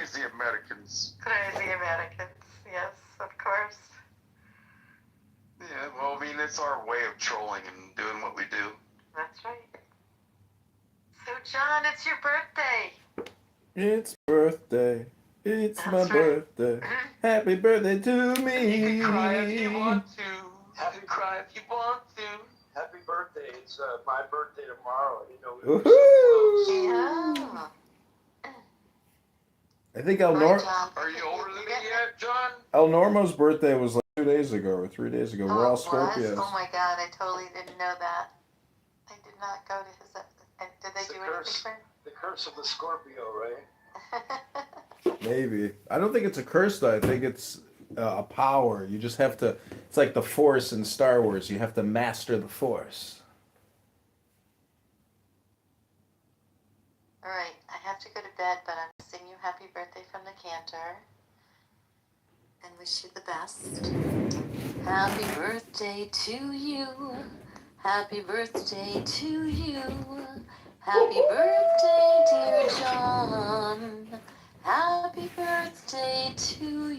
Crazy Americans. Crazy Americans, yes, of course. Yeah, well, I mean, it's our way of trolling and doing what we do. That's right. So, John, it's your birthday. It's birthday. It's That's my right. birthday. Happy birthday to me. You can cry if you want to. You can cry if you want to. Happy birthday. It's my birthday tomorrow. I didn't know we were so Woohoo! Yeah. I think All right, John. Are you older than me yet, John? El Normo's birthday was like 2 days ago or 3 days ago. We're all Scorpios. Oh my God, I totally didn't know that. I did not go to his. Did they It's do the anything curse. for him? The curse of the Scorpio, right? Maybe. I don't think it's a curse though. I think it's a power. You just have to. It's like the Force in Star Wars. You have to master the Force. All right, I have to go to bed, but I'm going to sing you happy birthday from the cantor and wish you the best. Happy birthday to you. Happy birthday to you. Happy birthday, dear John. Happy birthday to you.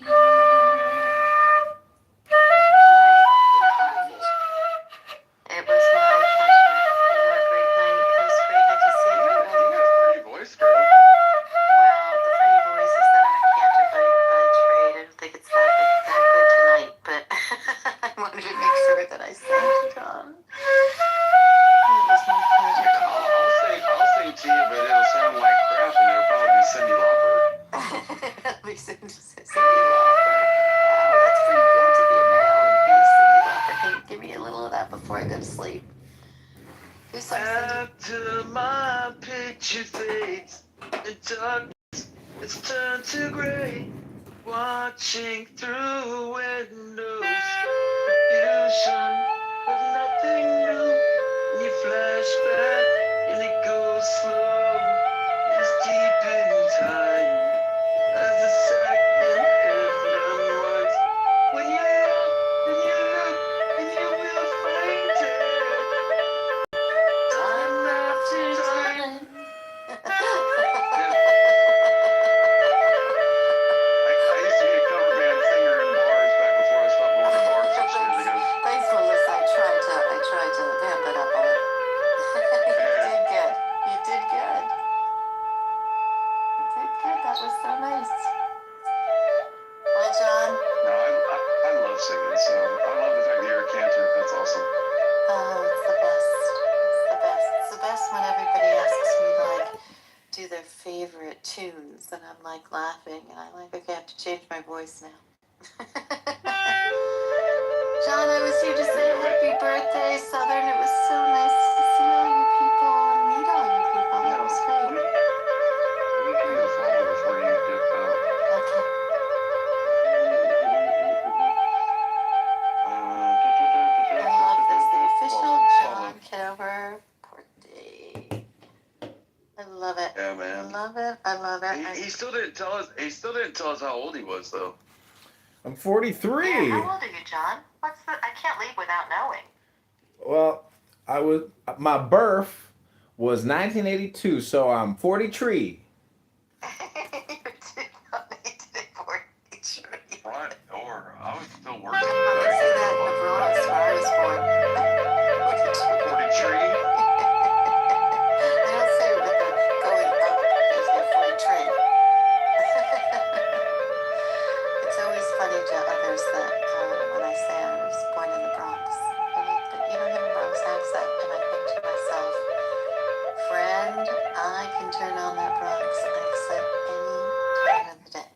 It was my pleasure. You had a great night. It was great night to see you. You have a pretty voice, girl. Well, the funny voice is that I'm a cantor by trade. I don't think it's that good tonight, but I wanted to make sure that I sang to John. It was my pleasure. I'll sing to you, but it'll sound like crap, and it'll probably be Cyndi Lauper. At least it's Cyndi Lauper. Wow, that's pretty good to be a male and be Cyndi Lauper. Can you give me a little of that before I go to sleep? Do something, Cyndi. After my picture fades in darkness, it's turned to gray. Watching through windows, confusion, but nothing new. When you flash back and it goes slow, it's deep in time as the second heaven was. When you look and you look and you will find it. Time after time. I used to be a cover band singer in bars back before I stopped going to bars 6 years ago. Thanks, Melissa. I tried to vamp it up a little. You did good. You did good. You did good. That was so nice. Well, John. No, I love singing, so I love the fact that you're a cantor. That's awesome. Oh, it's the best. It's the best. It's the best when everybody asks me to like do their favorite tunes, and I'm like laughing, and I'm like, okay, I have to change my voice now. John, I was here to say happy birthday, Southern. It was so nice to see all you people and meet all you people. That was great. Let me give you the follow before you dip out. Okay. I love this. The official John Kitover birthday. I love it. Yeah, man. I love it. I love it. He still didn't tell us. He still didn't tell us how old he was, though. I'm 43. Yeah, how old are you, John? I can't leave without knowing. Well, my birth was 1982, so I'm 43. You did not need to be 43. What? Or I was still I working. can see that in the Bronx where I was born. 43. I don't say it with the going up as the 43. It's always funny to others that when I say I was born in the Bronx, but you don't have a Bronx accent, and I think to myself, friend, I can turn on that Bronx accent any time of the day.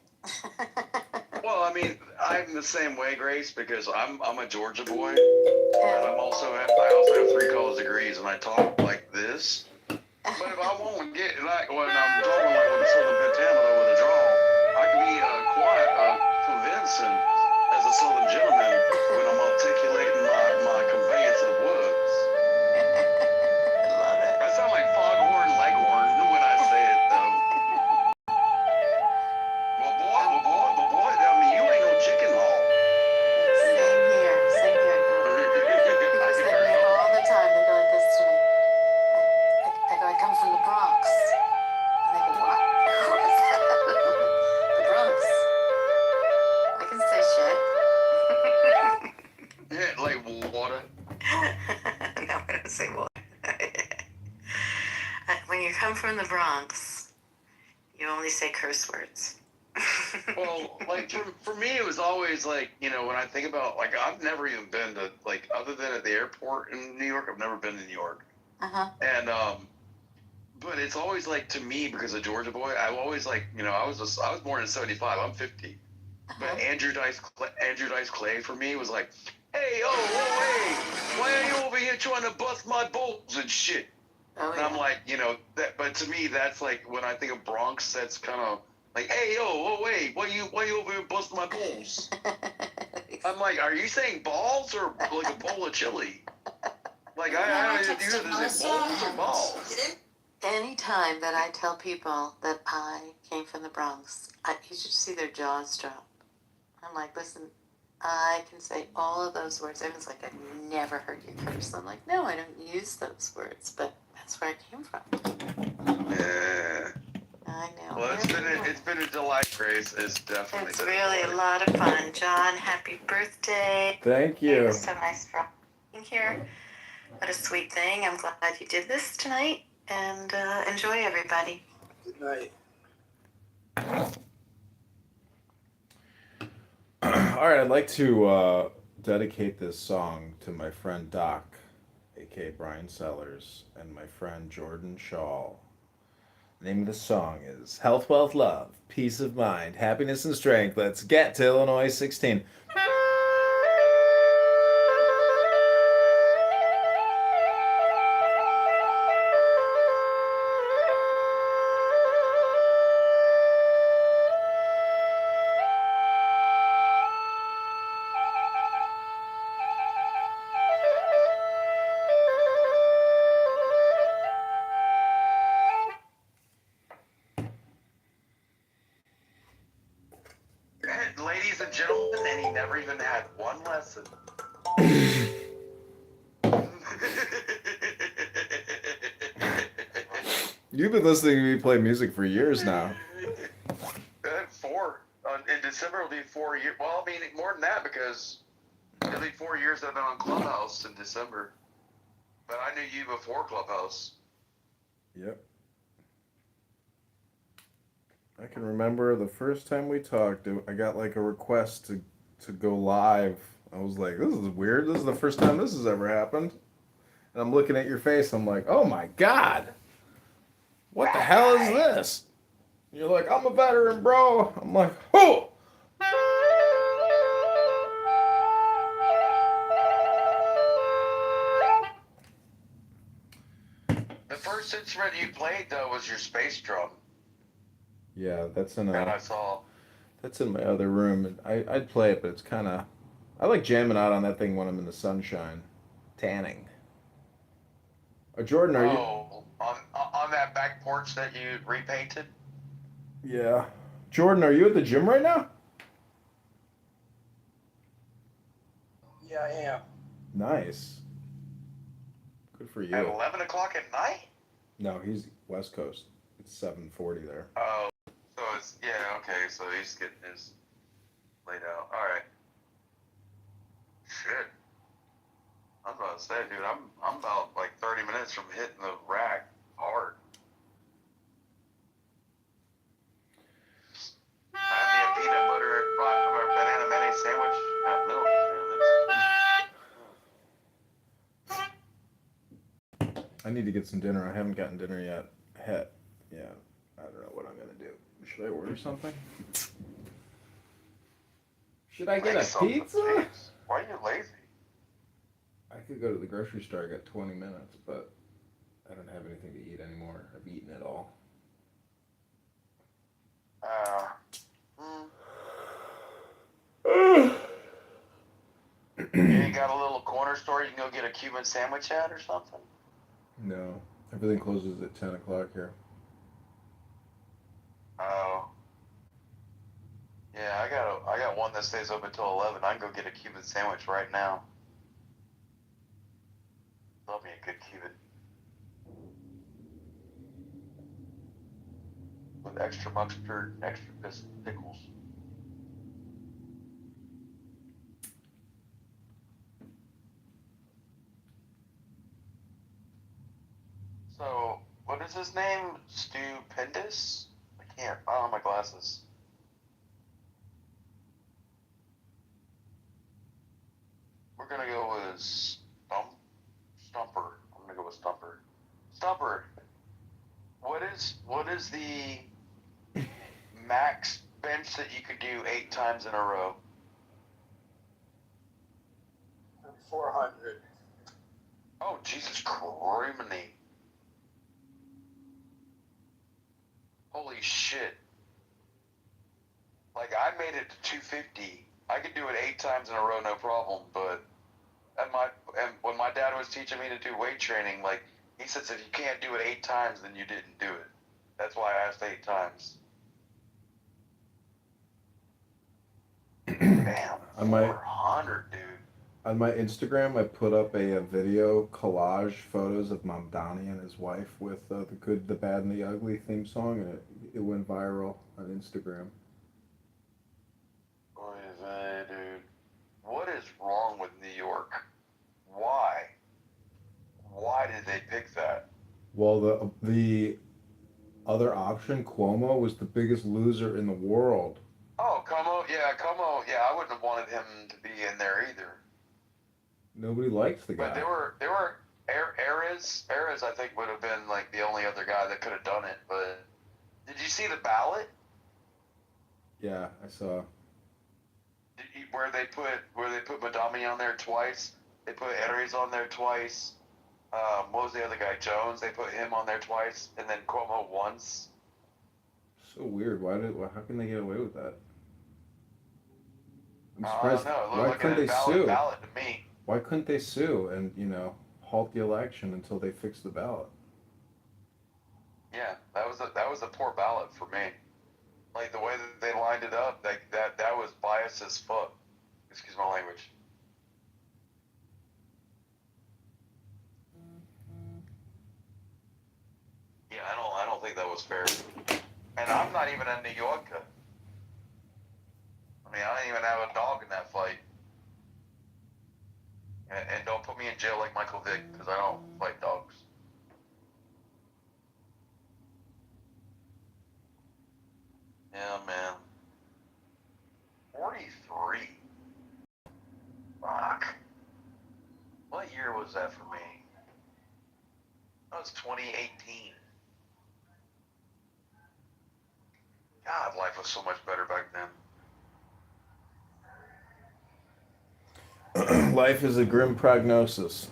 Well, I mean, I'm the same way, Grace, because I'm a Georgia boy, and I also have 3 college degrees, and I talk like this. But if I won't get like when I'm talking like with a Southern pentameter with a drawl, I can be quiet, convincing as a Southern gentleman when I'm articulating my conveyance of words. I love it. I sound like Foghorn Leghorn when I say it, though. Well, boy, I mean, you ain't no chicken hawk. Same here. People say to me all the time, they go like this to me. I go, I come from the Bronx. And they go, what? come from the Bronx, you only say curse words. Well, like for me, it was always like, you know, when I think about, like, I've never even been to, like, other than at the airport in New York, I've never been to New York. Uh-huh. And but it's always like, to me, because of Georgia boy, I always, like, you know, I was born in '75. I'm 50. But Uh-huh. Andrew Dice Clay for me was like, hey, hey, why are you over here trying to bust my balls and shit? Oh, And yeah. I'm like, you know, that. But to me, that's like, when I think of Bronx, that's kind of like, hey, wait, why you over here busting my balls? I'm like, are you saying balls or like a bowl of chili? Like, I don't even know, is it balls or balls? Anytime that I tell people that I came from the Bronx, you should see their jaws drop. I'm like, listen, I can say all of those words. Everyone's like, I've never heard you curse. I'm like, no, I don't use those words, but that's where I came from. Yeah. I know. Well, it's been a delight, Grace. It's definitely It's been really a a lot of fun. John, happy birthday. Thank It you. was so nice for being here. What a sweet thing. I'm glad you did this tonight. And enjoy, everybody. Good night. All right, I'd like to dedicate this song to my friend Doc, aka Brian Sellers, and my friend Jordan Shaw. The name of the song is Health, Wealth, Love, Peace of Mind, Happiness, and Strength. Let's get to Illinois 16. Ladies and gentlemen, and he never even had one lesson. You've been listening to me play music for years now. 4. In December it'll be 4 years. Well, I mean, more than that, because it'll be 4 years I've been on Clubhouse in December. But I knew you before Clubhouse. Yep. I can remember the first time we talked, I got like a request to go live. I was like, this is weird. This is the first time this has ever happened. And I'm looking at your face. I'm like, oh my God. What the hell is this? And you're like, I'm a veteran, bro. I'm like, oh. The first instrument you played, though, was your space drum. Yeah, that's that I saw. That's in my other room. And I'd play it, but it's kind of, I like jamming out on that thing when I'm in the sunshine, tanning. Jordan, are you? On that back porch that you repainted? Yeah. Jordan, are you at the gym right now? Yeah, I am. Nice. Good for you. At 11 o'clock at night? No, he's West Coast. It's 7:40 there. Oh, so it's, yeah, okay, so he's getting his laid out. All right. Shit. I'm about to say, dude, I'm about like 30 minutes from hitting the rack hard. Have me a peanut butter or banana mayonnaise sandwich. Got milk. I need to get some dinner. I haven't gotten dinner yet. Yeah, I don't know what I'm gonna do. Should I order something? Should I get a pizza? Jeez. Why are you lazy? I could go to the grocery store. I got 20 minutes, but I don't have anything to eat anymore. I've eaten it all. You got a little corner store you can go get a Cuban sandwich at or something? No, everything closes at 10 o'clock here. Oh. Yeah, I got one that stays open till 11. I can go get a Cuban sandwich right now. Love me a good Cuban. With extra mustard, extra pickles. So, what what is his name? Stupendous? I can't. I don't have my glasses. We're gonna go with Stumper. I'm gonna go with Stumper. Stumper. What is the max bench that you could do 8 times in a row? 400. Oh, Jesus criminy. Holy shit. Like, I made it to 250. I could do it 8 times in a row, no problem, but and when my dad was teaching me to do weight training, like, he says if you can't do it 8 times, then you didn't do it. That's why I asked 8 times. Damn, 400, dude. On my Instagram, I put up a video collage photos of Mom Donnie and his wife with the Good, the Bad, and the Ugly theme song, and it went viral on Instagram. Oy vey, dude. What is wrong with New York? Why? Why did they pick that? Well, the other option, Cuomo, was the biggest loser in the world. Oh, Como, yeah, I wouldn't have wanted him to be in there either. Nobody likes the guy. But there were Ares, I think would have been like the only other guy that could have done it. But did you see the ballot? Yeah, I saw. Where they put Madami on there twice. They put Ares on there twice. What was the other guy? Jones. They put him on there twice, and then Cuomo once. So weird. How can they get away with that? I'm I surprised. don't know. It Why looked couldn't like they a sue? ballot to me. Why couldn't they sue and halt the election until they fix the ballot? Yeah, that was a poor ballot for me. Like the way that they lined it up, that was biased as fuck. Excuse my language. Yeah, I don't think that was fair. And I'm not even a New Yorker. I mean, I don't even have a dog in that fight. And don't put me in jail like Michael Vick, because I don't fight dogs. Yeah, man. 43. Fuck. What year was that for me? That was 2018. God, life was so much better back then. Life is a grim prognosis.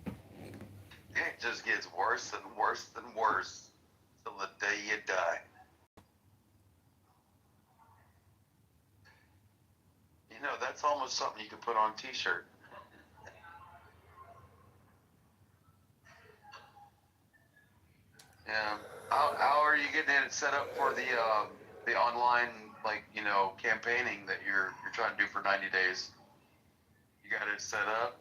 It just gets worse and worse and worse till the day you die. You know, that's almost something you could put on a t-shirt. Yeah. How are you getting it set up for the online campaigning that you're trying to do for 90 days? You got it set up?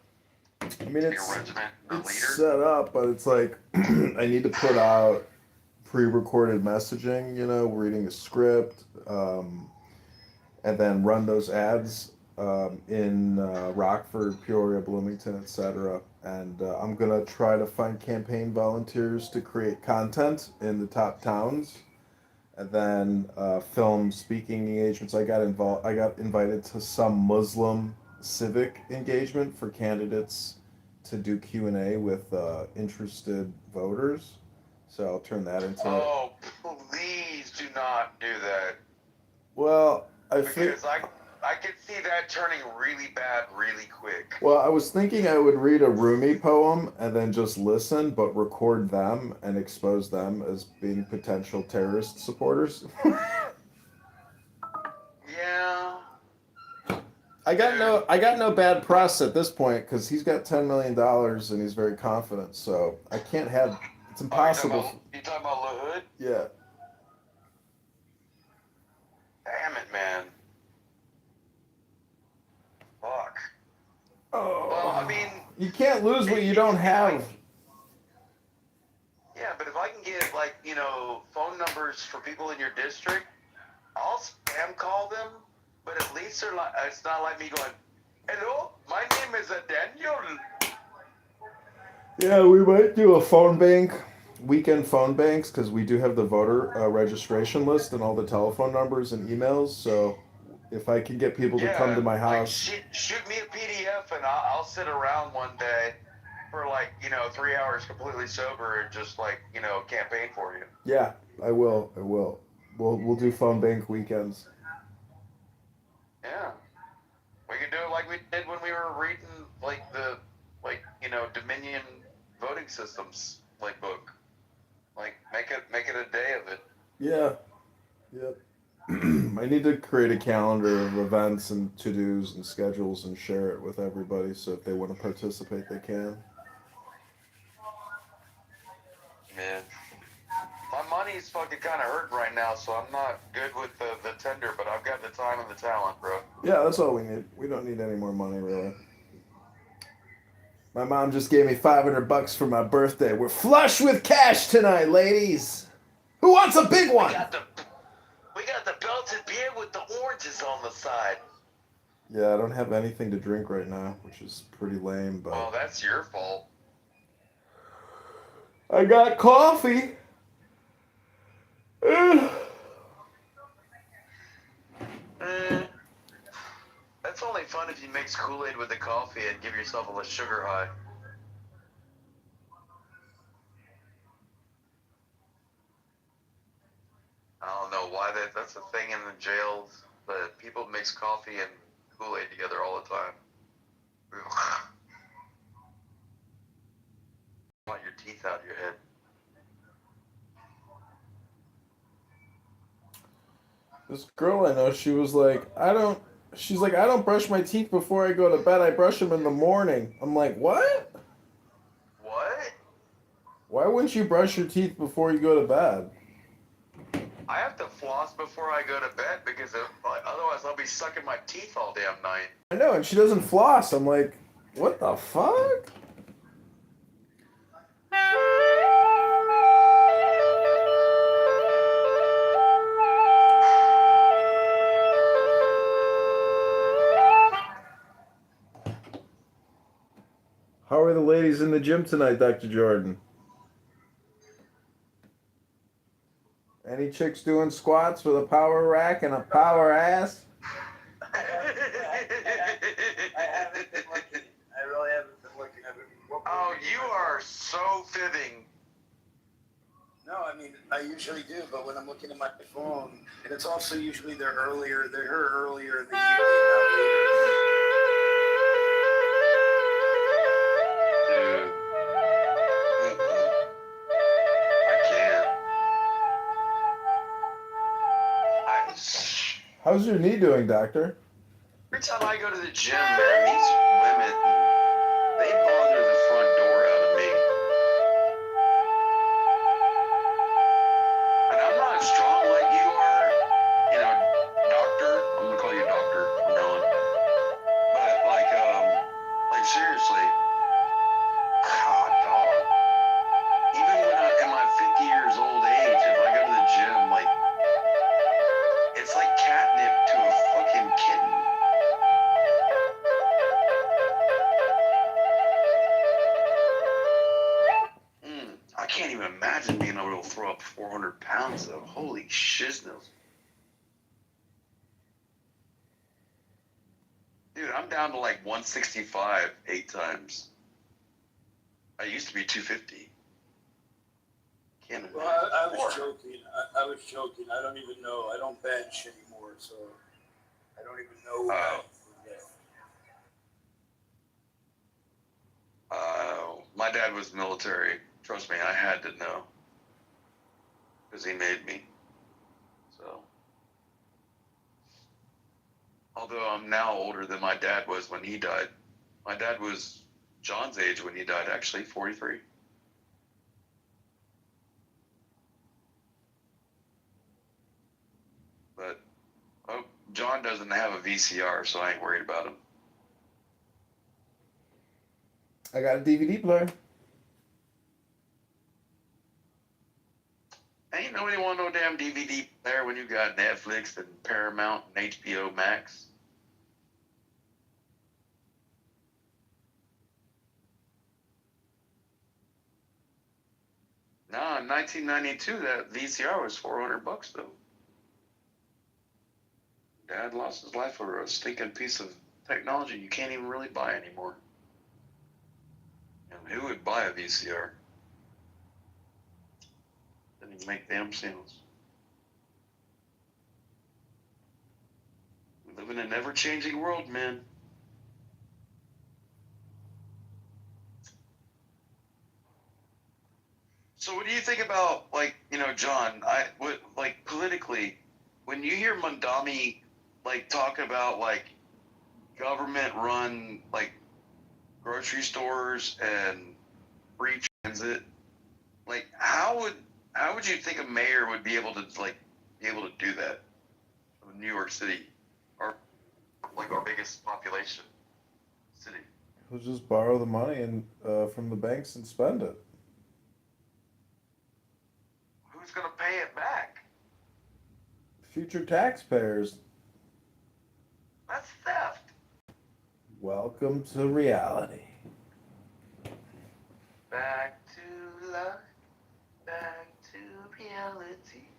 I mean, Your regiment, the it's leader? set up, but it's like I need to put out pre-recorded messaging. Reading a script, and then run those ads in Rockford, Peoria, Bloomington, etc. And I'm gonna try to find campaign volunteers to create content in the top towns, and then film speaking engagements. I got invited to some Muslim civic engagement for candidates to do Q&A with interested voters. So I'll turn that into. Oh, please do not do that. Well, I think. Because I could see that turning really bad really quick. Well, I was thinking I would read a Rumi poem and then just listen, but record them and expose them as being potential terrorist supporters. Yeah. I got no bad press at this point because he's got $10 million and he's very confident. So I can't have. It's impossible. You talking about La Hood? Yeah. Damn it, man. Fuck. Oh. Well, I mean, you can't lose what you don't have. Yeah, but if I can get phone numbers for people in your district, I'll spam call them. But at least it's not like me going, "Hello, my name is Daniel." Yeah, we might do a phone bank weekend phone banks because we do have the voter registration list and all the telephone numbers and emails. So if I can get people to come to Yeah, my like house, shoot me a PDF and I'll sit around one day for like 3 hours completely sober and just like campaign for you. yeah, I will. I will. We'll do phone bank weekends. Yeah, we can do it like we did when we were reading like the Dominion voting systems like book. Like make it a day of it. Yeah. Yep. I need to create a calendar of events and to dos and schedules and share it with everybody so if they want to participate, they can. Man, my money's fucking kind of hurting right now, so I'm not good with the tender, but I've got the time and the talent, bro. Yeah, that's all we need. We don't need any more money, really. My mom just gave me $500 for my birthday. We're flush with cash tonight, ladies. Who wants a big We one? got the belted beer with the oranges on the side. Yeah, I don't have anything to drink right now, which is pretty lame, but Well, that's your fault. I got coffee. That's only fun if you mix Kool-Aid with the coffee and give yourself a sugar high. I don't know why that's a thing in the jails, but people mix coffee and Kool-Aid together all the time. Want your teeth out of your head. This girl I know, she's like, I don't brush my teeth before I go to bed. I brush them in the morning. I'm like, what? What? Why wouldn't you brush your teeth before you go to bed? I have to floss before I go to bed because otherwise I'll be sucking my teeth all damn night. I know, and she doesn't floss. I'm like, what the fuck? How are the ladies in the gym tonight, Dr. Jordan? Any chicks doing squats with a power rack and a power ass? I haven't been looking. I really haven't been looking. Oh, you are so fibbing. No, I mean, I usually do, but when I'm looking at my phone, and it's also usually they're her earlier in the evening, not later. Dude. I can't. How's your knee doing, doctor? Every time I go to the gym, man, these women, they bother the front door out of me. And I'm not strong like you are, doctor. I'm gonna call you doctor from now on. But like seriously, God, dog. Even when I'm in my 50 years old age, if I go to the gym, like, it's like catnip to a fucking kitten. I can't even imagine being able to throw up 400 pounds of holy shizness. Dude, I'm down to like 165 8 times. I used to be 250. Can't imagine. Well, I was joking. I was joking. I don't even know. I don't bench anymore, so I don't even know what I forget. My dad was military. Trust me, I had to know. Because he made me. So. Although I'm now older than my dad was when he died. My dad was John's age when he died, actually, 43. But John doesn't have a VCR, so I ain't worried about him. I got a DVD player. Ain't nobody want no damn DVD player when you got Netflix and Paramount and HBO Max. No, in 1992, that VCR was $400 though. Dad lost his life over a stinking piece of technology you can't even really buy anymore. And who would buy a VCR? Didn't even make damn sense. We live in an ever-changing world, man. So what do you think about, like, John, like, politically, when you hear Mondami, like, talk about, like, government-run, like, grocery stores and free transit, like, how would you think a mayor would be able to do that in New York City, or, like, our biggest population city? He'll just borrow the money and from the banks and spend it. Who's going to pay it back? Future taxpayers. That's theft. Welcome to reality. Back to life, back to reality.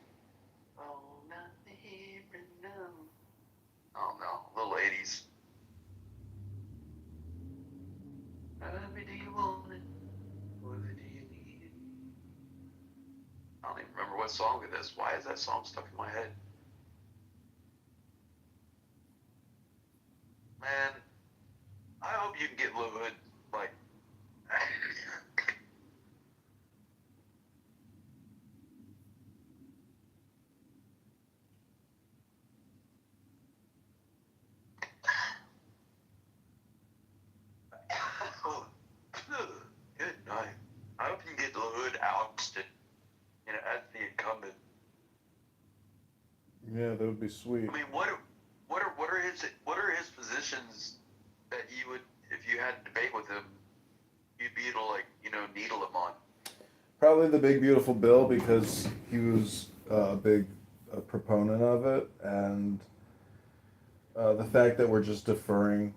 Oh, not here and now. Oh no, little 80s. Whatever do you want it? Whatever do you need it? I don't even remember what song it is. Why is that song stuck in my head? Man, I hope you can get Lil Hood, like... Good night. I hope you can get Lil Hood ousted, as the incumbent. Yeah, that would be sweet. I mean, what are his positions that you would, if you had a debate with him, you'd be able to needle him on? Probably the big beautiful bill, because he was a big proponent of it, and the fact that we're just deferring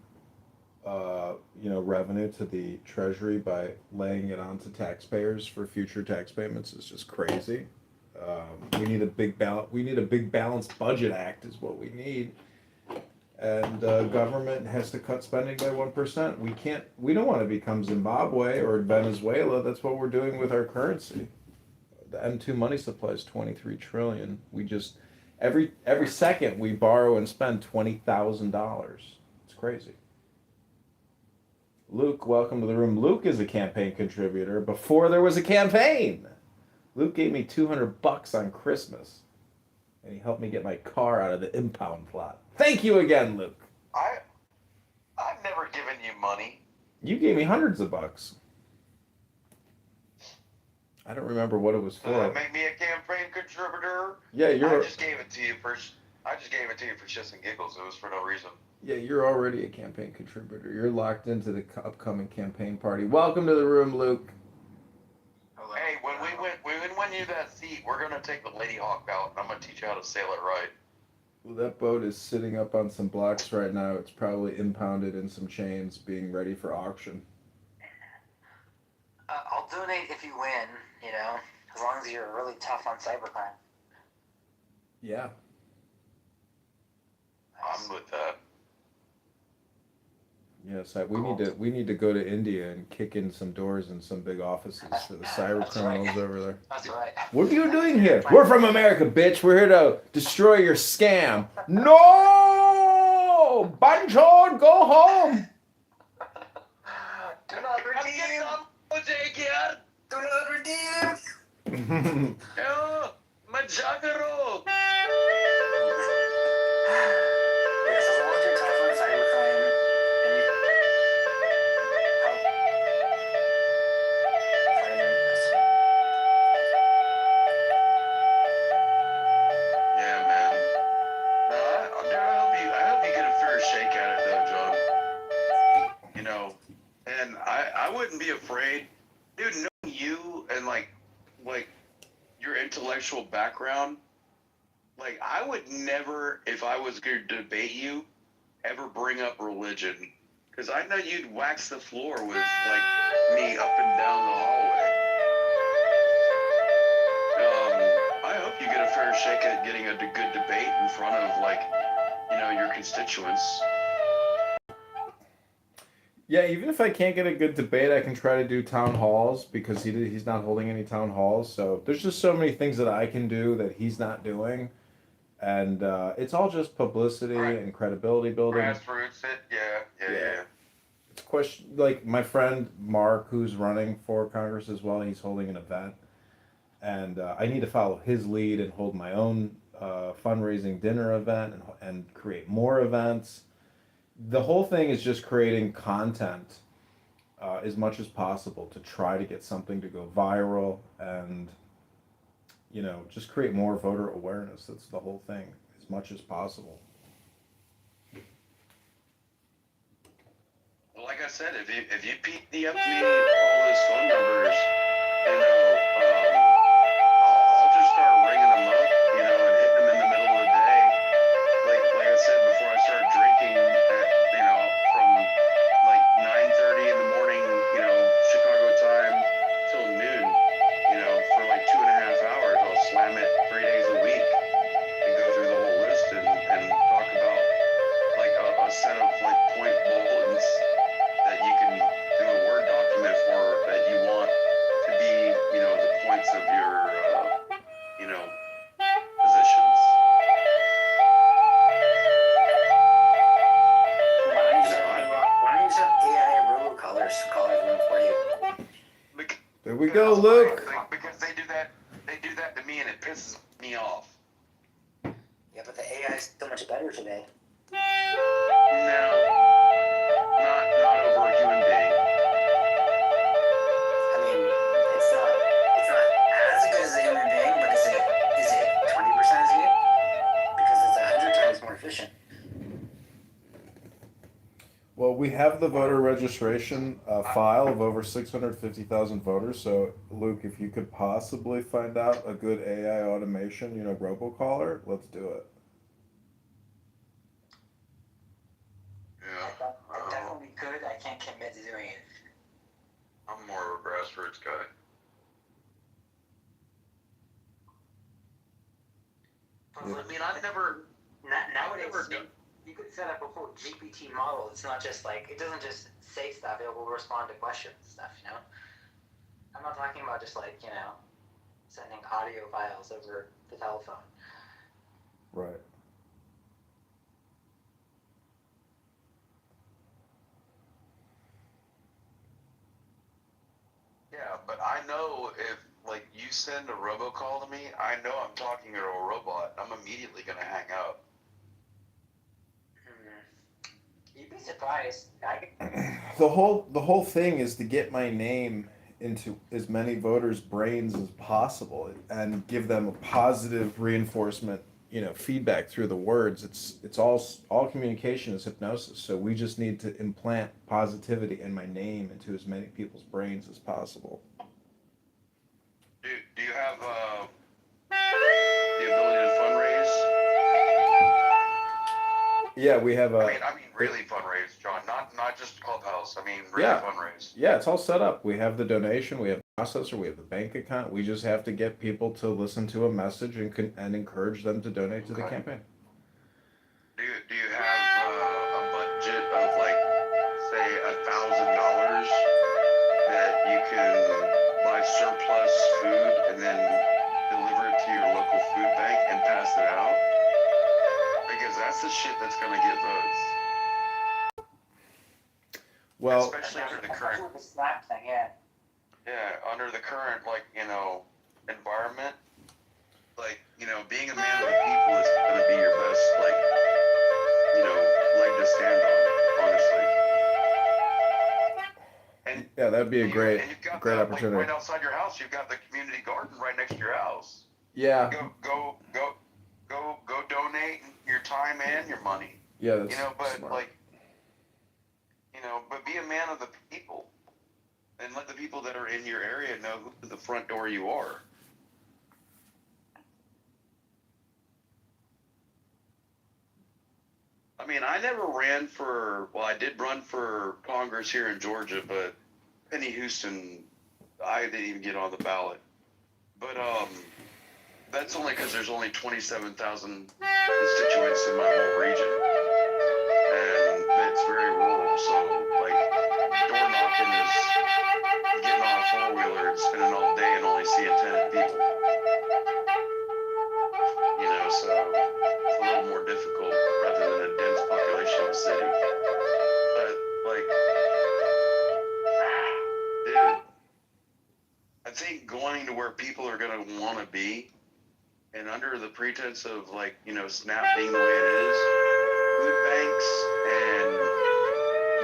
revenue to the treasury by laying it onto taxpayers for future tax payments is just crazy. We need a big balanced budget act is what we need. And government has to cut spending by 1%. We don't want to become Zimbabwe or Venezuela. That's what we're doing with our currency. The M2 money supply is 23 trillion. We just every second we borrow and spend $20,000. It's crazy. Luke, welcome to the room. Luke is a campaign contributor before there was a campaign. Luke gave me $200 on Christmas, and he helped me get my car out of the impound plot. Thank you again, Luke. I've never given you money. You gave me hundreds of bucks. I don't remember what it was for. Does that make me a campaign contributor? Yeah, I just gave it to you for shits and giggles. It was for no reason. Yeah, you're already a campaign contributor. You're locked into the upcoming campaign party. Welcome to the room, Luke. Hello. Hey, when we win you that seat, we're gonna take the Lady Hawk out, and I'm gonna teach you how to sail it right. Well, that boat is sitting up on some blocks right now. It's probably impounded in some chains, being ready for auction. I'll donate if you win, as long as you're really tough on cybercrime. Yeah. I'm with that. Yes, we need to go to India and kick in some doors in some big offices for the cyber criminals right. over there. That's right. What are you doing here? We're from America, bitch. We're here to destroy your scam. No! Banjon, go home! Do not redeem! Do not redeem! Majagaro! Yes, as long as you're tough on cybercrime and you Yeah, man. No, I hope you get a fair shake at it, though, John. And I wouldn't be afraid, dude. Knowing you and like your intellectual background, like I would never, if I was going to debate you, ever bring up religion, because I know you'd wax the floor with like me up and down the hallway. you get a fair shake at getting a good debate in front of, like, your constituents. Yeah, even if I can't get a good debate, I can try to do town halls because he's not holding any town halls. So there's just so many things that I can do that he's not doing, and it's all just publicity Right. and credibility building. Grassroots, yeah. It's question like my friend Mark, who's running for Congress as well. He's holding an event, and I need to follow his lead and hold my own fundraising dinner event and create more events. The whole thing is just creating content as much as possible to try to get something to go viral and just create more voter awareness. That's the whole thing, as much as possible. Well, like I said, if you me up to me all those phone numbers, I'll just start ringing them up, and hitting them in the middle of the day. Like I said before, I started drinking from like 9:30 in the morning, Chicago time till noon, for like 2.5 hours. I'll slam it 3 days a week and go through the whole list and talk about like a set of like point bulletins that you can do a Word document for that you want to be, the points of your, positions. Why don't you set AI robocallers calling them for you? There we go, Luke. Because they do that to me and it pisses me off. Yeah, but the AI is so much better today. No, not over a human being. I mean, it's not as good as a human being, but is it 20% as good? Because it's 100 times more efficient. Well, we have the voter registration file of over 650,000 voters. So, Luke, if you could possibly find out a good AI automation, robocaller, let's do it. Yeah, I definitely could. I can't commit to doing it. I'm more of a grassroots guy. I mean, I've never. Nowadays, you could set up a whole GPT model. It's not just like, it doesn't just say stuff, it will respond to questions and stuff, I'm not talking about just like, sending audio files over the telephone. Right. Yeah, but I know if like you send a robocall to me, I know I'm talking to a robot. I'm immediately gonna hang up. You'd be surprised. The whole thing is to get my name into as many voters' brains as possible and give them a positive reinforcement, feedback through the words. It's all communication is hypnosis. So we just need to implant positivity in my name into as many people's brains as possible. Do you have the ability to fundraise? Yeah, we have a. I mean, really fundraise, John. Not just Clubhouse. I mean, really Yeah. fundraise. Yeah, it's all set up. We have the donation, we have the processor, we have the bank account. We just have to get people to listen to a message and encourage them to donate to the Okay. campaign. Do you have a budget of like, say, $1,000 that you can buy surplus food and then deliver it to your local food bank and pass it out? Because that's the shit that's gonna get votes. Well, Especially under the current. The Slack thing, yeah. Yeah, under the current environment, being a man of the people is gonna be your best leg to stand on, honestly. And yeah, that'd be a great you've got opportunity. right outside your house, you've got the community garden right next to your house. Yeah. Go donate your time and your money. Yeah, that's but smart. but be a man of the people. And let the people that are in your area know who the front door you are. I mean, I never ran for, I did run for Congress here in Georgia, but Penny Houston, I didn't even get on the ballot. But, That's only because there's only 27,000 constituents in my whole region, and it's very rural. So like door knocking is getting on a four-wheeler and spending all day and only seeing 10 people. You know, so it's a little more difficult rather than a dense population of a city. But like, dude, I think going to where people are gonna want to be, and under the pretense of like, you know, SNAP being the way it is, food banks and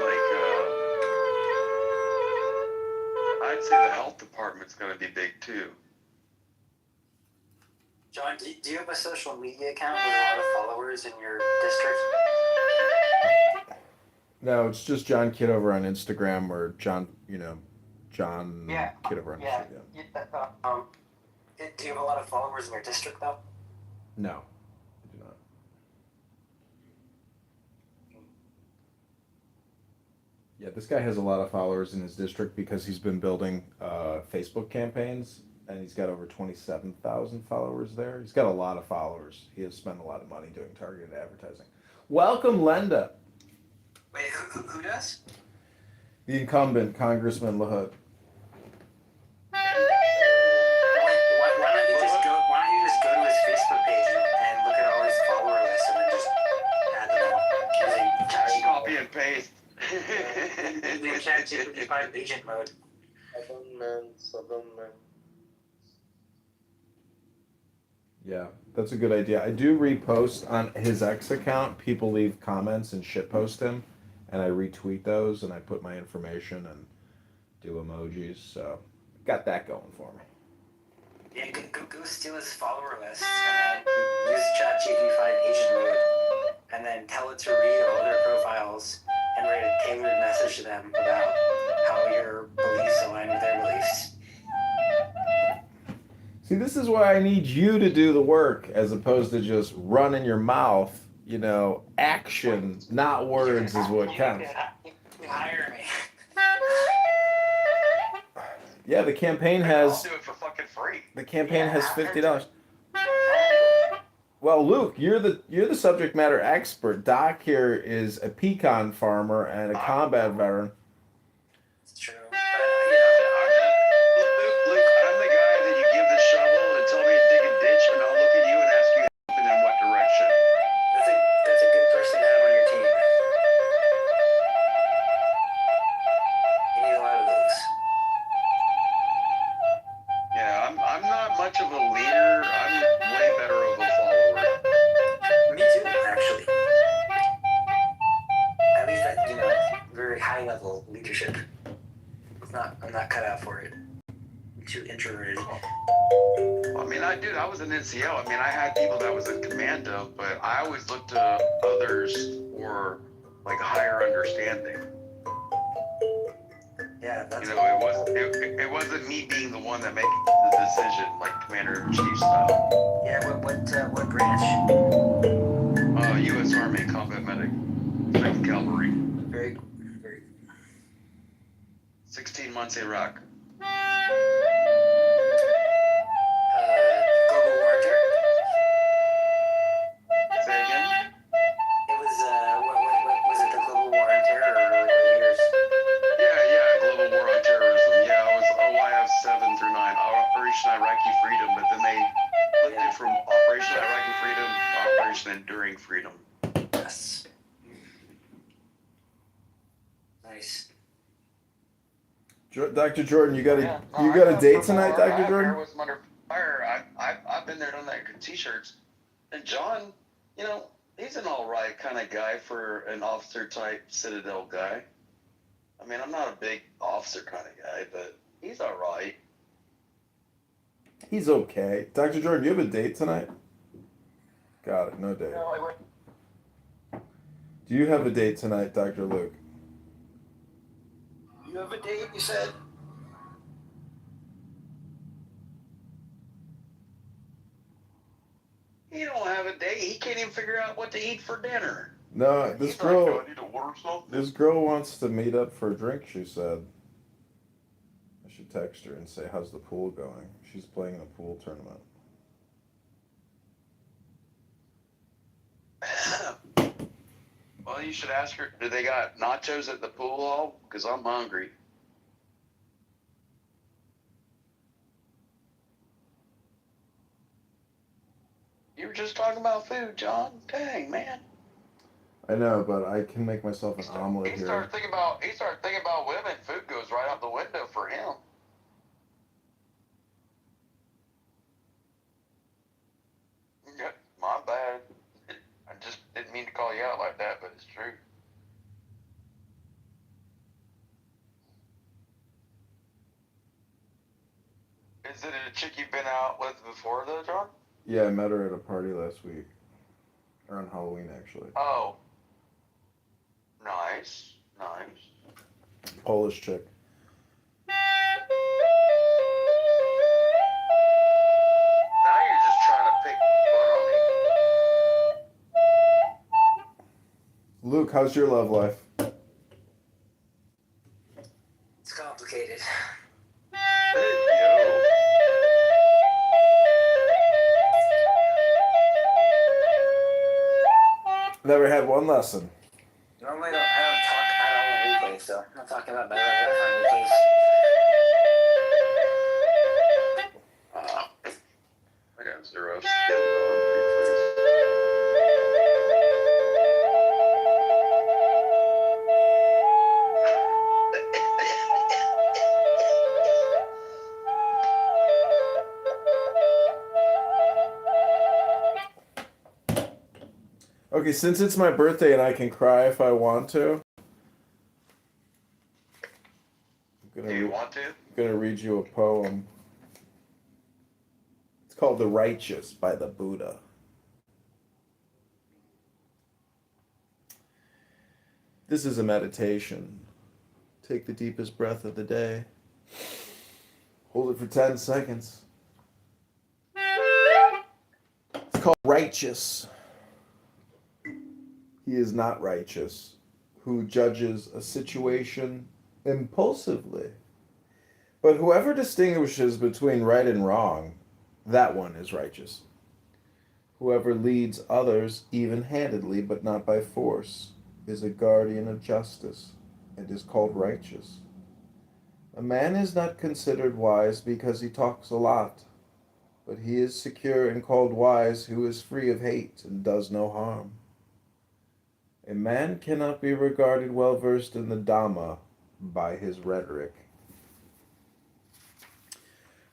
like, I'd say the health department's gonna be big too. John, do you have a social media account with a lot of followers in your district? No, it's just John Kitover on Instagram or John Kitover on Yeah. Instagram. Do you have a lot of followers in your district though? No, I do not. Yeah, this guy has a lot of followers in his district because he's been building Facebook campaigns, and he's got over 27,000 followers there. He's got a lot of followers. He has spent a lot of money doing targeted advertising. Welcome, Lenda. Wait, who does? The incumbent, Congressman LaHood. Why don't you just go to his Facebook page and look at all his follower lists and then just add them all using ChatGPT. Copy and paste. Using ChatGPT agent mode. Southern man. Yeah, that's a good idea. I do repost on his X account. People leave comments and shitpost him, and I retweet those, and I put my information and do emojis. So, got that going for me. Yeah, go steal his follower list and then use ChatGPT agent mode, and then tell it to read all their profiles and write a tailored message to them about how your beliefs align with their beliefs. See, this is why I need you to do the work as opposed to just running your mouth. You know, action, not words, is what counts. You can hire me. Yeah, the campaign I'll has do it for fucking free. the campaign has $50. Well, Luke, you're the subject matter expert. Doc here is a pecan farmer and a combat veteran. It's true. Luke, I'm the guy that you give the shovel and tell me to dig a ditch, and I'll look at you and ask you and in what direction. That's a good person to have on your team. You need a lot of those. Yeah, I'm not much of a leader. I'm way better of a follower. Me too, actually. At least at very high level leadership. I'm not cut out for it. I'm too introverted. I mean, I was an NCO. I mean, I had people that was in command of, but I always looked to others for like higher understanding. Yeah, that's It wasn't me being the one that makes the decision, like Commander-in-Chief style. Yeah, what branch? U.S. Army combat medic, Second Cavalry, Very, very. 16 months Iraq. Global War on Terror? Say again? It was, what was it, the Global War on Terror, or like what years? Yeah, Global War on Terrorism. Yeah, I was OIF 7 through 9, Operation Iraqi Freedom, but then they flipped it from Operation Iraqi Freedom to Operation Enduring Freedom. Yes. Nice. Dr. Jordan, you got a date tonight, Dr. Jordan? Terrorism under fire. I've been there, done that with t-shirts. And John, he's an all right kind of guy for an officer type Citadel guy. I mean, I'm not a big officer kind of guy, but he's all right. He's okay. Dr. Jordan, do you have a date tonight? Got it, no date. No, I went. Do you have a date tonight, Dr. Luke? You have a date, you said? He don't have a date. He can't even figure out what to eat for dinner. No, this He's like, girl. "Do I need to order something?" This girl wants to meet up for a drink, she said. I should text her and say, how's the pool going? She's playing in a pool tournament. you should ask her, do they got nachos at the pool hall? Because I'm hungry. You were just talking about food, John. Dang, man. I know, but I can make myself an omelet He here. started thinking about women. Food goes right out the window for him. Yeah, my bad. I just didn't mean to call you out like that, but it's true. Is it a chick you've been out with before, though, John? Yeah, I met her at a party last week. Or on Halloween, actually. Oh. Nice. Nice. Polish chick. Now you're just trying to pick fun on me. Luke, how's your love life? It's complicated. Yo. Never had one lesson. Normally I don't talk about it on replays, so I'm not talking about my love life on replays. I got 0 skills on replays. Okay, since it's my birthday and I can cry if I want to, Do you want to? I'm gonna read you a poem. It's called The Righteous by the Buddha. This is a meditation. Take the deepest breath of the day. Hold it for 10 seconds. It's called Righteous. He is not righteous, who judges a situation impulsively. But whoever distinguishes between right and wrong, that one is righteous. Whoever leads others even-handedly, but not by force, is a guardian of justice and is called righteous. A man is not considered wise because he talks a lot, but he is secure and called wise who is free of hate and does no harm. A man cannot be regarded well versed in the Dhamma by his rhetoric.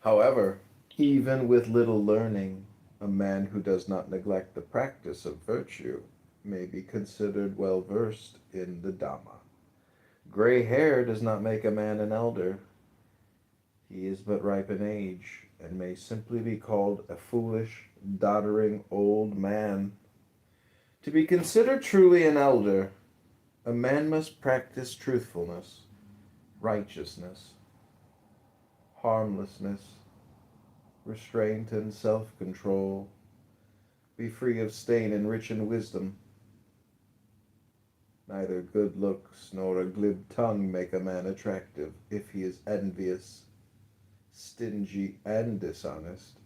However, even with little learning, a man who does not neglect the practice of virtue may be considered well versed in the Dhamma. Gray hair does not make a man an elder. He is but ripe in age, and may simply be called a foolish, doddering old man. To be considered truly an elder, a man must practice truthfulness, righteousness, harmlessness, restraint and self-control, be free of stain and rich in wisdom. Neither good looks nor a glib tongue make a man attractive if he is envious, stingy, and dishonest.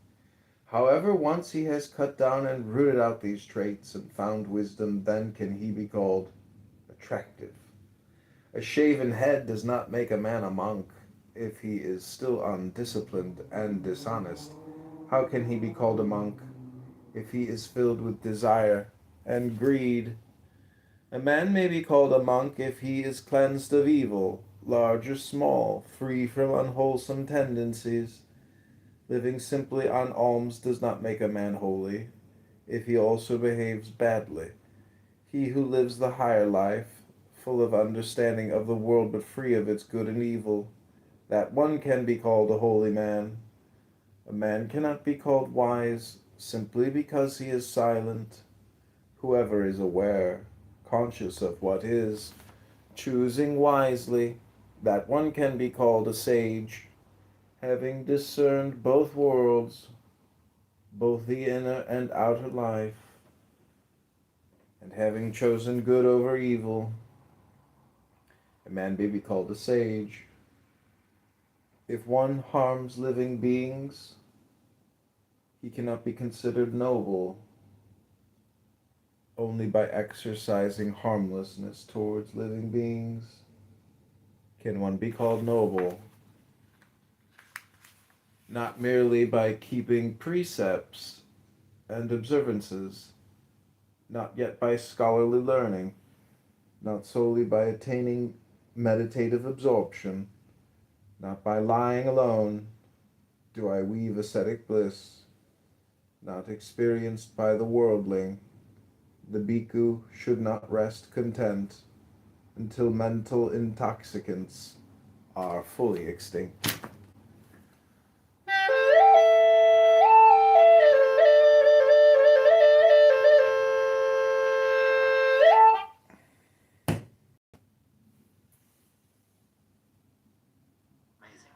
However, once he has cut down and rooted out these traits and found wisdom, then can he be called attractive. A shaven head does not make a man a monk. If he is still undisciplined and dishonest, how can he be called a monk? If he is filled with desire and greed, a man may be called a monk if he is cleansed of evil, large or small, free from unwholesome tendencies. Living simply on alms does not make a man holy, if he also behaves badly. He who lives the higher life, full of understanding of the world but free of its good and evil, that one can be called a holy man. A man cannot be called wise simply because he is silent. Whoever is aware, conscious of what is, choosing wisely, that one can be called a sage, having discerned both worlds, both the inner and outer life, and having chosen good over evil. A man may be called a sage. If one harms living beings, he cannot be considered noble. Only by exercising harmlessness towards living beings can one be called noble, not merely by keeping precepts and observances, not yet by scholarly learning, not solely by attaining meditative absorption, not by lying alone, do I weave ascetic bliss, not experienced by the worldling. The bhikkhu should not rest content until mental intoxicants are fully extinct. Amazing.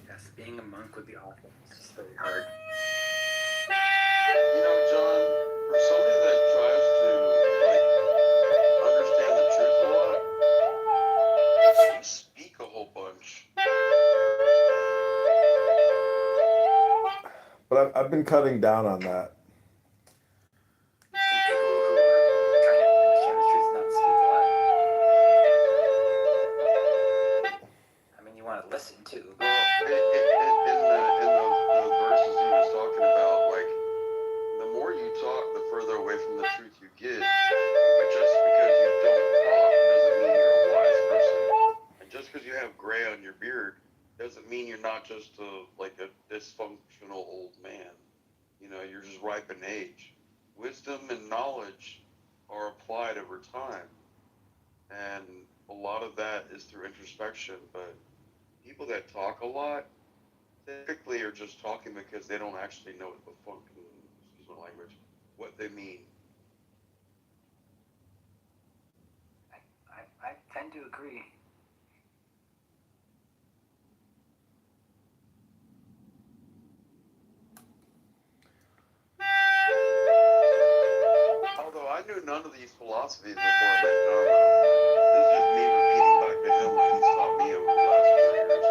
Yes, being a monk would be awful. It's just very hard. You know, John, for somebody that tries to like understand the truth a lot, you speak a whole bunch. But I've been cutting down on that. I think people who are trying to understand the truth not speak a lot. I mean, you want to listen too. But In those verses he was talking about, like, the more you talk, the further away from the truth you get. But just because you don't talk doesn't mean you're a wise person. And just because you have gray on your beard doesn't mean you're not just like a dysfunctional old man. You know, you're just ripe in age. Wisdom and knowledge are applied over time. And a lot of that is through introspection. But people that talk a lot typically are just talking because they don't actually know what the fucking, excuse my language, what they mean. I tend to agree. Although I knew none of these philosophies before I met John, though. This is just me repeating back to him what he's taught me over the last 4 years.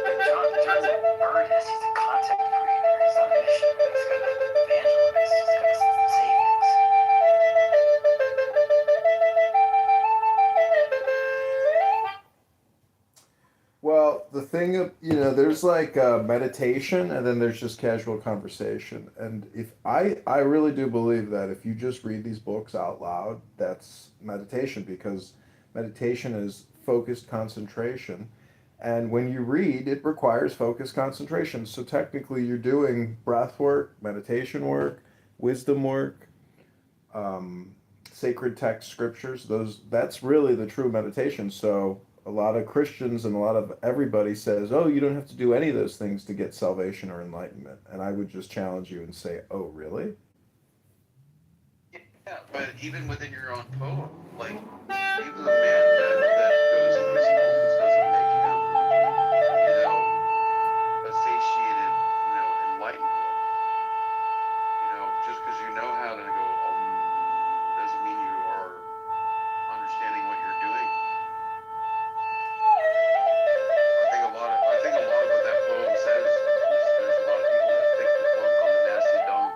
But John's an artist. He's a content creator. He's on a mission. He's got to evangelize. He's got to say things. Well, the thing of, there's like meditation and then there's just casual conversation. And if I really do believe that if you just read these books out loud, that's meditation because meditation is focused concentration. And when you read, it requires focused concentration. So technically, you're doing breath work, meditation work, wisdom work, sacred text scriptures. That's really the true meditation. So a lot of Christians and a lot of everybody says, "Oh, you don't have to do any of those things to get salvation or enlightenment." And I would just challenge you and say, "Oh, really?" Yeah, but even within your own poem, like, even the man that goes in his poems doesn't make him, a satiated, enlightened one. Just because you know how to go doesn't mean you are understanding what you're doing. I think a lot of what that poem says is there's a lot of people that think the funk on the nasty dunk,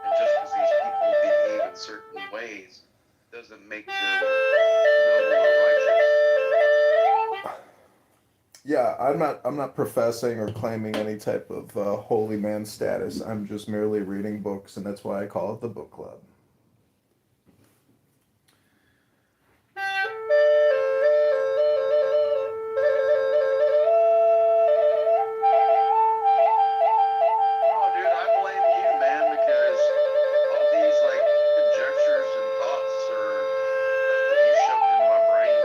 and just because these people behave in certain ways doesn't make them noble or righteous. Yeah, I'm not professing or claiming any type of holy man status. I'm just merely reading books, and that's why I call it the book club. Oh, dude, I blame you, man, because all these like conjectures and thoughts are stuff that you shoved into my brain.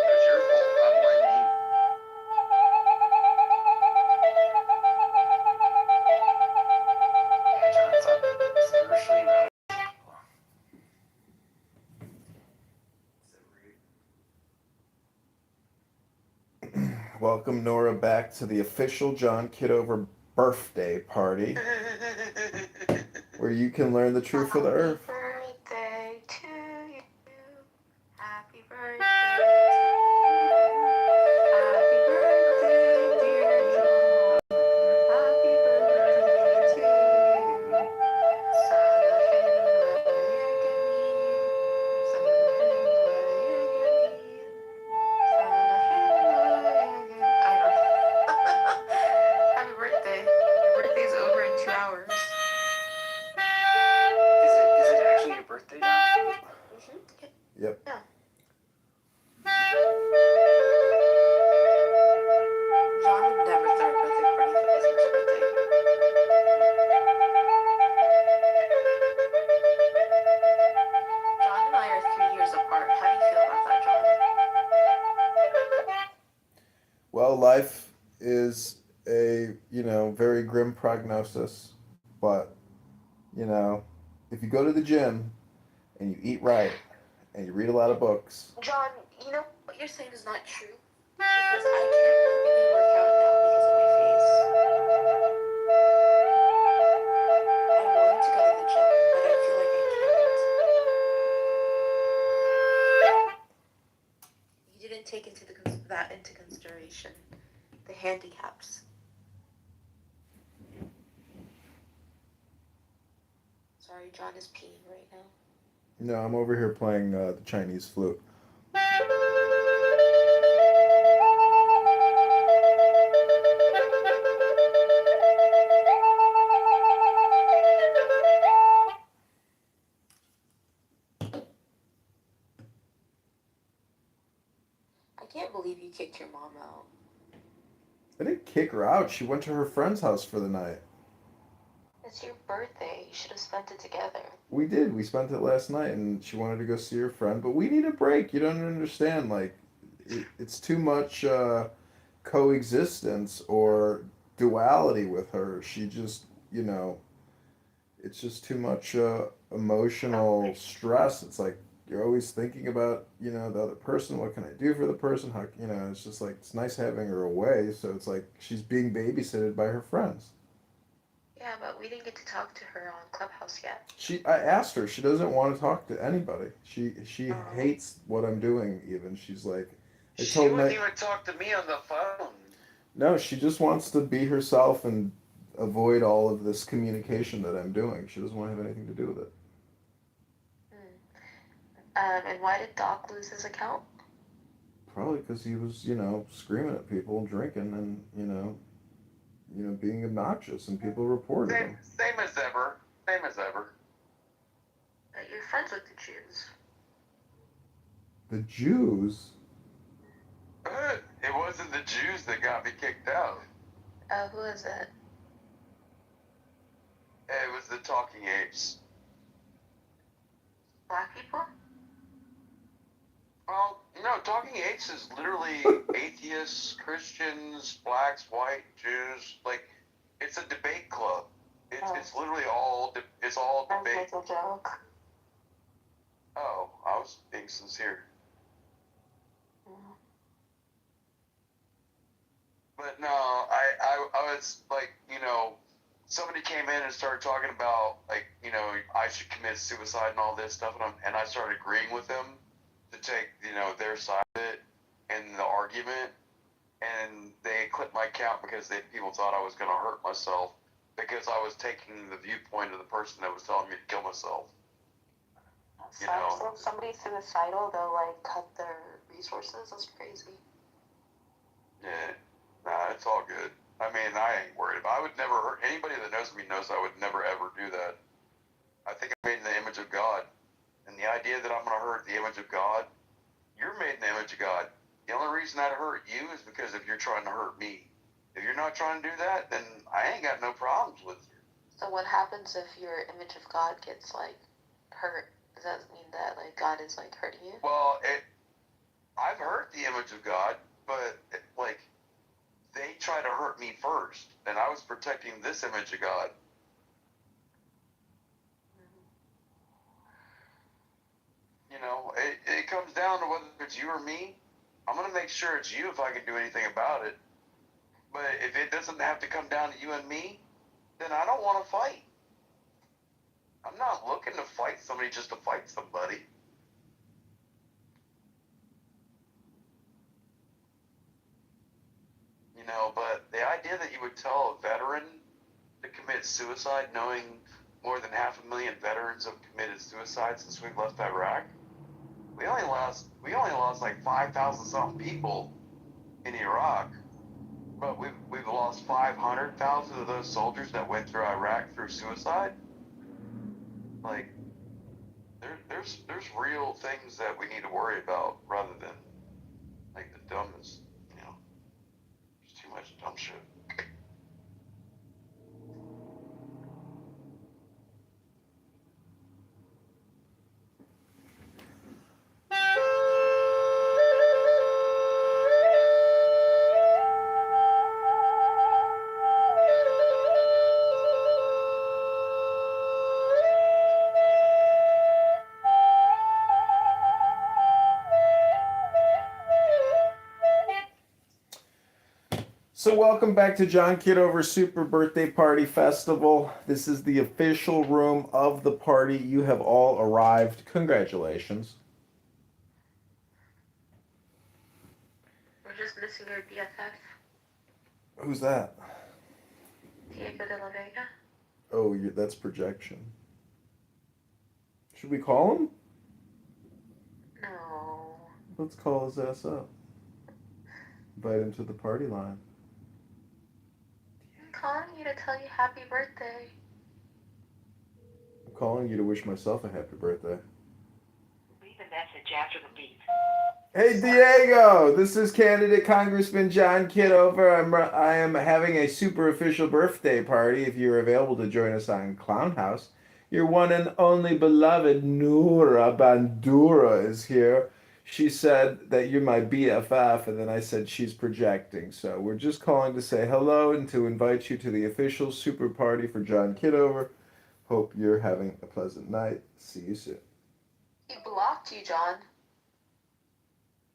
It's your fault. I blame you. Yeah, John, it's Welcome Nora back to the official John Kitover birthday party, where you can learn the truth of the earth. Happy birthday to you. Happy birthday to you. Happy birthday, dear John. Happy birthday to you. Happy birthday. Your birthday's over in 2 hours. Is it actually your birthday now? Yep. Yeah. John would never throw a birthday party if it wasn't his birthday. John and I are 3 years apart. How do you feel about that, John? Well, life is a, very grim prognosis, but, if you go to the gym and you eat right and you read a lot of books. John, you know what you're saying is not true. Because I can't really work out now because of my face. I want to go to the gym, but I feel like I can't. You didn't take that into consideration. The handicaps. Sorry, John is peeing right now. No, I'm over here playing the Chinese flute. I can't believe you kicked your mom out. I didn't kick her out. She went to her friend's house for the night. It's your birthday. You should have spent it together. We did. We spent it last night, and she wanted to go see her friend. But we need a break. You don't understand. Like, it's too much coexistence or duality with her. She just, it's just too much emotional stress. It's like you're always thinking about, the other person. What can I do for the person? How, it's just like, it's nice having her away. So it's like she's being babysitted by her friends. Yeah, but we didn't get to talk to her on Clubhouse yet. I asked her. She doesn't want to talk to anybody. She hates what I'm doing. Even she's like, She wouldn't even talk to me on the phone. No, she just wants to be herself and avoid all of this communication that I'm doing. She doesn't want to have anything to do with it. And why did Doc lose his account? Probably because he was, screaming at people and drinking and, being obnoxious, and people reported him. Same as ever. Same as ever. You're friends with the Jews. The Jews? It wasn't the Jews that got me kicked out. Who is it? It was the Talking Apes. Black people? Well, Talking Apes is literally atheists, Christians, blacks, white, Jews. Like, it's a debate club. It's literally all it's all debate. That's a joke. Oh, I was being sincere. But no, I was like, somebody came in and started talking about, like, I should commit suicide and all this stuff, and I started agreeing with them to take, their side of it in the argument, and they clipped my account because people thought I was going to hurt myself because I was taking the viewpoint of the person that was telling me to kill myself. So if somebody's suicidal, they'll, like, cut their resources? That's crazy. Yeah. Nah, it's all good. I mean, I ain't worried about it. I would never hurt anybody that knows me knows I would never ever do that. I think I'm made in the image of God. And the idea that I'm going to hurt the image of God, you're made in the image of God. The only reason I'd hurt you is because if you're trying to hurt me. If you're not trying to do that, then I ain't got no problems with you. So what happens if your image of God gets, like, hurt? Does that mean that, like, God is, like, hurting you? Well, I've hurt the image of God, but, they try to hurt me first, and I was protecting this image of God. It comes down to whether it's you or me. I'm gonna make sure it's you if I can do anything about it. But if it doesn't have to come down to you and me, then I don't want to fight. I'm not looking to fight somebody just to fight somebody. You know, but the idea that you would tell a veteran to commit suicide knowing more than 500,000 veterans have committed suicide since we left Iraq. We only lost like 5,000 something people in Iraq, but we've lost 500,000 of those soldiers that went through Iraq through suicide. Like there's real things that we need to worry about rather than like the dumbest, you know. There's too much dumb shit. So welcome back to John Kitover Super Birthday Party Festival. This is the official room of the party. You have all arrived. Congratulations. We're just missing your BFF, Who's that? Diego de la Vega. Oh, that's projection. Should we call him? No. Let's call his ass up. Invite him to the party line. I'm calling you to tell you happy birthday. I'm calling you to wish myself a happy birthday. Leave a message after the beep. Hey Diego, this is candidate Congressman John Kitover. I am having a super official birthday party. If you're available to join us on Clown House, your one and only beloved Noura Bandura is here. She said that you're my BFF, and then I said she's projecting. So we're just calling to say hello and to invite you to the official super party for John Kitover. Hope you're having a pleasant night. See you soon. He blocked you, John.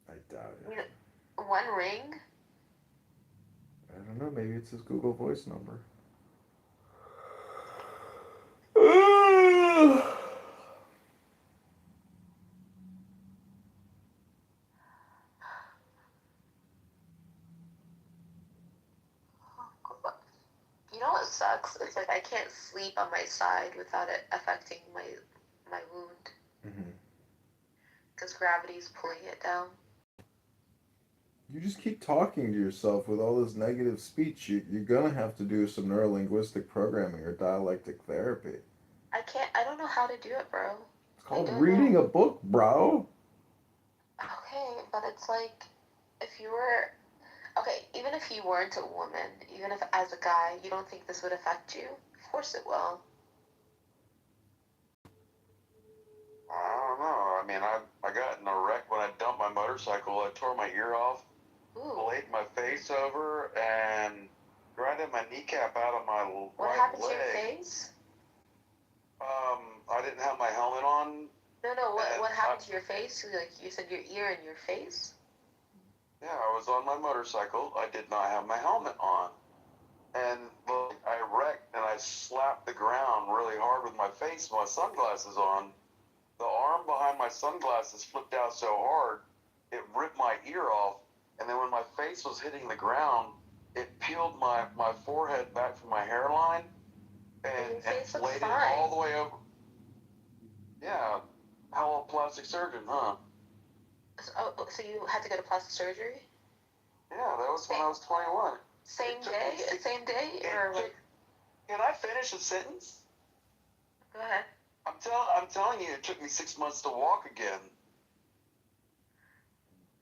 I doubt it. One ring? I don't know. Maybe it's his Google Voice number. You know what sucks? It's like I can't sleep on my side without it affecting my wound. Because gravity's pulling it down. You just keep talking to yourself with all this negative speech. You're gonna have to do some neurolinguistic programming or dialectic therapy. I don't know how to do it, bro. It's called reading a book, bro. Okay, but it's like, even if you weren't a woman, even if as a guy, you don't think this would affect you? Of course it will. I don't know. I mean, I got in a wreck when I dumped my motorcycle. I tore my ear off, laid my face over, and grinded my kneecap out of my right leg. What happened to your face? I didn't have my helmet on. No, what happened to your face? Like, you said your ear and your face? Yeah, I was on my motorcycle. I did not have my helmet on. And I wrecked and I slapped the ground really hard with my face and my sunglasses on. The arm behind my sunglasses flipped out so hard, it ripped my ear off. And then when my face was hitting the ground, it peeled my forehead back from my hairline and laid it all the way over. Yeah, how a plastic surgeon, huh? So you had to go to plastic surgery? Yeah, that was when I was 21. Same day, or like? Can I finish a sentence? Go ahead. I'm telling you, it took me 6 months to walk again.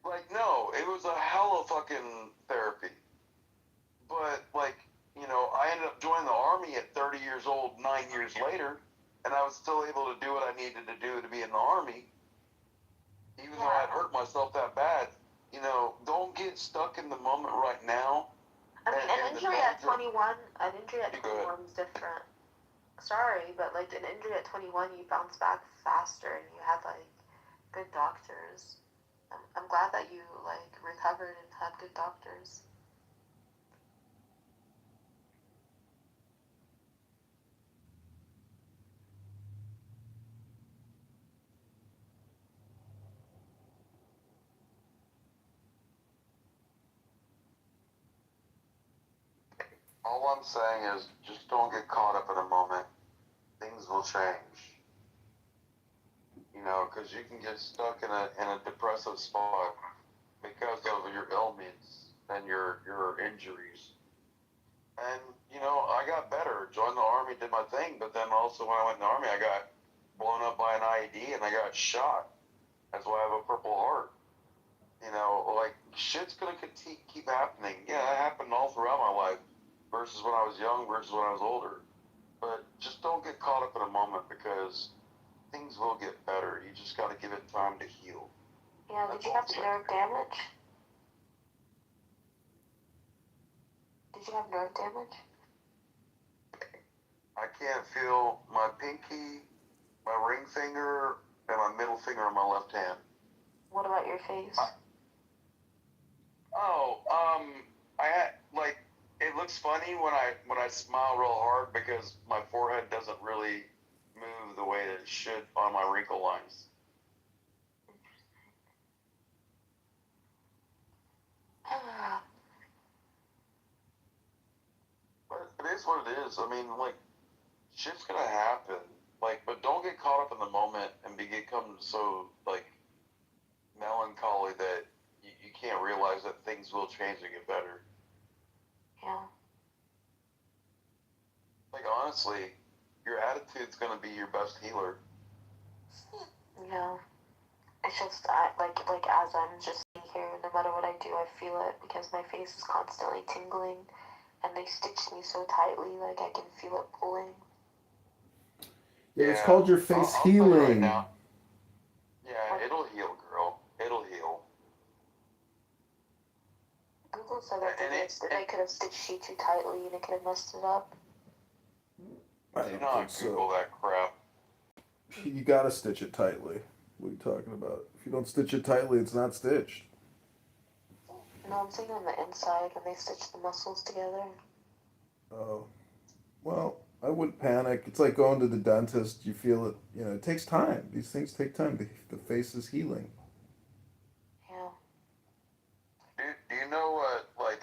Like, no, it was a hell of fucking therapy. But, like, you know, I ended up joining the Army at 30 years old, 9 years later, and I was still able to do what I needed to do to be in the Army. Even though I'd hurt myself that bad. You know, don't get stuck in the moment right now. I mean, an injury at 21 is different. Sorry, but like an injury at 21, you bounce back faster and you had like good doctors. I'm glad that you like recovered and had good doctors. All I'm saying is just don't get caught up in a moment. Things will change. You know, because you can get stuck in a depressive spot because of your ailments and your injuries. And you know, I got better. Joined the army, did my thing, but then also when I went in the army, I got blown up by an IED and I got shot. That's why I have a Purple Heart. You know, like shit's gonna keep happening. Yeah, that happened all throughout my life. Versus when I was young, versus when I was older. But just don't get caught up in a moment because things will get better. You just got to give it time to heal. Yeah, did you have nerve damage? Did you have nerve damage? I can't feel my pinky, my ring finger, and my middle finger on my left hand. What about your face? I had like it looks funny when I smile real hard because my forehead doesn't really move the way that it should on my wrinkle lines. But it is what it is. I mean, like, shit's gonna happen. Like, but don't get caught up in the moment and become so, like, melancholy that you can't realize that things will change and get better. Yeah. Like, honestly, your attitude's gonna be your best healer. Yeah. It's just, like as I'm just sitting here, no matter what I do, I feel it because my face is constantly tingling and they stitched me so tightly, like I can feel it pulling. Yeah, it's called your face I'll healing. tell you right now. Yeah, it'll heal, girl. It'll heal. Google said that they could have stitched you too tightly and it could have messed it up. I Do don't not think so. Google that crap. You gotta stitch it tightly. What are you talking about? If you don't stitch it tightly, it's not stitched. No, I'm saying on the inside when they stitch the muscles together. Oh, well, I wouldn't panic. It's like going to the dentist. You feel it. You know, it takes time. These things take time. The face is healing. Yeah. Do you know what, like,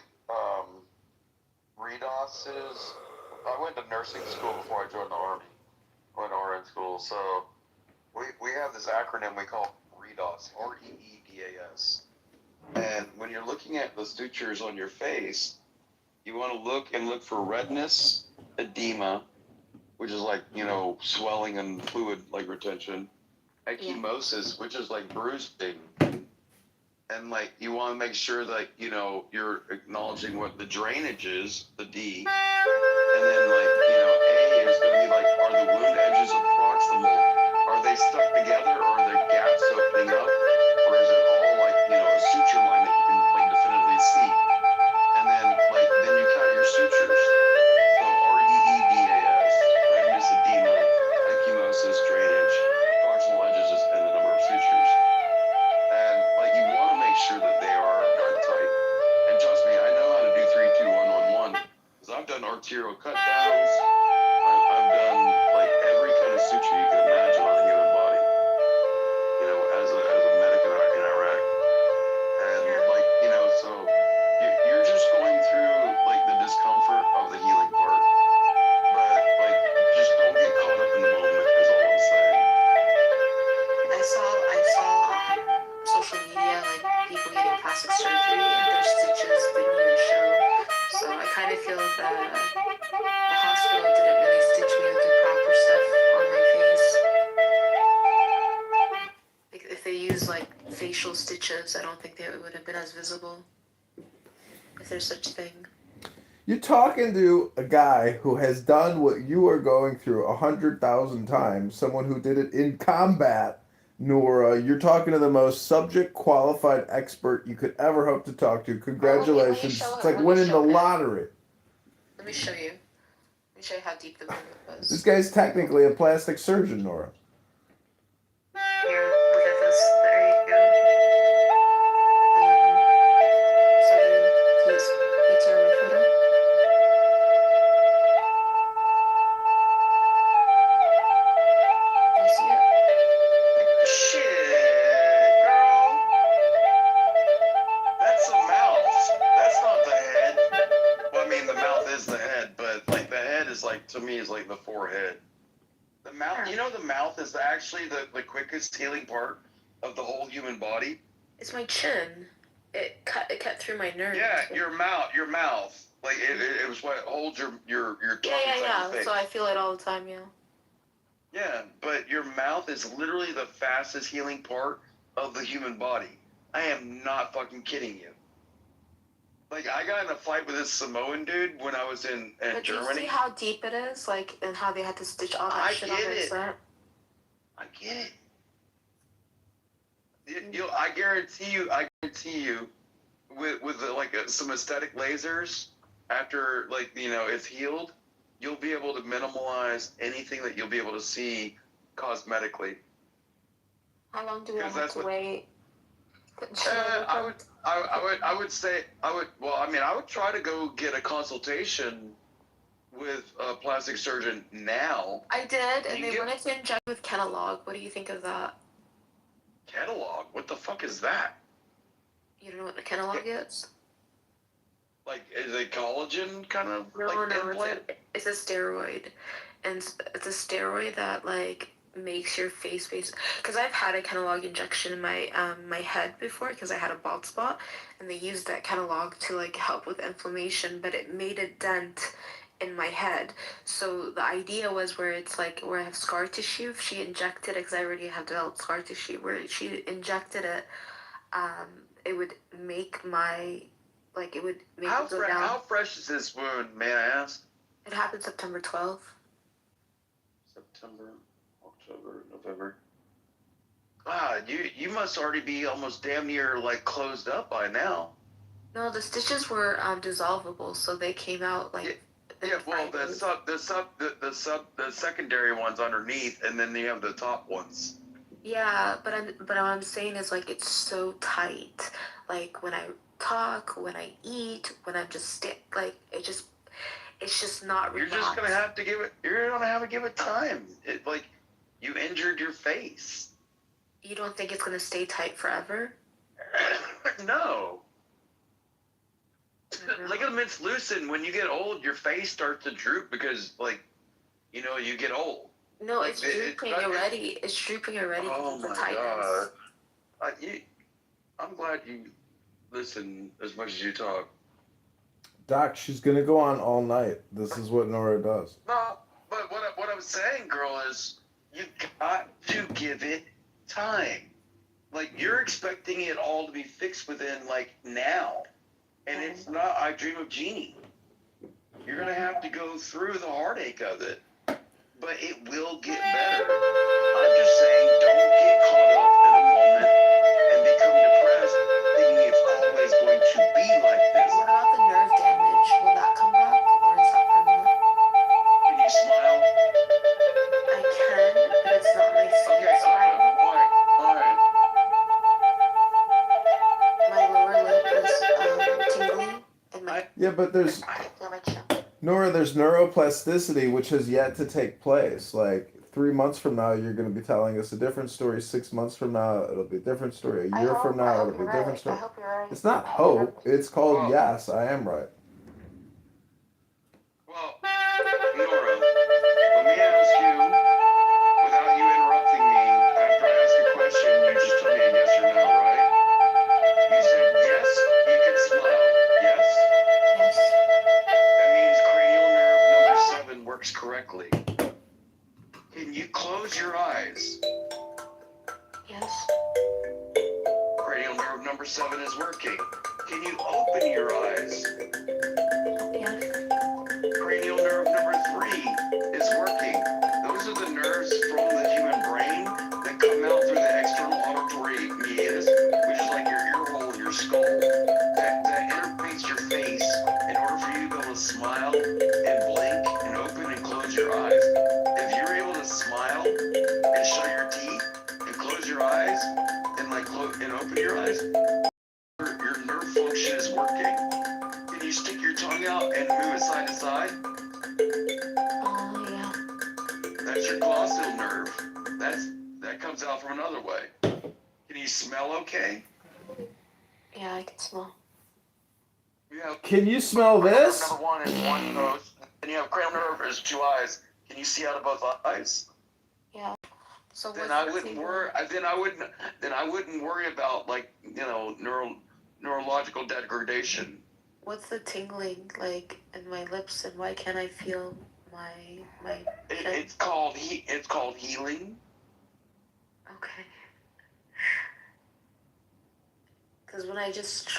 redos is? I went to nursing school before I joined the Army. I went to RN school, so we have this acronym we call redos, REEDAS. And when you're looking at the sutures on your face, you want to look for redness, edema, which is like, you know, swelling and fluid like retention, ecchymosis, which is like bruising. And like you want to make sure that, you know, you're acknowledging what the drainage is, the D. And then like, you know, A is going to be like, are the wound edges proximal? Are they stuck together or are there gaps opening up? Or is it all like, you know, a suture line that you can like definitively see? And then like, then you count your sutures. So REEDAS, redness, edema, ecchymosis, drainage, proximal edges, and the number of sutures. And like you want to make sure that they are tight. And trust me, I know how to do 3, 2, 1, 1, 1. Because I've done arterial cut downs. I've done like every kind of suture you can imagine on the human body. You know, as a medic in Iraq. And like, you know, so you're just going through like the discomfort of the healing part. But like, just don't get caught up in the moment is all I'm saying. I saw on social media like people getting plastic surgery and their stitches didn't even show. So I kind of feel that the hospital didn't really stitch me with the proper stuff on my face. If they used like facial stitches, I don't think they would have been as visible. If there's such a thing. You're talking to a guy who has done what you are going through 100,000 times. Someone who did it in combat. Nora, you're talking to the most subject qualified expert you could ever hope to talk to. Congratulations. It's like winning the lottery. Let me show you. Let me show you how deep the wound was. This guy's technically a plastic surgeon, Nora. Here, look at this. There you go. like, to me, is like the forehead. The mouth, you know, the mouth is actually the quickest healing part of the whole human body. It's my chin. It cut through my nerve. Yeah, your mouth. Like it was what holds your tongue inside your face. So I feel it all the time, yeah. Yeah, but your mouth is literally the fastest healing part of the human body. I am not fucking kidding you. Like, I got in a fight with this Samoan dude when I was in But Germany. do you see how deep it is? Like, and how they had to stitch all that shit on their set? I get it. I guarantee you, with some aesthetic lasers, after, like, you know, it's healed, you'll be able to minimalize anything that you'll be able to see cosmetically. How long do we have to wait? I would try to go get a consultation with a plastic surgeon now. I did, and they wanted to inject with Kenalog. What do you think of that? Catalog? What the fuck is that? You don't know what the Kenalog is? Like, is it collagen kind of implant? It's a steroid, and it's a steroid that like makes your face. Because I've had a Kenalog injection in my my head before because I had a bald spot, and they used that Kenalog to like help with inflammation, but it made a dent in my head. So the idea was where it's like where I have scar tissue. If she injected it, because I already have developed scar tissue, where she injected it, it would make my it would make it go down. How fresh is this wound, may I ask? It happened September 12th. September, October, November. You must already be almost damn near like closed up by now. No, the stitches were dissolvable, so they came out like. Yeah, well, the secondary ones underneath, and then you have the top ones. Yeah, but what I'm saying is like it's so tight. Like when I talk, when I eat, when I'm just it's just not relaxed. You're just gonna have to give it. You're gonna have to give it time. It like you injured your face. You don't think it's gonna stay tight forever? No. Ligaments loosen when you get old. Your face starts to droop because, like, you know, you get old. No, it's drooping already. It's drooping already. Oh my god! I'm glad you listen as much as you talk. Doc, she's gonna go on all night. This is what Nora does. No, but what I'm saying, girl, is you got to give it time. Like, you're expecting it all to be fixed within, like, now. And it's not I Dream of Jeannie. You're going to have to go through the heartache of it. But it will get better. I'm just saying, don't get caught up in a moment and become depressed thinking it's always going to be like this. What about the nerve damage? Will that come back, or is that permanent? Can you smile? I can, but it's not my sweet smile. All right. My lower lip is tingling, and my Yeah, but there's my chin. Nora. There's neuroplasticity, which has yet to take place. Like 3 months from now, you're going to be telling us a different story. 6 months from now, it'll be a different story. A year from now, it'll be a different story. I hope you're right. It's not hope. It's called yes, I am right. Well, Nora, let me ask you, without you interrupting me, after I ask a question, you just tell me a yes or no, right? You said yes, you can smile. Yes? Yes. That means cranial nerve number 7 works correctly. Can you close your eyes? Yes. Cranial nerve number 7 is working. Can you open your eyes? Yes. Cranial nerve number 3 is working. Those are the nerves from the human brain that come out through the external auditory meatus, which is like your ear hole in your skull, that interface your face in order for you to be able to smile and blink and open and close your eyes. If you're able to smile and show your teeth and close your eyes and and open your eyes, your nerve function is working. Can you stick your tongue out and move it side to side? Yeah. That's your glossil nerve. That comes out from another way. Can you smell okay? Yeah, I can smell. Yeah. Can you smell this? Number 1 is one post. and you have cranial nerve as 2 eyes. Can you see out of both eyes? Yeah. So Then what's I the wouldn't tingling? worry. Then I wouldn't worry about like neurological degradation. What's the tingling like in my lips, and why can't I feel my chin? It's called healing. Okay. Because when I just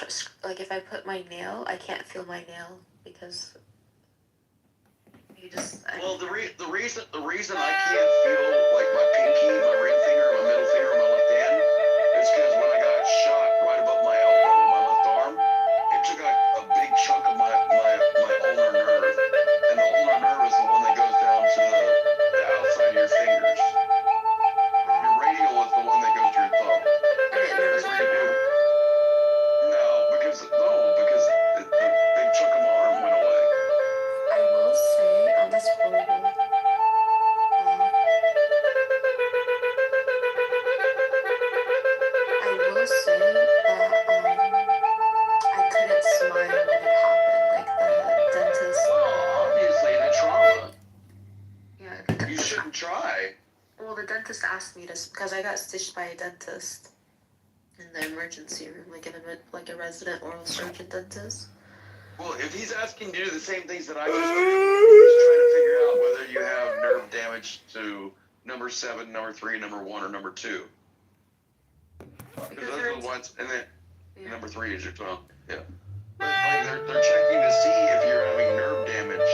like if I put my nail, I can't feel my nail because you just. Well, the reason I can't feel like my pinky, my ring finger, my middle finger, my left hand is because when I got shot right above my elbow, my left arm, it took a big chunk of my ulnar nerve, and the ulnar nerve is the one that goes down to the outside of your fingers. Your radial is the one that goes to your thumb. That's where you do. Because the big chunk of my arm went away. I will say on this horrible. I will say that I couldn't smile when it happened. Like the dentist. Well, obviously the trauma. Yeah. You shouldn't try. Well, the dentist asked me to, because I got stitched by a dentist in the emergency room, like a resident oral surgeon dentist. Well, if he's asking you to do the same things that I just went through, he's trying to figure out whether you have nerve damage to number 7, number 3, number 1, or number 2. Because those are the ones, and then number 3 is your tongue. Yeah. But like they're checking to see if you're having nerve damage.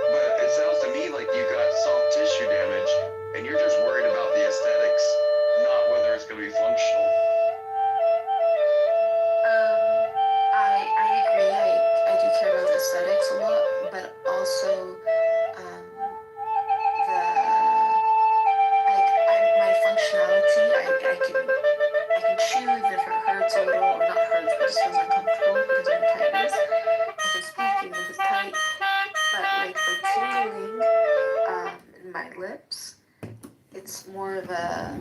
But it sounds to me like you got soft tissue damage, and you're just worried about the aesthetics, not whether it's going to be functional. I agree. I do care about the aesthetics a lot, but also my functionality. I can chew even if it hurts a little, or not hurts, but just feels uncomfortable because of the tightness. I can speak even if it's tight, but like the tingling in my lips, it's more of a.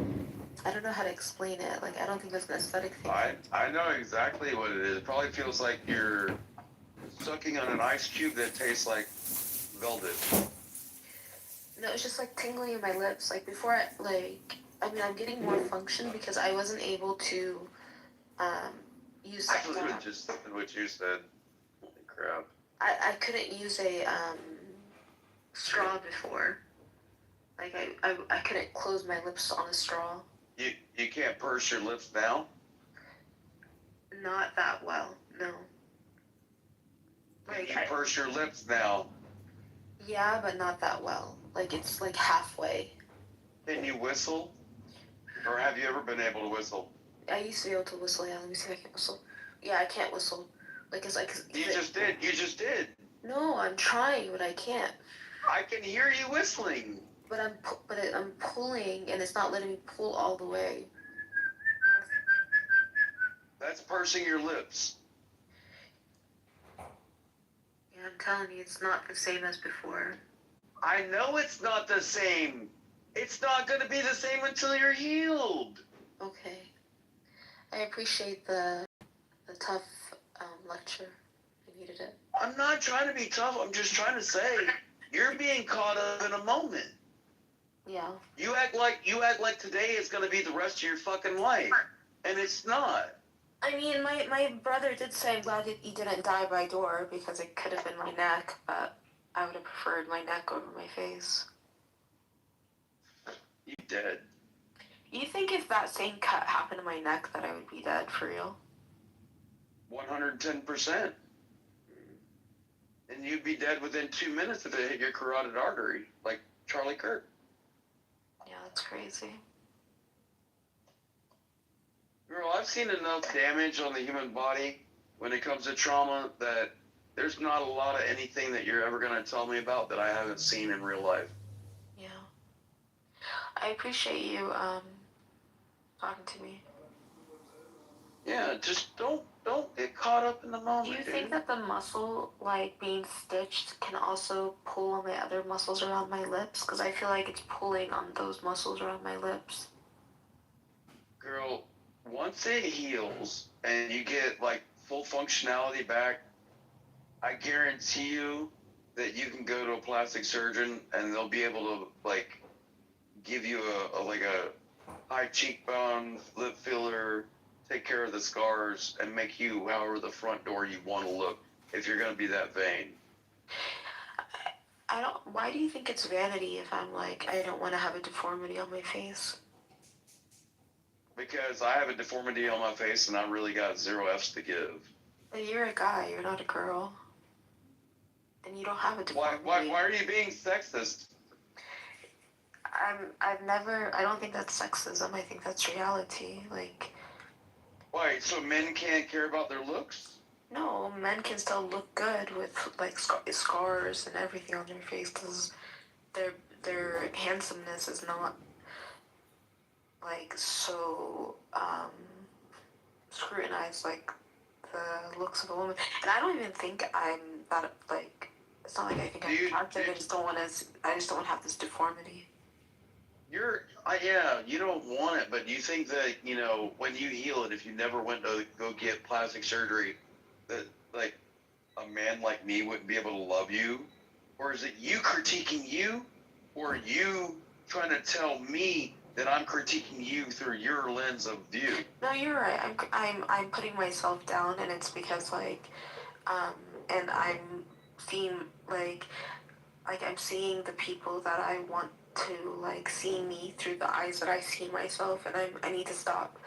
I don't know how to explain it. Like, I don't think that's an aesthetic thing. I know exactly what it is. It probably feels like you're sucking on an ice cube that tastes like velvet. No, it's just like tingling in my lips. Like before, I'm getting more function because I wasn't able to use. I literally just said what you said. Holy crap. I couldn't use a straw before. Like I couldn't close my lips on a straw. You can't purse your lips now? Not that well, no. Like, you purse your lips now? Yeah, but not that well. Like it's like halfway. Can you whistle? Or have you ever been able to whistle? I used to be able to whistle. Yeah, let me see if I can whistle. Yeah, I can't whistle. Like it's like. You just did. No, I'm trying, but I can't. I can hear you whistling. But I'm pulling, and it's not letting me pull all the way. That's pursing your lips. Yeah, I'm telling you, it's not the same as before. I know it's not the same. It's not going to be the same until you're healed. Okay. I appreciate the tough lecture. I needed it. I'm not trying to be tough. I'm just trying to say you're being caught up in a moment. Yeah. You act like today is going to be the rest of your fucking life, and it's not. I mean, my brother did say, I'm glad that he didn't die by door, because it could have been my neck, but I would have preferred my neck over my face. You dead. You think if that same cut happened to my neck that I would be dead for real? 110%. And you'd be dead within 2 minutes if it hit your carotid artery, like Charlie Kirk. Yeah, that's crazy. Girl, I've seen enough damage on the human body when it comes to trauma that there's not a lot of anything that you're ever going to tell me about that I haven't seen in real life. Yeah. I appreciate you talking to me. Yeah, just don't get caught up in the moment. Do you think that the muscle, like being stitched, can also pull on my other muscles around my lips? Because I feel like it's pulling on those muscles around my lips. Girl, once it heals and you get like full functionality back, I guarantee you that you can go to a plastic surgeon and they'll be able to like give you a high cheekbone, lip filler, take care of the scars, and make you however the front door you want to look if you're gonna be that vain. I don't. Why do you think it's vanity if I'm like I don't want to have a deformity on my face? Because I have a deformity on my face and I really got 0 F's to give. But you're a guy. You're not a girl. And you don't have a deformity. Why are you being sexist? I don't think that's sexism. I think that's reality. Like, Why? So men can't care about their looks? no, men can still look good with like scars and everything on their face because their handsomeness is not like so scrutinized like the looks of a woman. And I don't even think I'm that like. It's not like I think I'm attractive. I just don't want to. I just don't want to have this deformity. Yeah, you don't want it, but you think that, you know, when you heal it, if you never went to go get plastic surgery, that, like, a man like me wouldn't be able to love you? Or is it you critiquing you? Or you trying to tell me that I'm critiquing you through your lens of view? No, you're right. I'm putting myself down, and it's because and I'm seeing like I'm seeing the people that I want to like see me through the eyes that I see myself, and I need to stop.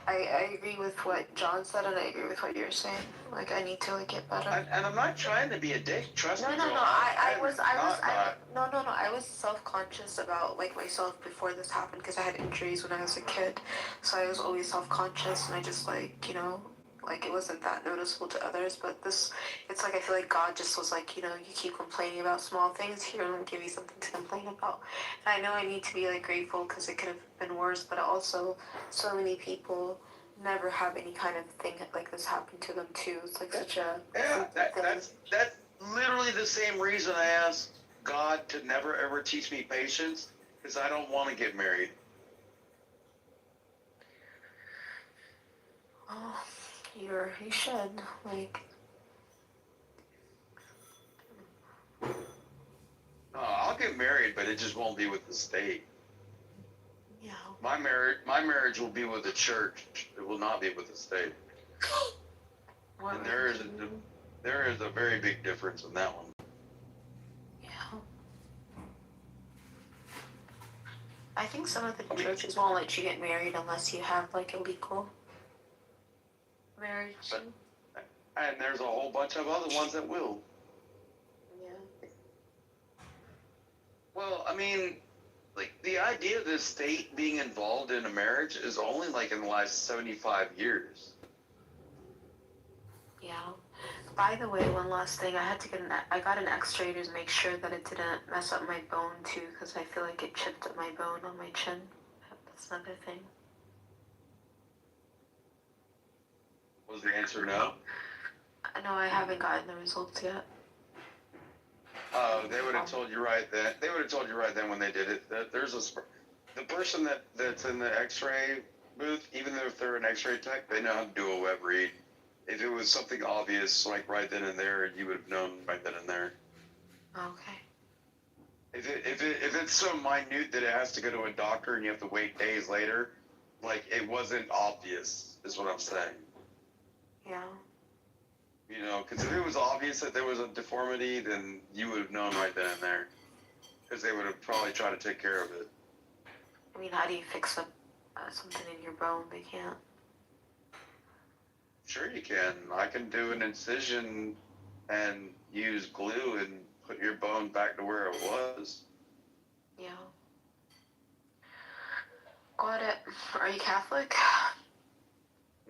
I agree with what John said, and I agree with what you're saying. Like I need to like get better. And I'm not trying to be a dick. Trust me, No. girl. I was self-conscious about like myself before this happened because I had injuries when I was a kid, so I was always self-conscious, and I just like like it wasn't that noticeable to others. But this, it's like I feel like God just was like you keep complaining about small things. Here, I'm gonna give you something to complain about. And I know I need to be like grateful because it could have been worse, but also so many people never have any kind of thing like this happen to them too. It's like such a That's literally the same reason I asked God to never ever teach me patience, because I don't want to get married. Oh, you should like. I'll get married, but it just won't be with the state. Yeah. My marriage will be with the church. It will not be with the state. And there is a very big difference in that one. Yeah. I think some of the churches won't let you get married unless you have like a legal marriage. And there's a whole bunch of other ones that will. Yeah. Well, I mean, like the idea of the state being involved in a marriage is only like in the last 75 years. Yeah. By the way, one last thing, I got an X-ray to make sure that it didn't mess up my bone too, because I feel like it chipped up my bone on my chin. That's another thing. Was the answer no? No, I haven't gotten the results yet. They would have told you right then. They would have told you right then when they did it. That the person that's in the X-ray booth, even though if they're an X-ray tech, they know how to do a web read. If it was something obvious, like right then and there, you would have known right then and there. Okay. If it's so minute that it has to go to a doctor and you have to wait days later, like it wasn't obvious, is what I'm saying. Yeah. Because if it was obvious that there was a deformity, then you would have known right then and there. Because they would have probably tried to take care of it. I mean, how do you fix up something in your bone? They can't. Sure you can. I can do an incision and use glue and put your bone back to where it was. Yeah. Got it. Are you Catholic?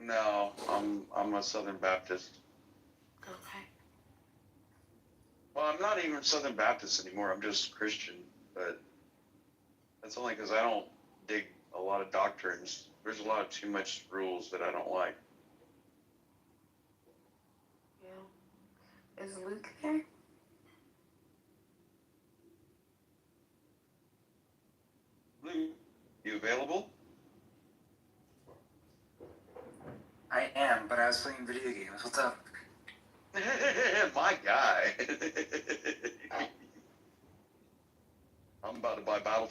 No, I'm a Southern Baptist. Okay. Well, I'm not even Southern Baptist anymore. I'm just Christian. But that's only because I don't dig a lot of doctrines. There's a lot of too much rules that I don't like. Yeah. Is Luke there? Luke, you available? I am, but I was playing video games. What's up? My guy.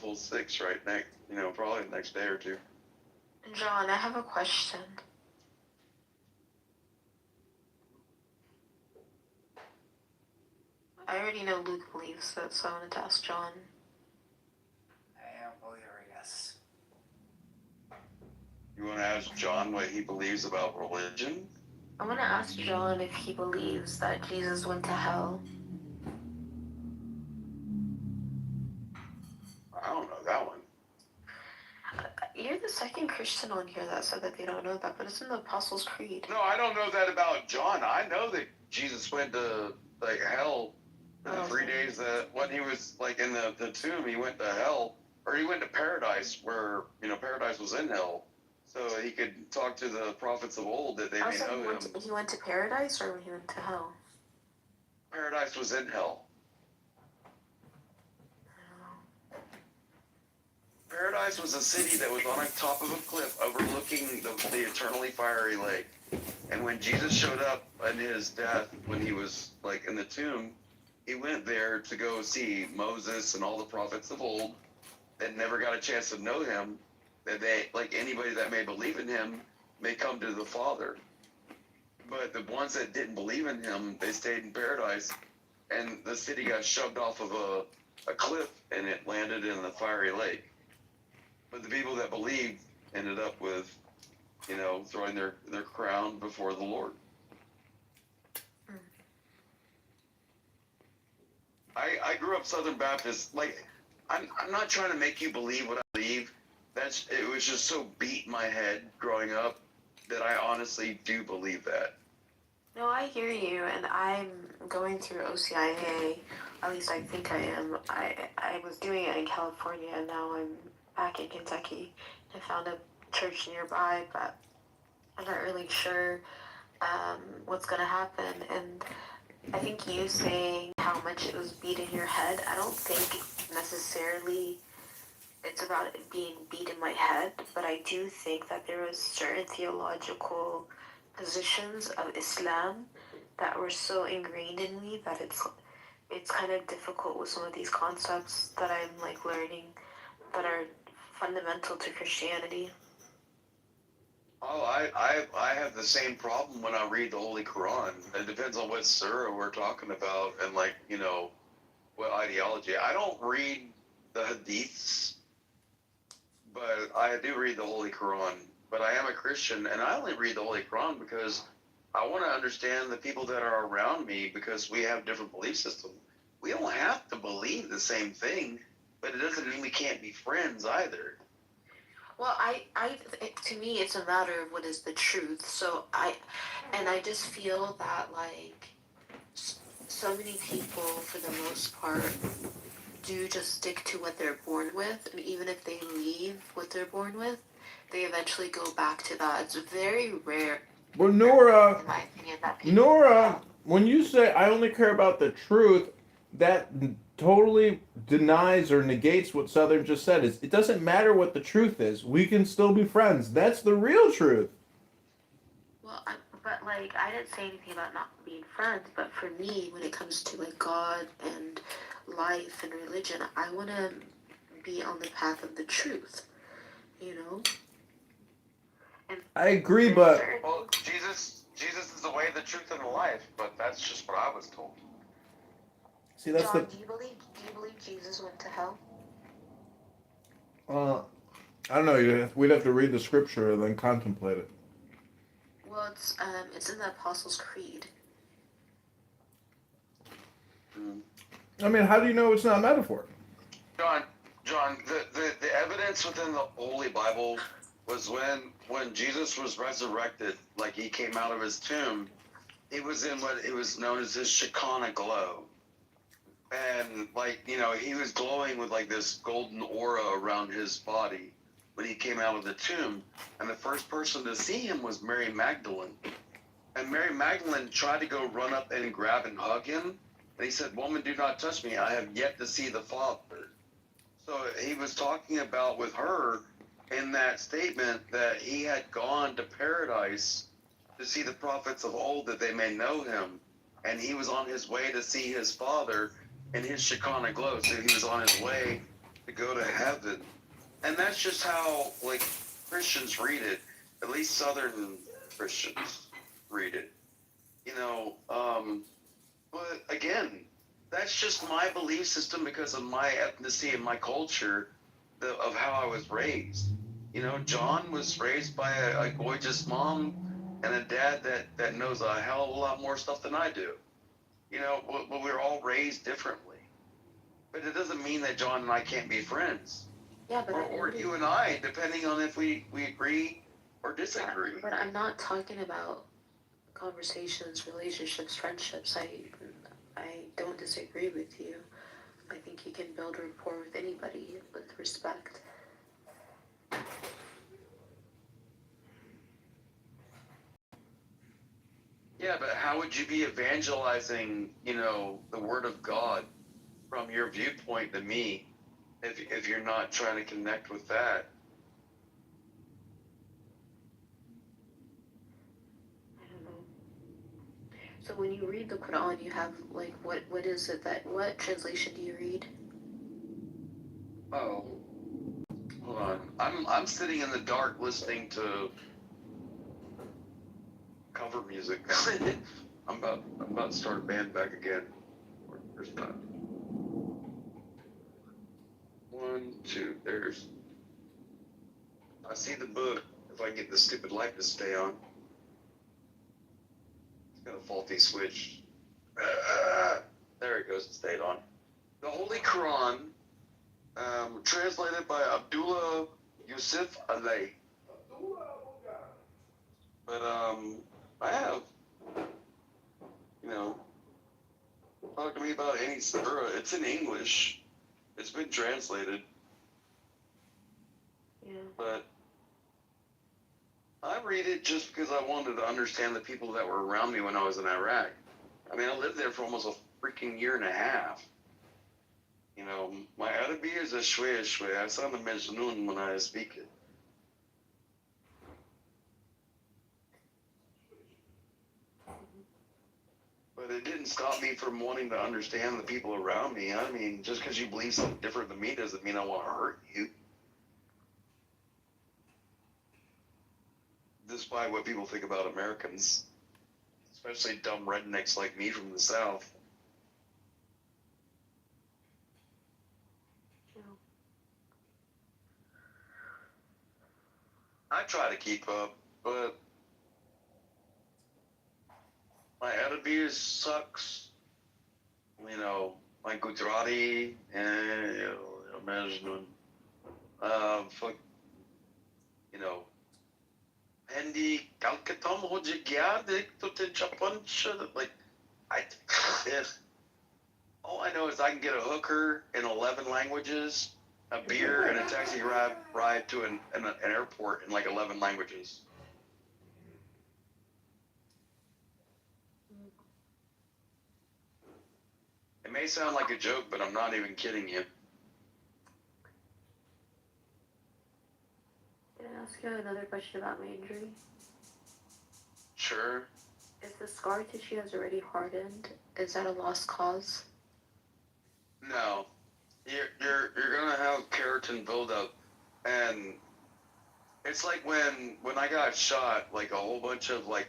full 6 right next, probably the next day or two. John, I have a question. I already know Luke believes that, so I wanted to ask John. I am a believer, yes. You want to ask John what he believes about religion? I want to ask John if he believes that Jesus went to hell. I don't know that one. You're the second Christian on here that said that they don't know that, but it's in the Apostles' Creed. No, I don't know that about John. I know that Jesus went to hell in the 3 days that when he was in the tomb. He went to hell, or he went to paradise, where paradise was in hell, so he could talk to the prophets of old that they may know him. He went to paradise, or he went to hell? Paradise was in hell. Paradise was a city that was on top of a cliff overlooking the eternally fiery lake. And when Jesus showed up in his death, when he was in the tomb, he went there to go see Moses and all the prophets of old that never got a chance to know him, that they, anybody that may believe in him, may come to the Father. But the ones that didn't believe in him, they stayed in paradise, and the city got shoved off of a cliff, and it landed in the fiery lake. But the people that believed ended up with, throwing their crown before the Lord. I grew up Southern Baptist. I'm not trying to make you believe what I believe. It was just so beat in my head growing up that I honestly do believe that. No, I hear you, and I'm going through OCIA. At least I think I am. I was doing it in California, and now I'm back in Kentucky. I found a church nearby, but I'm not really sure what's going to happen. And I think you saying how much it was beat in your head, I don't think necessarily it's about it being beat in my head, but I do think that there was certain theological positions of Islam that were so ingrained in me that it's kind of difficult with some of these concepts that I'm learning that are fundamental to Christianity. Oh, I have the same problem when I read the Holy Quran. It depends on what surah we're talking about and what ideology. I don't read the hadiths, but I do read the Holy Quran. But I am a Christian, and I only read the Holy Quran because I want to understand the people that are around me, because we have different belief systems. We don't have to believe the same thing, but it doesn't mean we can't be friends either. Well, to me, it's a matter of what is the truth. So I just feel that so many people, for the most part, do just stick to what they're born with, and even if they leave what they're born with, they eventually go back to that. It's very rare. Well, Nora, in my opinion, that people when you say I only care about the truth, that totally denies or negates what Southern just said. It doesn't matter what the truth is. We can still be friends. That's the real truth. Well, but I didn't say anything about not being friends, but for me, when it comes to God and life and religion, I want to be on the path of the truth, And I agree, but Well, Jesus is the way, the truth, and the life. But that's just what I was told. see, that's John, do you believe Jesus went to hell? I don't know. We'd have to read the scripture and then contemplate it. Well, it's in the Apostles' Creed. I mean, how do you know it's not a metaphor? John, the evidence within the Holy Bible was when Jesus was resurrected, he came out of his tomb, he was in what it was known as his Shekinah glow. And he was glowing with this golden aura around his body when he came out of the tomb. And the first person to see him was Mary Magdalene. And Mary Magdalene tried to go run up and grab and hug him. And he said, "Woman, do not touch me. I have yet to see the Father." So he was talking about with her in that statement that he had gone to paradise to see the prophets of old that they may know him. And he was on his way to see his Father in his Shekinah glow. So he was on his way to go to heaven. And that's just how, like, Christians read it. At least Southern Christians read it. You know, but again, that's just my belief system because of my ethnicity and my culture, of how I was raised. You know, John was raised by a gorgeous mom and a dad that knows a hell of a lot more stuff than I do. You know, but we're all raised differently. But it doesn't mean that John and I can't be friends. Yeah, but Or you and I, depending on if we agree or disagree. But I'm not talking about conversations, relationships, friendships. I don't disagree with you. I think you can build rapport with anybody with respect. Yeah, but how would you be evangelizing, you know, the Word of God from your viewpoint to me if you're not trying to connect with that? I don't know. So when you read the Quran, you have like what is it that what translation do you read? Oh, hold on. I'm sitting in the dark listening to cover music. I'm about to start a band back again. Where's that? 1, 2. There's. I see the book. If I can get the stupid light to stay on. It's got a faulty switch. There it goes. It stayed on. The Holy Quran, translated by Abdullah Yusuf Alay. But I have, you know, talk to me about any surah. It's in English. It's been translated. Yeah. But I read it just because I wanted to understand the people that were around me when I was in Iraq. I mean, I lived there for almost a freaking year and a half. You know, my Arabic is a shway. I sound a majnoon when I speak it. But it didn't stop me from wanting to understand the people around me. I mean, just because you believe something different than me doesn't mean I want to hurt you. Despite what people think about Americans, especially dumb rednecks like me from the South. Yeah. I try to keep up, but my Arabic sucks. You know, my Gujarati and Majnun. Fuck, you know, Hindi, Calcutta, Hojigyar, like, all I know is I can get a hooker in 11 languages, a beer, and a taxi ride to an airport in like 11 languages. It may sound like a joke, but I'm not even kidding you. Can I ask you another question about my injury? Sure. If the scar tissue has already hardened, is that a lost cause? No. You're gonna have keratin buildup, and it's like when I got shot, like a whole bunch of like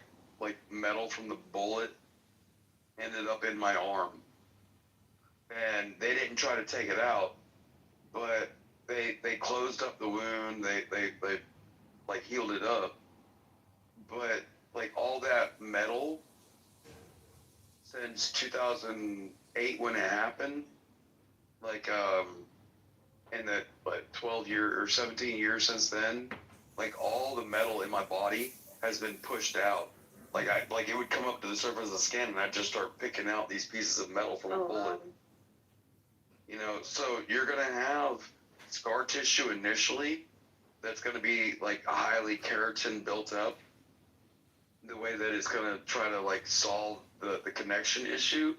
metal from the bullet ended up in my arm, and they didn't try to take it out, but they closed up the wound, they like healed it up, but like all that metal since 2008 when it happened, like in the 12 year or 17 years since then, like all the metal in my body has been pushed out. Like it would come up to the surface of the skin, and I'd just start picking out these pieces of metal from a bullet. You know, so you're gonna have scar tissue initially that's gonna be like highly keratin built up. The way that it's gonna try to like solve the connection issue,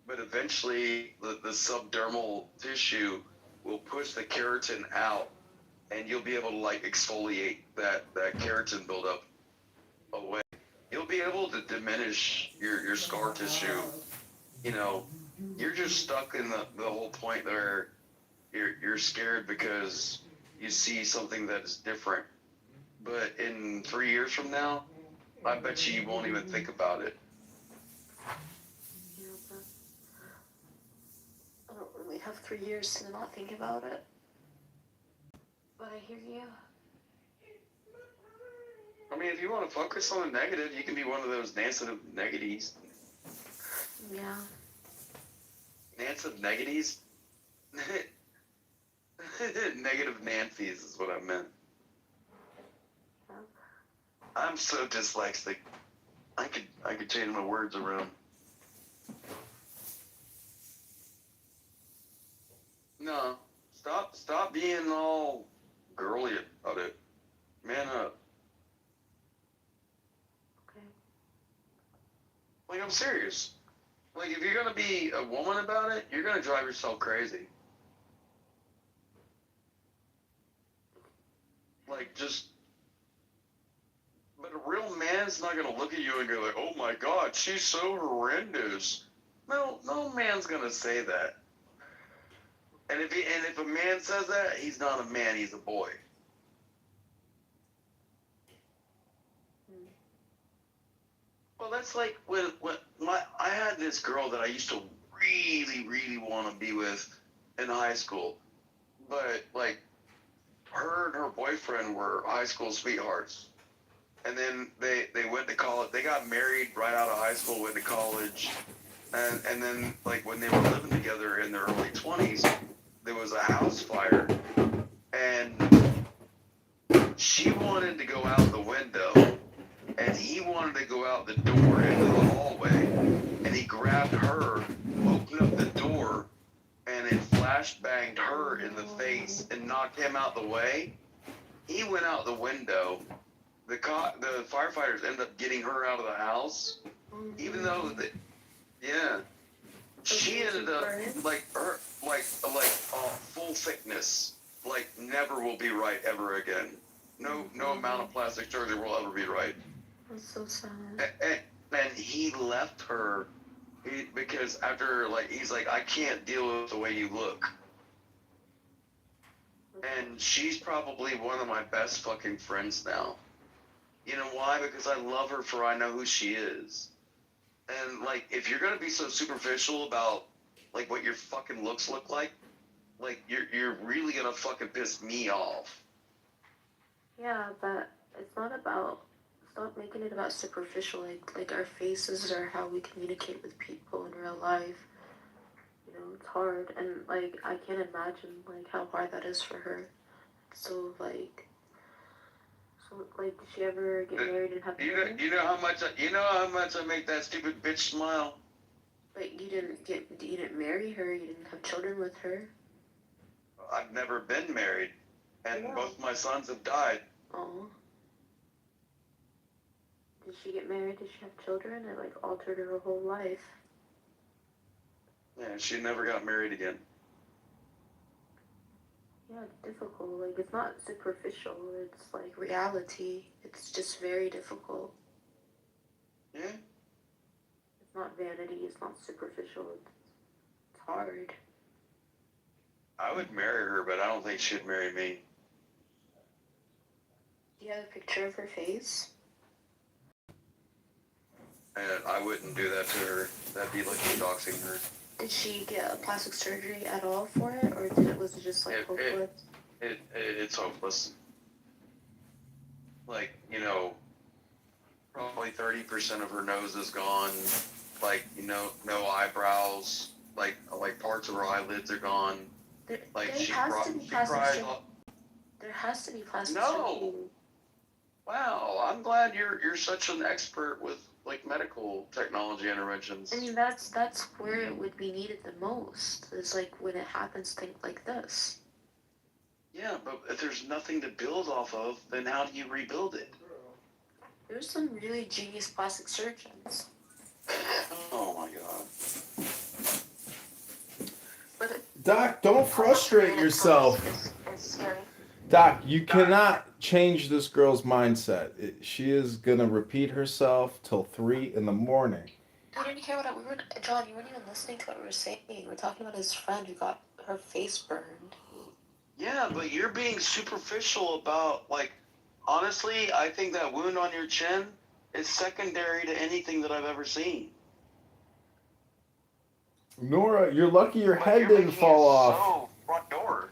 but eventually the subdermal tissue will push the keratin out, and you'll be able to like exfoliate that keratin buildup away. You'll be able to diminish your scar tissue. You know, you're just stuck in the whole point there you're scared because you see something that is different. But in 3 years from now, I bet you won't even think about it. Yeah, but I don't really have 3 years to not think about it. But I hear you. I mean, if you want to focus on the negative, you can be one of those dancing negatives. Yeah. Dancing negatives? Negative Nancy's is what I meant. Yeah. I'm so dyslexic. I could change my words around. No, stop being all girly about it. Man up. Okay. Like, I'm serious. Like, if you're gonna be a woman about it, you're gonna drive yourself crazy. Like, just. But a real man's not gonna look at you and go like, "Oh my God, she's so horrendous." No man's gonna say that. And if a man says that, he's not a man, he's a boy. Well, that's like when I had this girl that I used to really want to be with in high school, but like her and her boyfriend were high school sweethearts, and then they went to college. They got married right out of high school, went to college, and then like when they were living together in their early 20s, there was a house fire, and she wanted to go out the window, and he wanted to go out the door into the hallway, and he grabbed her, opened up the door, and it flashbanged her in the face and knocked him out the way. He went out the window. The firefighters ended up getting her out of the house, even though she ended up like full thickness, like never will be right ever again. No amount of plastic surgery will ever be right. That's so sad. And he left her because after he's like, I can't deal with the way you look. And she's probably one of my best fucking friends now. You know why? Because I love her for I know who she is. And like, if you're gonna be so superficial about like what your fucking looks look like you're really gonna fucking piss me off. Yeah, but it's not about. Stop making it about superficial. Like our faces are how we communicate with people in real life. You know, it's hard, and like I can't imagine like how hard that is for her. So like, did she ever get married and have children? You know how much I make that stupid bitch smile. But you didn't marry her. You didn't have children with her. I've never been married, and Yeah. both my sons have died. Oh. Did she get married? Did she have children? It like altered her whole life. Yeah, she never got married again. Yeah, it's difficult. Like it's not superficial. It's like reality. It's just very difficult. Yeah. It's not vanity. It's not superficial. It's hard. I would marry her, but I don't think she'd marry me. Do you have a picture of her face? And I wouldn't do that to her. That'd be like doxing her. Did she get a plastic surgery at all for it, or was it just like hopeless? It's hopeless. Like, probably 30% of her nose is gone. Like, no eyebrows. Like parts of her eyelids are gone. There has to be plastic surgery. Wow, I'm glad you're such an expert with like medical technology interventions. I mean, that's where it would be needed the most. It's like when it happens, things like this. Yeah, but if there's nothing to build off of, then how do you rebuild it? There's some really genius plastic surgeons. Oh my god. Doc, don't frustrate yourself. It's scary. Doc, you cannot change this girl's mindset. She is gonna repeat herself till 3 in the morning. You didn't hear John, you weren't even listening to what we were saying. We're talking about his friend Her face burned. Yeah, but you're being superficial about, like, honestly, I think that wound on your chin is secondary to anything that I've ever seen. Nora, you're lucky your But head you're didn't making fall it off. so front door.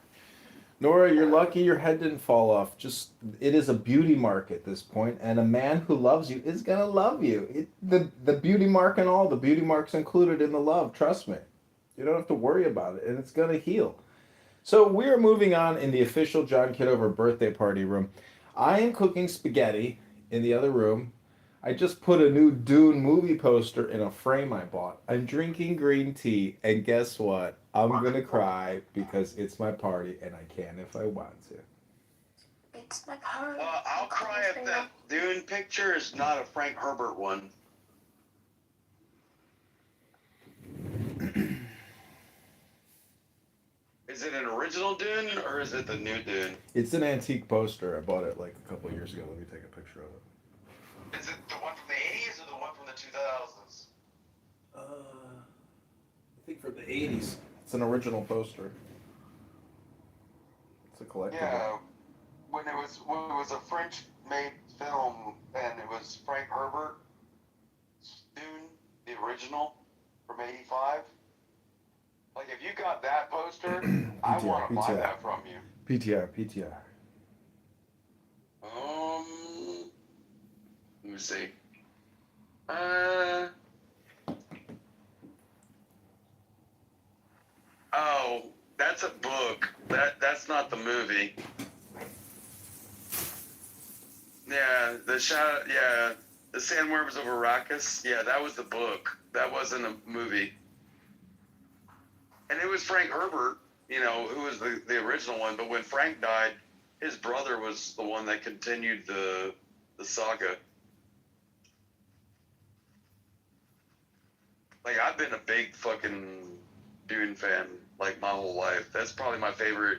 Nora, you're lucky your head didn't fall off. Just it is a beauty mark at this point, and a man who loves you is gonna love you. The beauty mark and all the beauty marks included in the love. Trust me, you don't have to worry about it, and it's gonna heal. So we're moving on in the official John Kitover birthday party room. I am cooking spaghetti in the other room. I just put a new Dune movie poster in a frame I bought. I'm drinking green tea, and guess what? I'm gonna cry because it's my party, and I can if I want to. It's my car. I'll cry if that Dune picture is not a Frank Herbert one. Is it an original Dune or is it the new Dune? It's an antique poster. I bought it like a couple of years ago. Let me take a picture of it. Is it the one from the 80s or the one from the 2000s? I think from the 80s. It's an original poster. It's a collectible. Yeah, when it was a French-made film and it was Frank Herbert, Dune, the original from '85. Like if you got that poster, I want to buy that from you. PTR. Let me see. Oh, that's a book. That's not the movie. Yeah, the Sandworms of Arrakis. Yeah, that was the book. That wasn't a movie. And it was Frank Herbert, who was the original one. But when Frank died, his brother was the one that continued the saga. Like, I've been a big fucking Dune fan, like, my whole life. That's probably my favorite,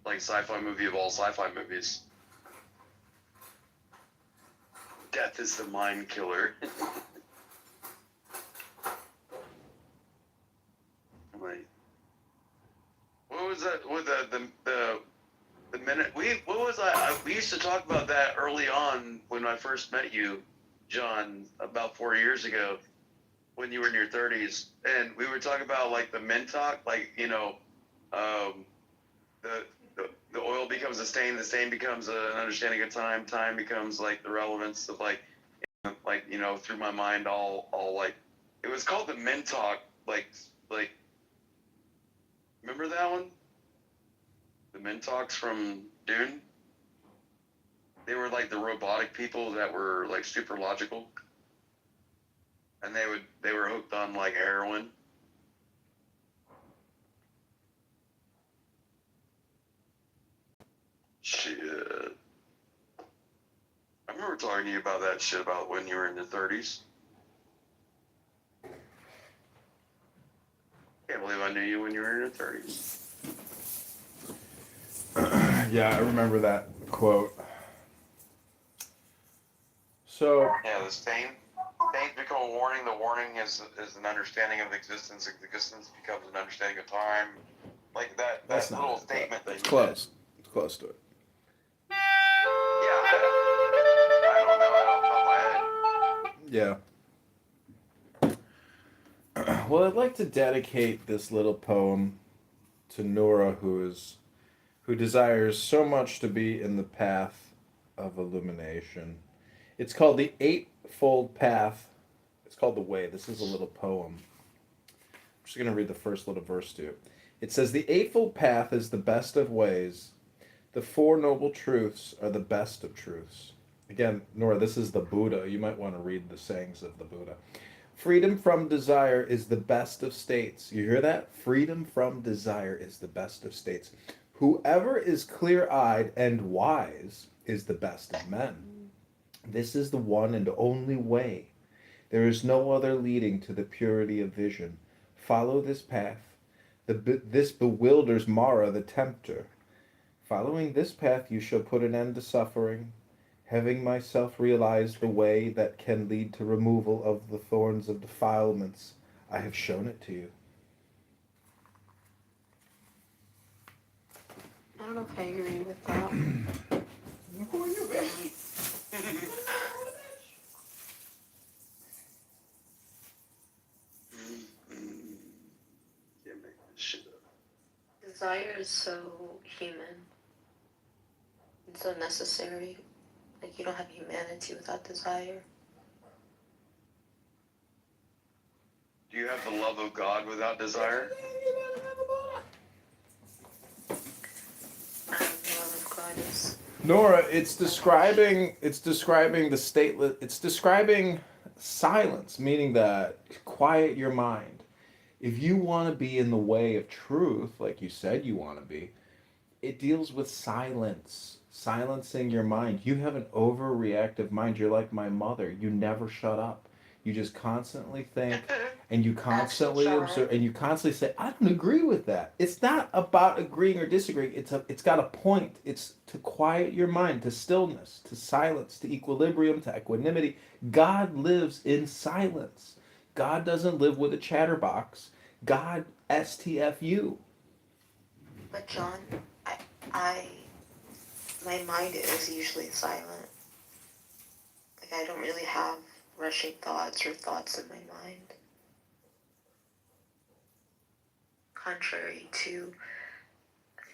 like, sci-fi movie of all sci-fi movies. Death is the mind killer. Right. What was that with the minute we used to talk about that early on when I first met you, John, about 4 years ago, when you were in your 30s, and we were talking about like the Mintok, like the oil becomes a stain becomes an understanding of time becomes like the relevance of like through my mind all like it was called the Mintok, like remember that one? The Mintoks from Dune? They were like the robotic people that were like super logical. And they were hooked on like heroin. Shit. I remember talking to you about that shit about when you were in your 30s. Can't believe I knew you when you were in your 30s. Yeah, I remember that quote. So Yeah, the stains become a warning. The warning is an understanding of existence. Existence becomes an understanding of time. Like that little statement that it's you close. It's close to it. did. Yeah, I don't know that off the top of my head. Yeah. Well, I'd like to dedicate this little poem to Nora, who desires so much to be in the path of illumination. It's called the Eightfold Path. It's called The Way. This is a little poem. I'm just going to read the first little verse to you. It says, "The Eightfold Path is the best of ways. The Four Noble Truths are the best of truths." Again, Nora, this is the Buddha. You might want to read the sayings of the Buddha. "Freedom from desire is the best of states." You hear that? Freedom from desire is the best of states. "Whoever is clear-eyed and wise is the best of men. This is the one and only way. There is no other leading to the purity of vision. Follow this path. This bewilders Mara the tempter. Following this path you shall put an end to suffering. Having myself realized the way that can lead to removal of the thorns of defilements, I have shown it to you." I agree with that. Who are you, baby? Can't make this shit up. Desire is so human. It's so necessary. Like, you don't have humanity without desire. Do you have the love of God without desire? I don't know what God is. Nora, it's describing the stateless. It's describing silence, meaning that quiet your mind. If you want to be in the way of truth, like you said you want to be, it deals with silence, silencing your mind. You have an overreactive mind. You're like my mother. You never shut up. You just constantly think, and you constantly observe, and you constantly say, "I don't agree with that." It's not about agreeing or disagreeing. It's got a point. It's to quiet your mind, to stillness, to silence, to equilibrium, to equanimity. God lives in silence. God doesn't live with a chatterbox. God STFU. But John, I, my mind is usually silent. Like, I don't really have rushing thoughts or thoughts in my mind. Contrary to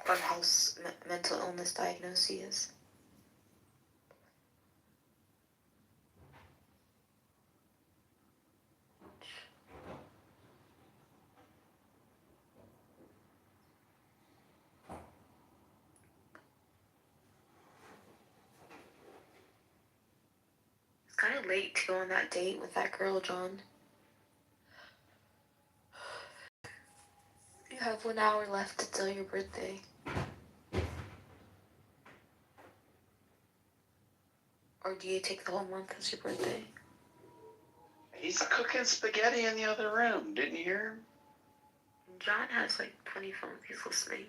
Clubhouse mental illness diagnoses. It's kind of late to go on that date with that girl, John. You have 1 hour left till your birthday. Or do you take the whole month as your birthday? He's cooking spaghetti in the other room. Didn't you hear him? John has like 20 phones he's listening.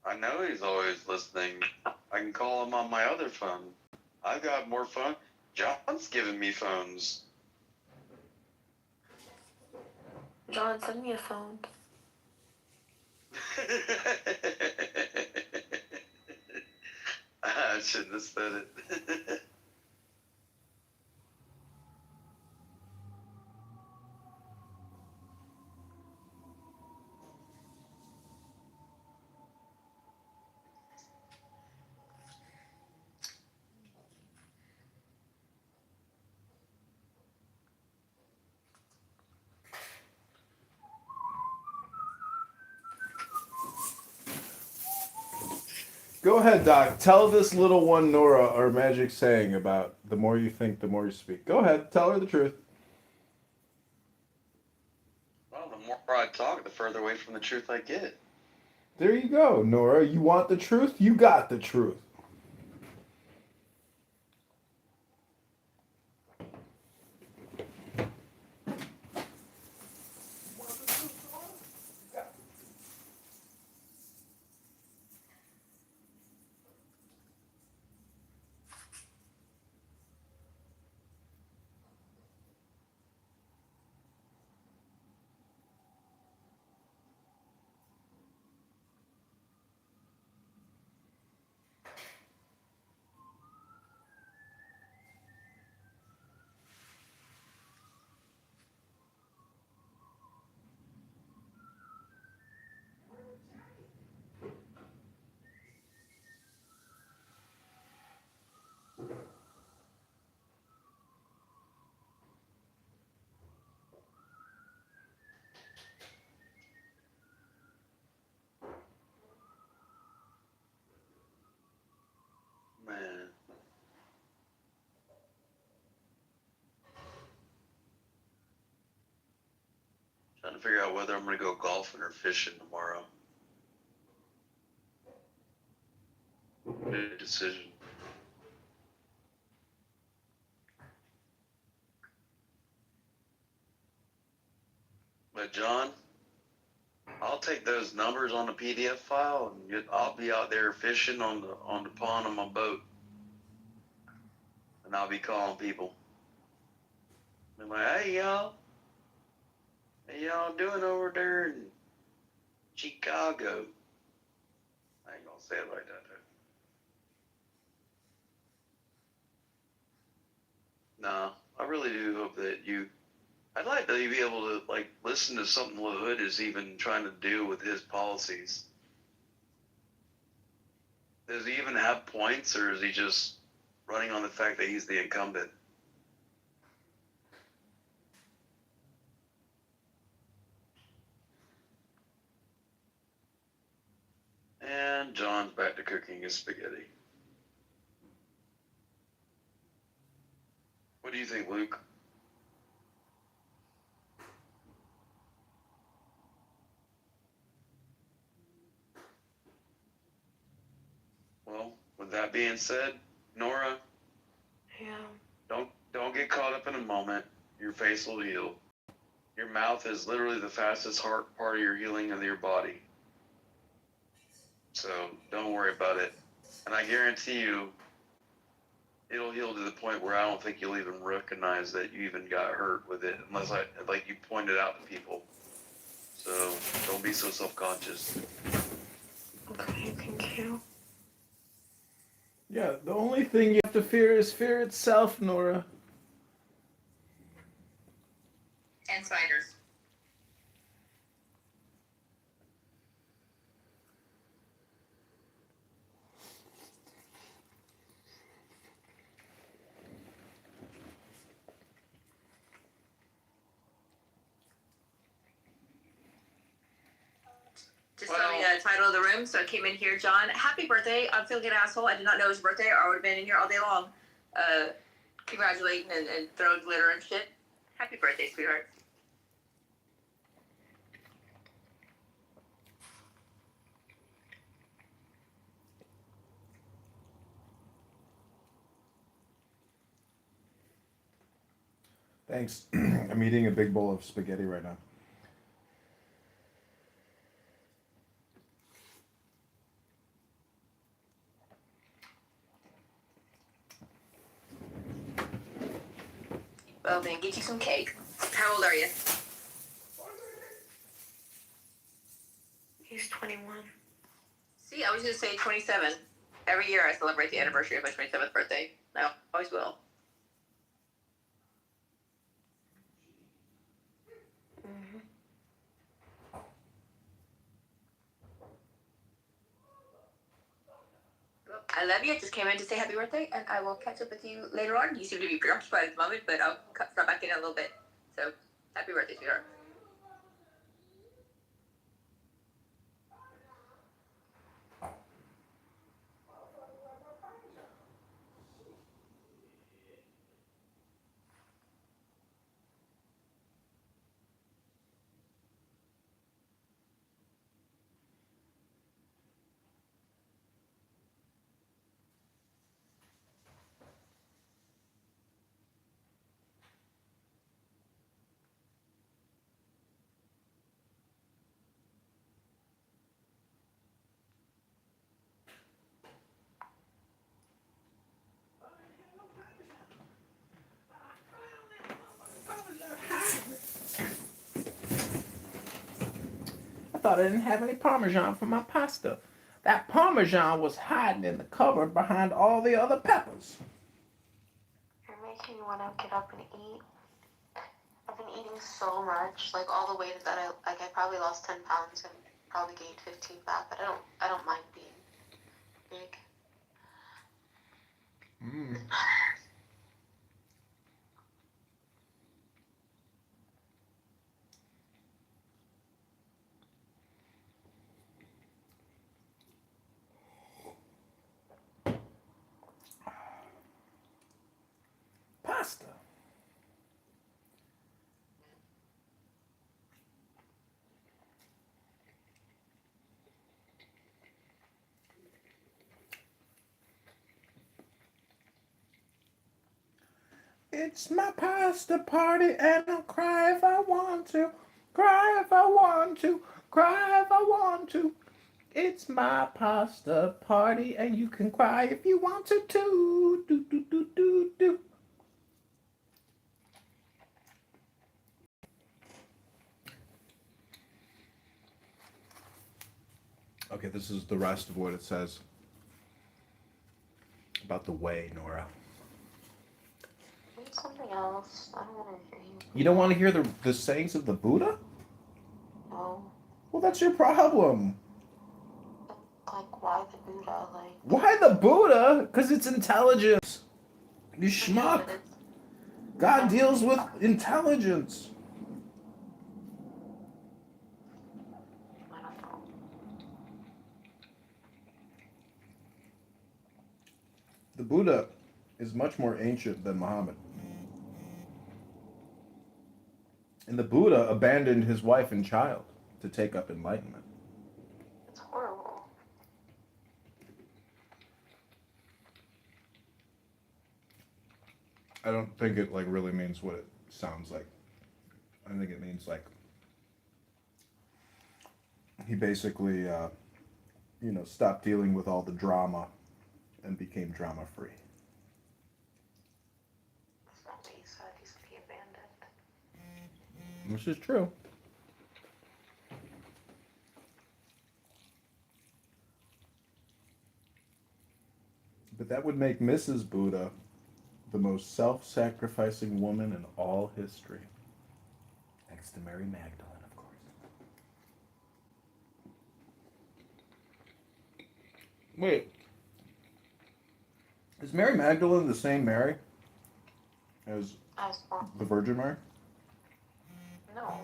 I know he's always listening. I can call him on my other phone. I've got more phone. John's giving me phones. John, send me a phone. I shouldn't have said it. Go ahead, Doc. Tell this little one Nora our magic saying about the more you think, the more you speak. Go ahead. Tell her the truth. Well, the more I talk, the further away from the truth I get. There you go, Nora. You want the truth? You got the truth. Man. Trying to figure out whether I'm going to go golfing or fishing tomorrow. Good decision. But John, I'll take those numbers on the PDF file and I'll be out there fishing on the pond on my boat. And I'll be calling people. I'm like, hey y'all doing over there in Chicago. I ain't gonna say it like that. No, I really do hope that you. I'd like to be able to like listen to something LaHood is even trying to do with his policies. Does he even have points, or is he just running on the fact that he's the incumbent? And John's back to cooking his spaghetti. What do you think, Luke? Well, with that being said, Nora, Yeah. don't get caught up in a moment. Your face will heal. Your mouth is literally the fastest heart part of your healing of your body. So don't worry about it. And I guarantee you, it'll heal to the point where I don't think you'll even recognize that you even got hurt with it, unless like you pointed out to people. So don't be so self-conscious. Okay, thank you. Yeah, the only thing you have to fear is fear itself, Nora. And spiders. Just tell me the title of the room, so I came in here. John, happy birthday. I'm feeling an asshole. I did not know it was your birthday, or I would have been in here all day long, congratulating and throwing glitter and shit. Happy birthday, sweetheart. Thanks. I'm eating a big bowl of spaghetti right now. Well, then get you some cake. How old are you? He's 21. See, I was going to say 27. Every year I celebrate the anniversary of my 27th birthday. No, always will. Mm-hmm. Well, I love you. I just came in to say happy birthday, and I will catch up with you later on. You seem to be preoccupied at the moment, but I'll start back in a little bit. So, happy birthday, sweetheart. I thought I didn't have any Parmesan for my pasta. That Parmesan was hiding in the cupboard behind all the other peppers. You're making me want to get up and eat. I've been eating so much, like all the weight that I probably lost 10 pounds and probably gained 15 back, but I don't mind being big. Mm. Pasta. It's my pasta party and I'll cry if I want to. Cry if I want to. Cry if I want to. It's my pasta party and you can cry if you want to too. Do do do do do. Okay, this is the rest of what it says about the way, Nora. Read something else. I don't want to hear you. You don't want to hear the sayings of the Buddha? No. Well, that's your problem. Like, why the Buddha? Like, Why the Buddha? Because it's intelligence. You I know, schmuck. but it's. God deals with intelligence. I don't know. The Buddha is much more ancient than Muhammad. And the Buddha abandoned his wife and child to take up enlightenment. It's horrible. I don't think it like really means what it sounds like. I think it means like he basically, stopped dealing with all the drama and became drama free. That's not what he said. He said he abandoned. Which is true. But that would make Mrs. Buddha the most self-sacrificing woman in all history. Next to Mary Magdalene, of course. Wait. Is Mary Magdalene the same Mary as As for the Virgin Mary? no.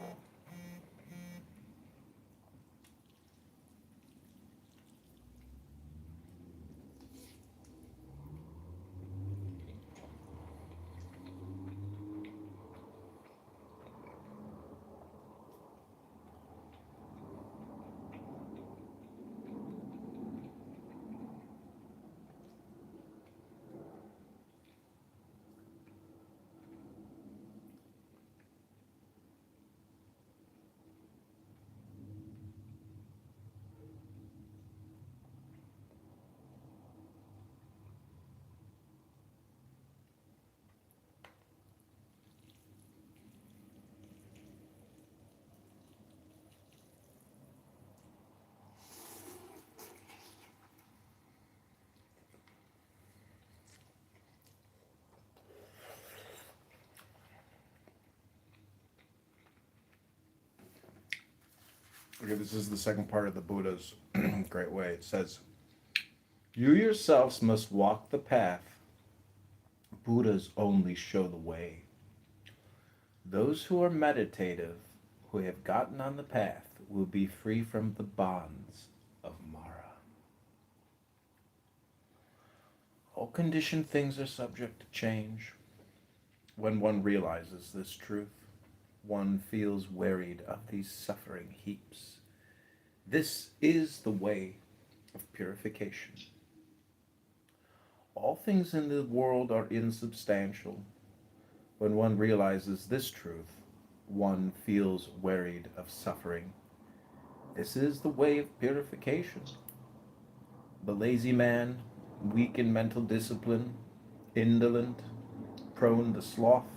Okay, this is the second part of the Buddha's great way. It says, "You yourselves must walk the path. Buddhas only show the way. Those who are meditative, who have gotten on the path, will be free from the bonds of Mara. All conditioned things are subject to change. When one realizes this truth, one feels wearied of these suffering heaps. This is the way of purification. All things in the world are insubstantial. When one realizes this truth, one feels wearied of suffering. This is the way of purification. The lazy man, weak in mental discipline, indolent, prone to sloth,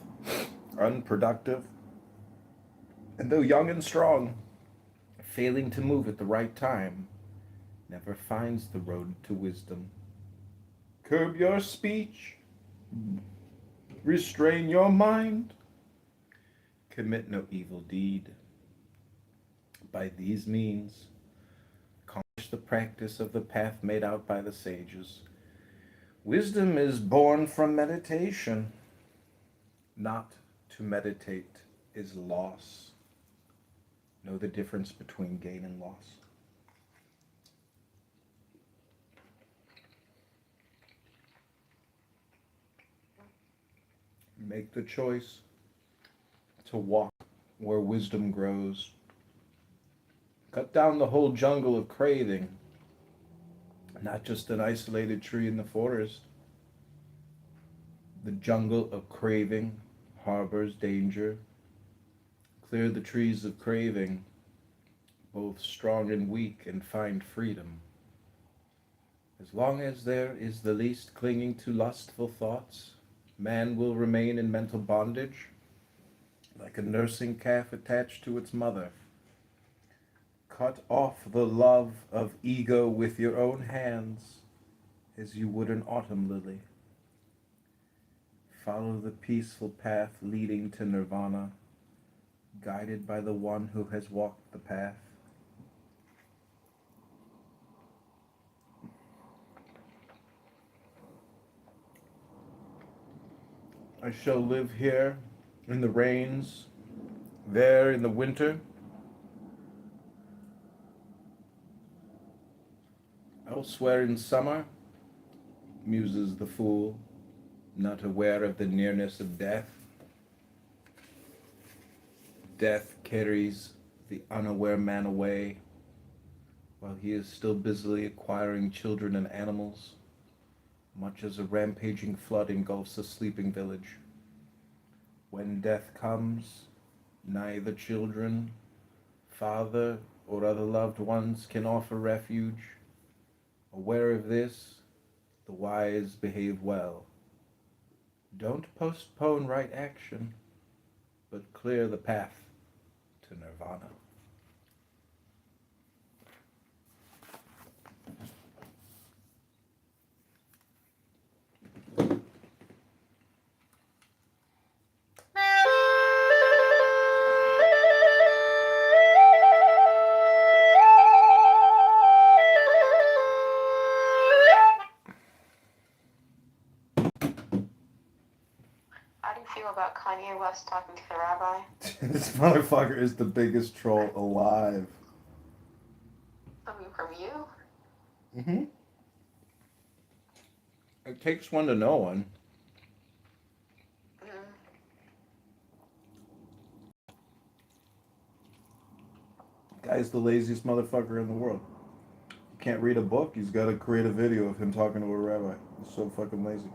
unproductive, and though young and strong, failing to move at the right time, never finds the road to wisdom. Curb your speech, restrain your mind, commit no evil deed. By these means, accomplish the practice of the path made out by the sages. Wisdom is born from meditation. Not to meditate is loss. Know the difference between gain and loss." Make the choice to walk where wisdom grows. Cut down the whole jungle of craving, not just an isolated tree in the forest. The jungle of craving harbors danger. Clear the trees of craving, both strong and weak, and find freedom. As long as there is the least clinging to lustful thoughts, man will remain in mental bondage, like a nursing calf attached to its mother. Cut off the love of ego with your own hands, as you would an autumn lily. Follow the peaceful path leading to nirvana, guided by the one who has walked the path. I shall live here in the rains, there in the winter. Elsewhere in summer, muses the fool, not aware of the nearness of death. Death carries the unaware man away, while he is still busily acquiring children and animals, much as a rampaging flood engulfs a sleeping village. When death comes, neither children, father, or other loved ones can offer refuge. Aware of this, the wise behave well. Don't postpone right action, but clear the path to nirvana. How do you feel about Kanye West talking to the rabbi? This motherfucker is the biggest troll alive. I mean, from you? Mm-hmm. It takes one to know one. Mm. Guy's the laziest motherfucker in the world. He can't read a book. He's got to create a video of him talking to a rabbi. He's so fucking lazy.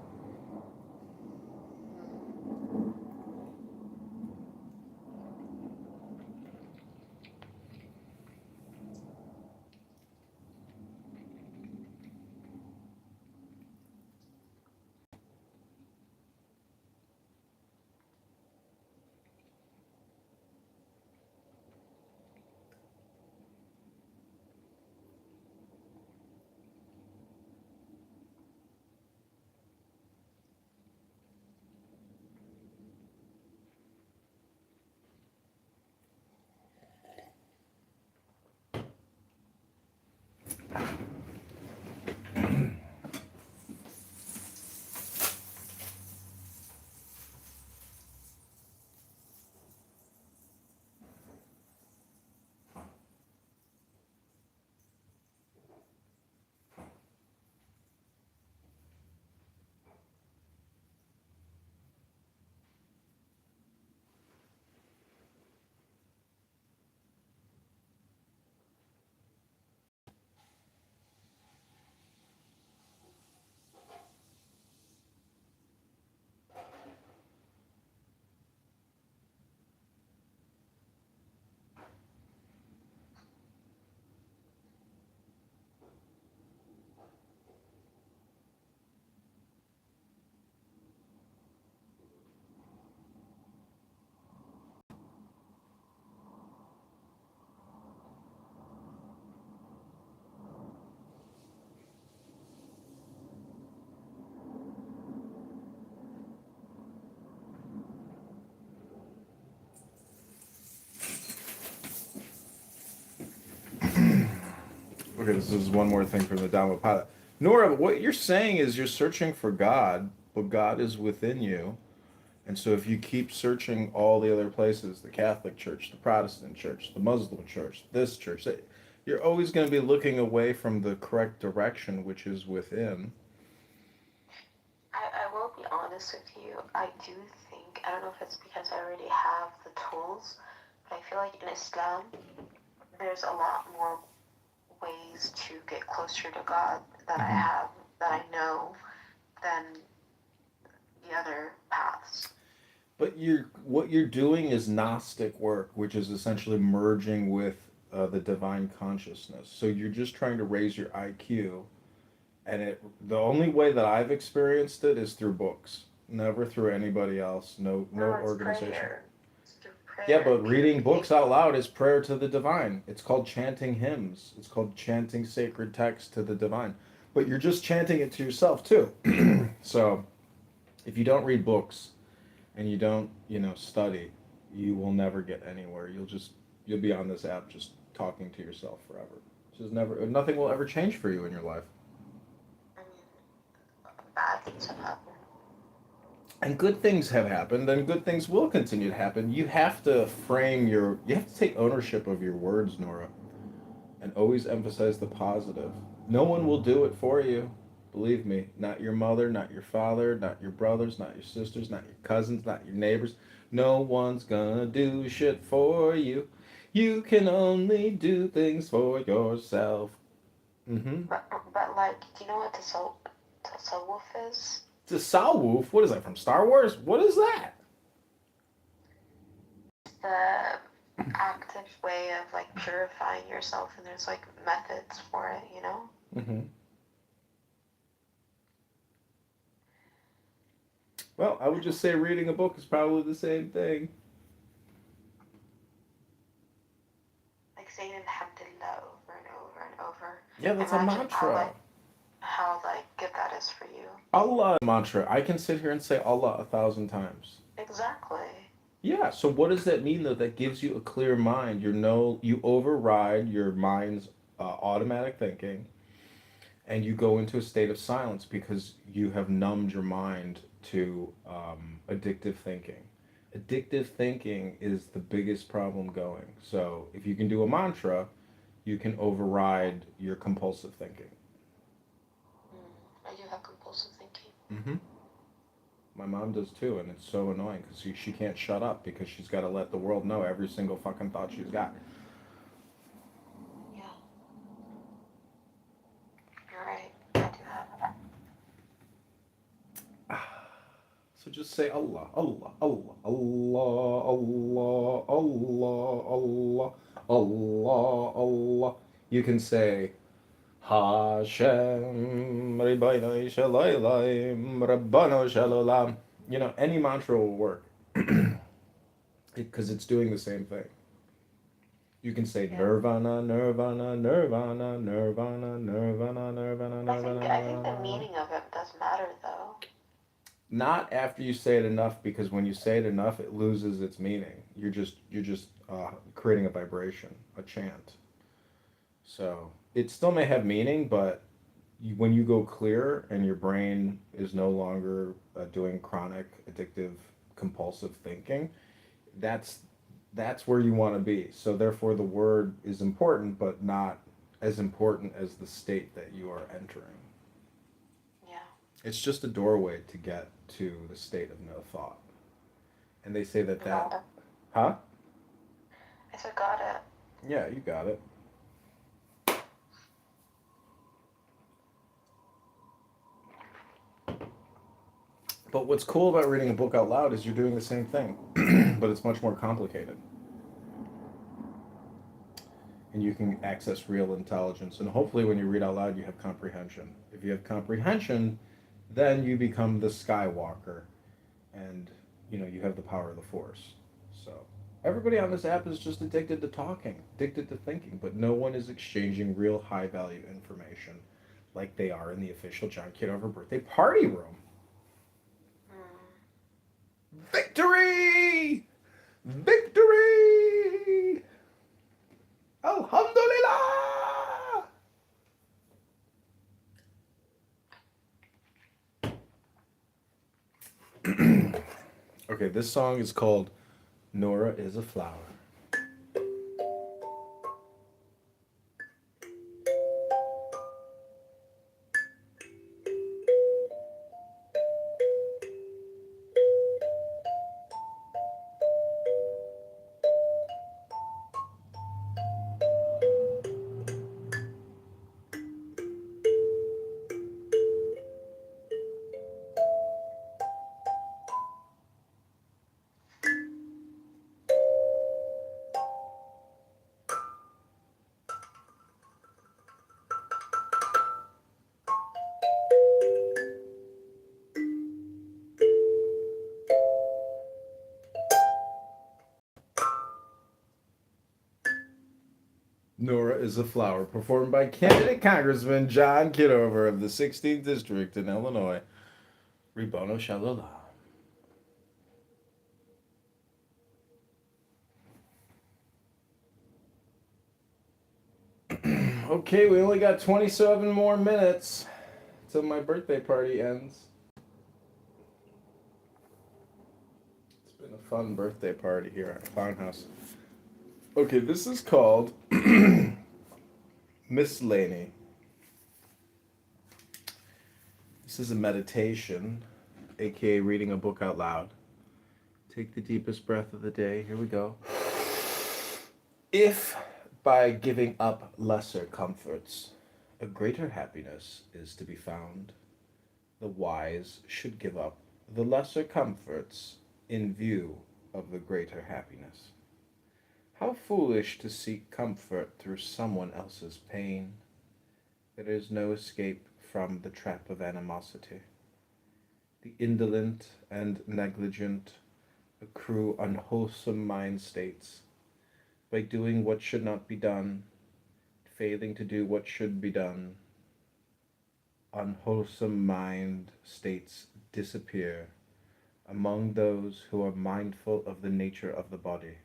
Okay, this is one more thing from the download pilot. Nora, what you're saying is you're searching for God, but God is within you. And so if you keep searching all the other places, the Catholic Church, the Protestant Church, the Muslim Church, this church, you're always going to be looking away from the correct direction, which is within. I will be honest with you. I do think, I don't know if it's because I already have the tools, but I feel like in Islam, there's a lot more ways to get closer to God that I have, that I know, than the other paths. But what you're doing is Gnostic work, which is essentially merging with the divine consciousness. So you're just trying to raise your IQ, and the only way that I've experienced it is through books, never through anybody else. No No, it's organization. prayer. It's through prayer. Yeah, but reading books communication. out loud is prayer to the divine. It's called chanting hymns. It's called chanting sacred text to the divine. But you're just chanting it to yourself too. So if you don't read books and you don't, study, you will never get anywhere. You'll be on this app just talking to yourself forever. Just never nothing will ever change for you in your life. I mean, bad things have happened. And good things have happened and good things will continue to happen. You have to you have to take ownership of your words, Nora, and always emphasize the positive. No one will do it for you. Believe me, not your mother, not your father, not your brothers, not your sisters, not your cousins, not your neighbors. No one's gonna do shit for you. You can only do things for yourself. Mm-hmm. But like, do you know what tasawwuf is? Tasawwuf? What is that from Star Wars? What is that? The active way of like purifying yourself, and there's like methods for it, you know? Mm-hmm. Well, I would just say reading a book is probably the same thing. Like saying alhamdulillah over and over and over. Yeah, that's a Imagine mantra. how like good that is for you. Allah mantra. I can sit here and say Allah 1,000 times. Exactly. Yeah, so what does that mean though? That gives you a clear mind. You override your mind's automatic thinking and you go into a state of silence because you have numbed your mind to addictive thinking. Addictive thinking is the biggest problem going. So if you can do a mantra, you can override your compulsive thinking. I do have compulsive thinking. Mm-hmm. My mom does too, and it's so annoying because she can't shut up because she's got to let the world know every single fucking thought she's got. Yeah. You're right. I do have that. So just say Allah, Allah, Allah, Allah, Allah, Allah, Allah, Allah, Allah. You can say Hashem, Ribayna Shalaylaim, Rabbana Shalalam. Any mantra will work because it's doing the same thing. You can say Nirvana, Nirvana, Nirvana, Nirvana, Nirvana, Nirvana, Nirvana. I think the meaning of it does matter though. Not after you say it enough, because when you say it enough, it loses its meaning. You're just creating a vibration, a chant. So it still may have meaning, but when you go clear and your brain is no longer doing chronic, addictive, compulsive thinking, that's where you want to be. So therefore, the word is important, but not as important as the state that you are entering. Yeah. It's just a doorway to get to the state of no thought. And they say that Got it. Huh? I said got it. Yeah, you got it. But what's cool about reading a book out loud is you're doing the same thing, but it's much more complicated. And you can access real intelligence. And hopefully when you read out loud, you have comprehension. If you have comprehension, then you become the Skywalker. And, you have the power of the Force. So everybody on this app is just addicted to talking, addicted to thinking, but no one is exchanging real high-value information like they are in the official John Kitover birthday party room. Victory! Victory! Alhamdulillah! Okay, this song is called Nora is a Flower. Nora is a Flower, performed by candidate Congressman John Kitover of the 16th District in Illinois. Ribono Shalala. Okay, we only got 27 more minutes till my birthday party ends. It's been a fun birthday party here at Clown House. Okay, this is called Miss Laney. This is a meditation, aka reading a book out loud. Take the deepest breath of the day. Here we go. If by giving up lesser comforts, a greater happiness is to be found, the wise should give up the lesser comforts in view of the greater happiness. How foolish to seek comfort through someone else's pain. There is no escape from the trap of animosity. The indolent and negligent accrue unwholesome mind states by doing what should not be done, failing to do what should be done. Unwholesome mind states disappear among those who are mindful of the nature of the body,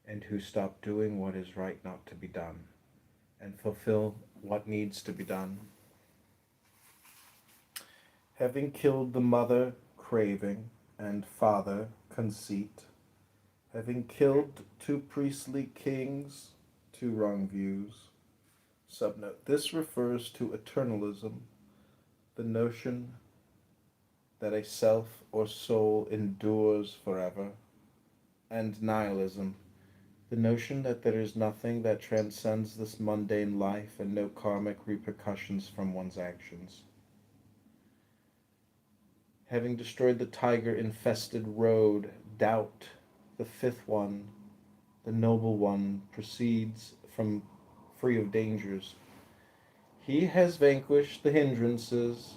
and who stop doing what is right not to be done, and fulfill what needs to be done. Having killed the mother craving and father conceit, having killed two priestly kings, two wrong views. Subnote, this refers to eternalism, the notion that a self or soul endures forever, and nihilism, the notion that there is nothing that transcends this mundane life and no karmic repercussions from one's actions. Having destroyed the tiger-infested road, doubt, the fifth one, the noble one, proceeds from free of dangers. He has vanquished the hindrances,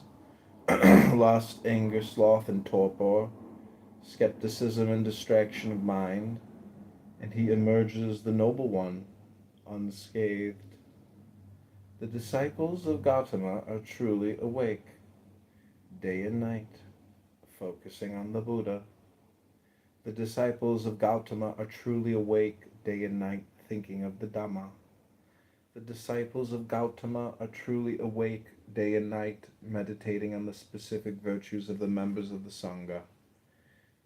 lost anger, sloth, and torpor, skepticism and distraction of mind, and he emerges the noble one, unscathed. The disciples of Gautama are truly awake, day and night, focusing on the Buddha. The disciples of Gautama are truly awake, day and night, thinking of the Dhamma. The disciples of Gautama are truly awake, day and night, meditating on the specific virtues of the members of the Sangha.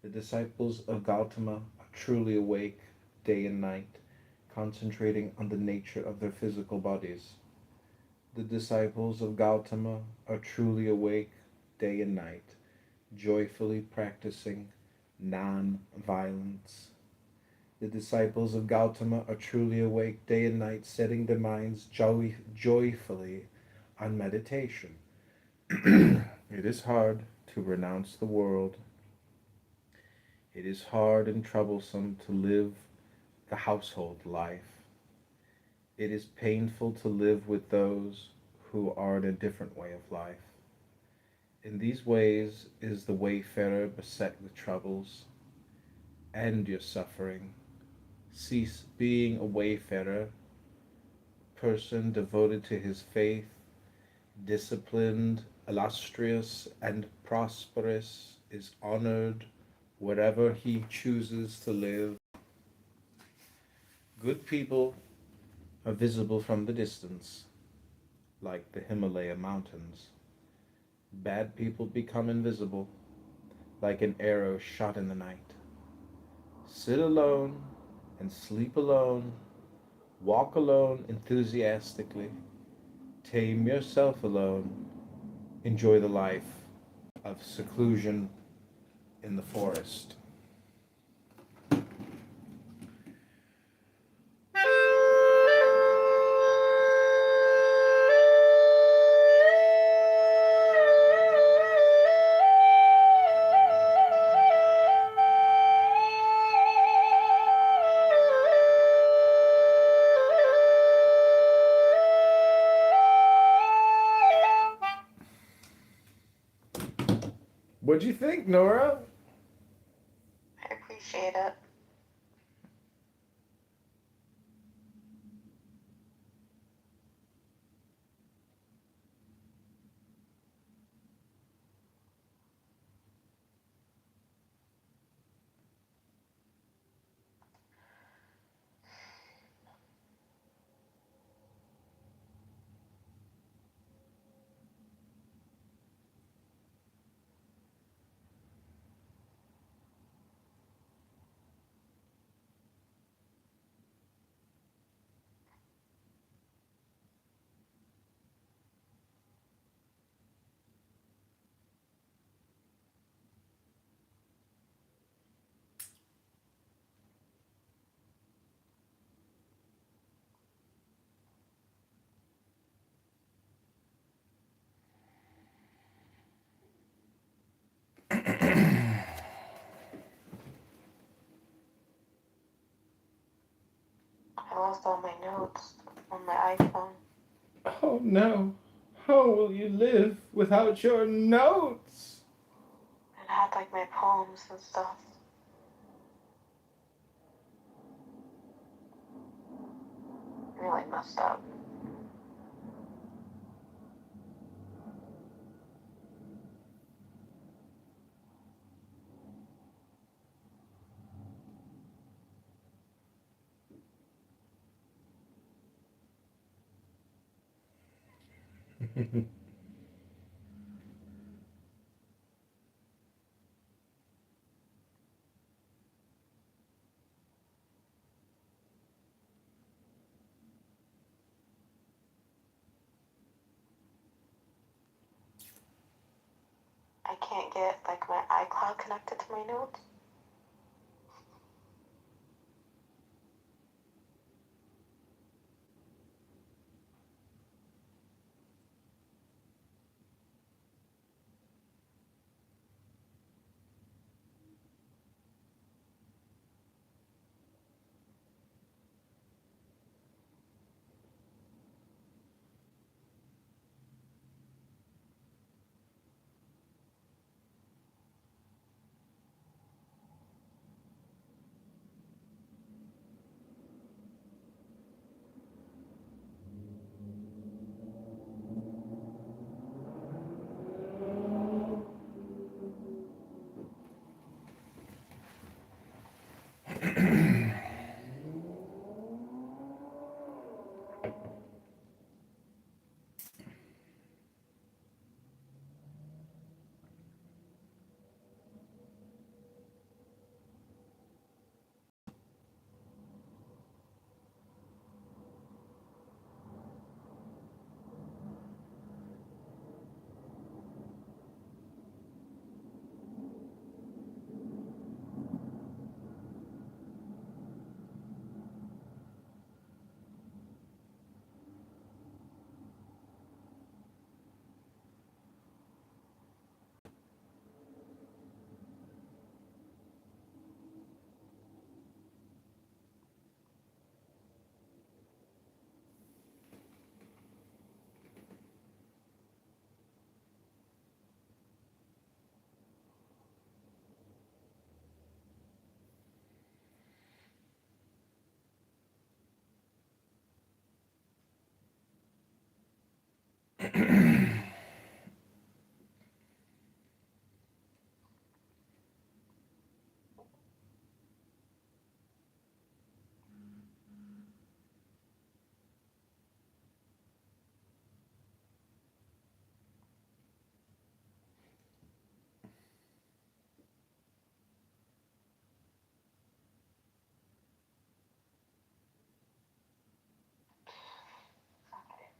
The disciples of Gautama are truly awake, day and night, concentrating on the nature of their physical bodies. The disciples of Gautama are truly awake, day and night, joyfully practicing non-violence. The disciples of Gautama are truly awake day and night, setting their minds joyfully on meditation. It is hard to renounce the world. It is hard and troublesome to live the household life. It is painful to live with those who are in a different way of life. In these ways is the wayfarer beset with troubles. End your suffering. Cease being a wayfarer, person devoted to his faith, disciplined, illustrious, and prosperous, is honored wherever he chooses to live. Good people are visible from the distance, like the Himalaya mountains. Bad people become invisible, like an arrow shot in the night. Sit alone and sleep alone. Walk alone enthusiastically. Tame yourself alone. Enjoy the life of seclusion in the forest. What'd you think, Nora? I appreciate it. lost all my notes on my iPhone. Oh no. How will you live without your notes? It had like my poems and stuff. Really messed up. I can't get like my iCloud connected to my notes.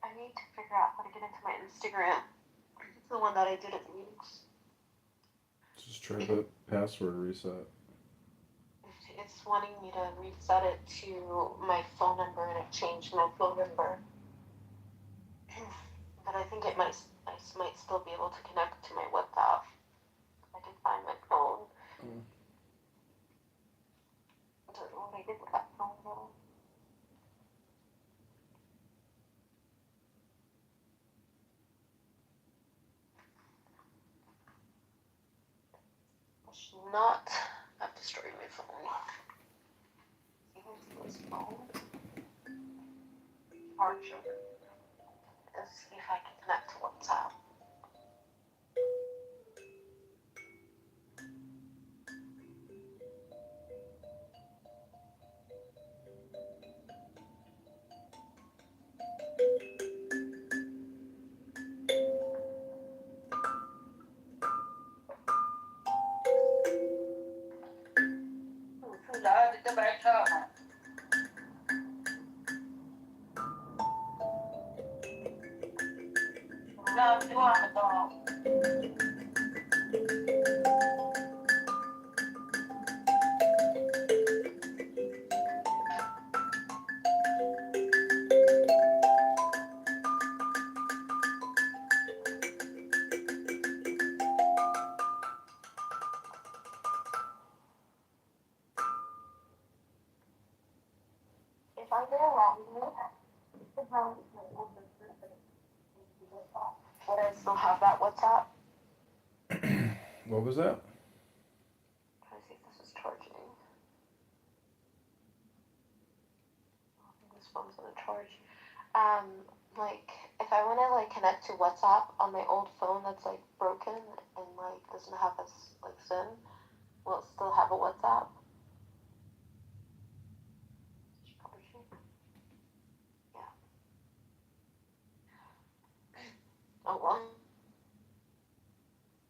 I need to figure out how to get into my Instagram. It's the one that I did at the meetings. Just try the password reset. It's wanting me to reset it to my phone number, and it changed my phone number. But I think I might still be able to connect to my WhatsApp. I can find my phone. I don't know what I did with that phone though. I should not have destroyed my phone. Even to this phone. Hard sugar. Let's see if I can connect to WhatsApp. If I get a Would I still have that WhatsApp? What was that? Trying to see if this is charging. This phone's gonna charge. Like if I wanna like connect to WhatsApp on my old phone that's like broken and like doesn't have a like SIM, will it still have a WhatsApp? Charging. Yeah. Oh well.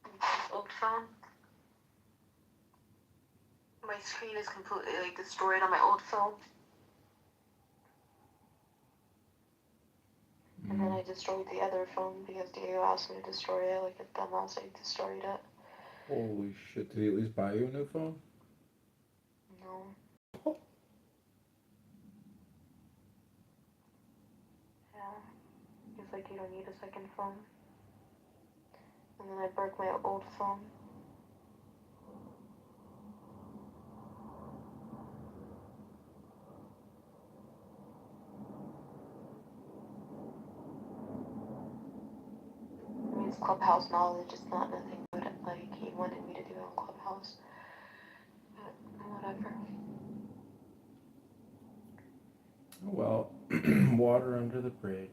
This old phone. My screen is completely like destroyed on my old phone. And then I destroyed the other phone because Diego asked me to destroy it, like a dumbass, I destroyed it. Holy shit! Did he at least buy you a new phone? No. Yeah. He's like, you don't need a second phone. And then I broke my old phone. I mean, it's Clubhouse knowledge, it's not nothing but like he wanted me to do it on Clubhouse. But whatever. Well, water under the bridge.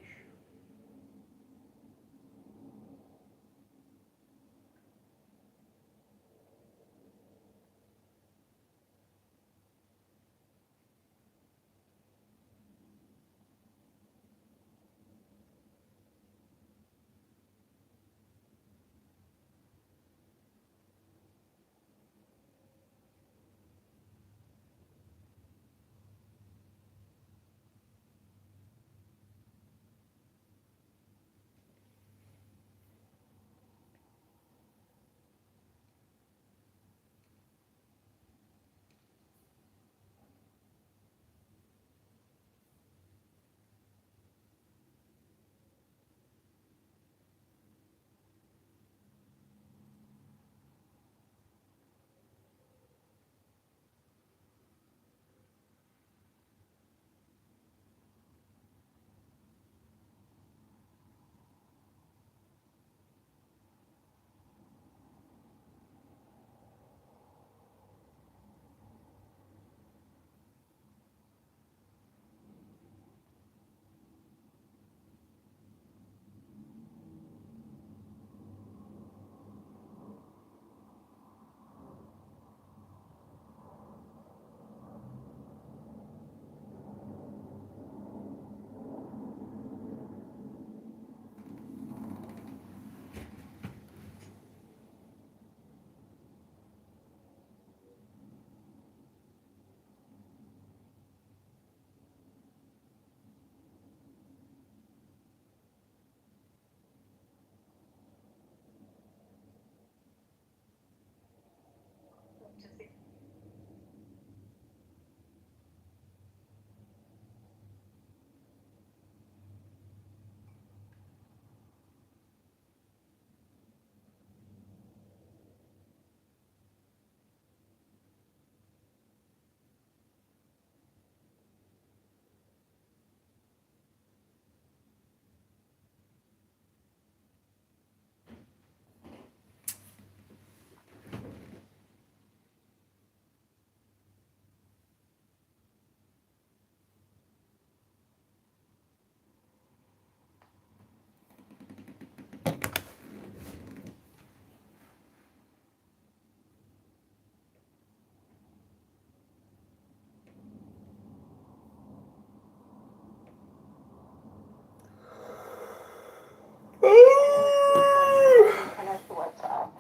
Connect to WhatsApp.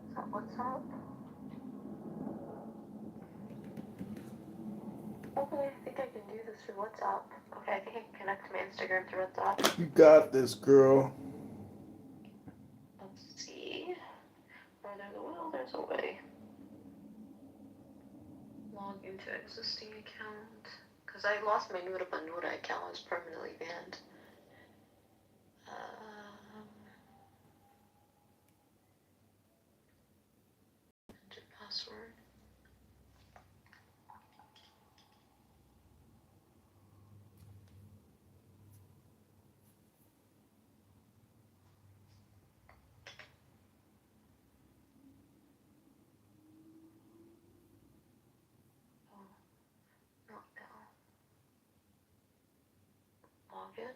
Is that WhatsApp? Okay, I think I can do this through WhatsApp. Okay, I think I can connect to my Instagram through WhatsApp. You got this, girl. Let's see. Where there's a will, there's a way. Log into existing account. Because I lost my Nuda Banuda account, I was permanently banned. Enter password. in.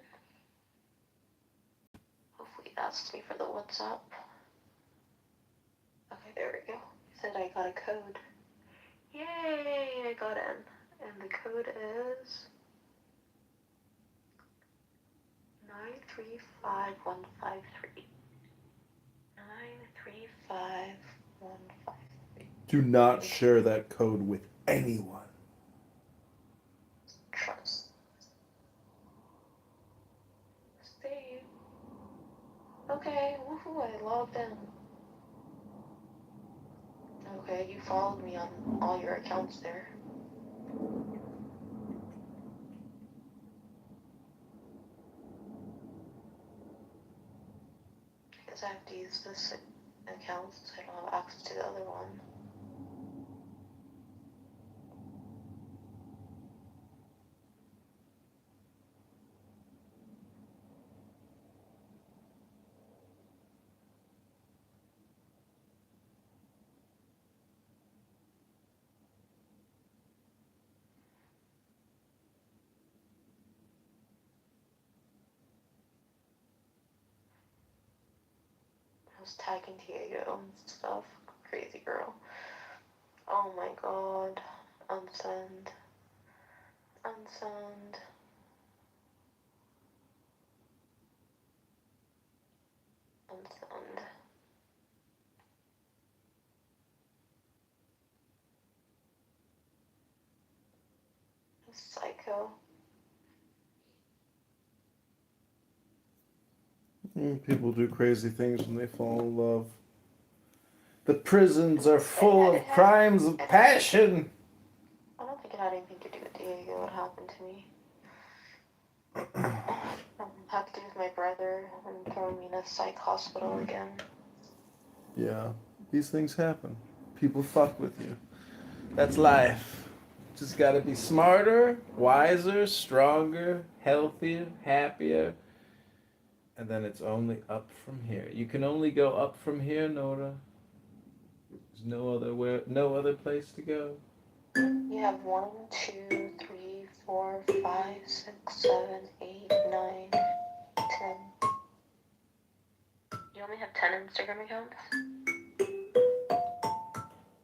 Hopefully it asks me for the WhatsApp. Okay, there we go. It said I got a code. Yay! I got in. And the code is 935153. 935153. Do not share that code with anyone. Trust. Save. Okay, woohoo, I logged in. Okay, you followed me on all your accounts there. I guess I have to use this account since I don't have access to the other one. I was tagging Diego and stuff. Crazy girl. Oh my god. Unsend. Unsend. Unsend. Psycho. People do crazy things when they fall in love. The prisons are full of crimes of passion. I don't think it had anything to do with Diego. What happened to me? Had to do with my brother and throwing me in a psych hospital again. Yeah, these things happen. People fuck with you. That's life. Just gotta be smarter, wiser, stronger, healthier, happier. And then it's only up from here. You can only go up from here, Nora. There's no other place to go. You have 1, 2, 3, 4, 5, 6, 7, 8, 9, 10. You only have 10 Instagram accounts?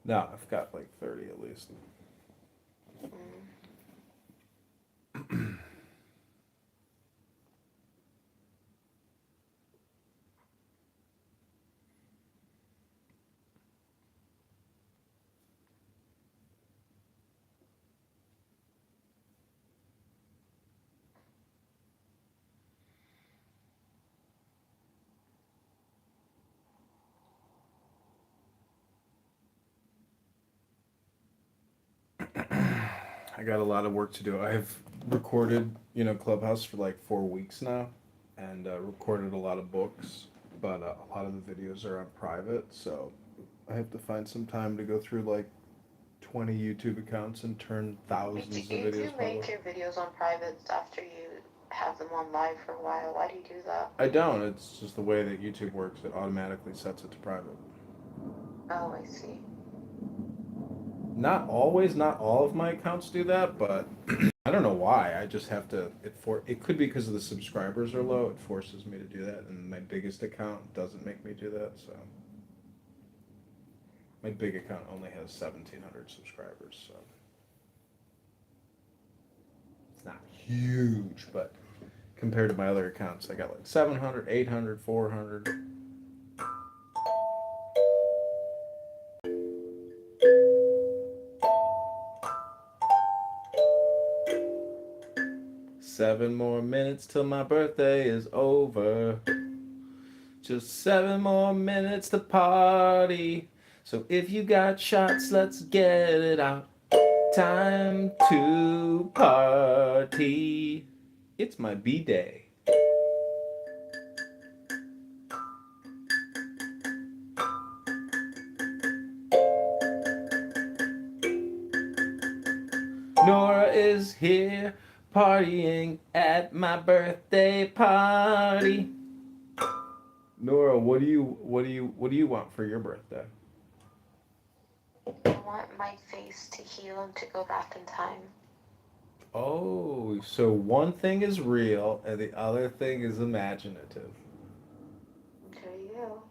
No, I've got like 30 at least. I got a lot of work to do. I've recorded, Clubhouse for like 4 weeks now, and recorded a lot of books, but a lot of the videos are on private, so I have to find some time to go through like 20 YouTube accounts and turn thousands of videos You make public. your videos on private after you have them on live for a while. Why do you do that? I don't. It's just the way that YouTube works. It automatically sets it to private. Oh, I see. Not always, not all of my accounts do that, but I don't know why. I just have to. It could be because of the subscribers are low. It forces me to do that, and my biggest account doesn't make me do that. So my big account only has 1,700 subscribers, so it's not huge. But compared to my other accounts, I got like 700, 800, 400. Seven more minutes till my birthday is over. Just 7 more minutes to party. So if you got shots, let's get it out. Time to party. It's my B-day. Nora is here partying at my birthday party. Nora, what do you want for your birthday? I want my face to heal and to go back in time. Oh, so one thing is real and the other thing is imaginative. There you go.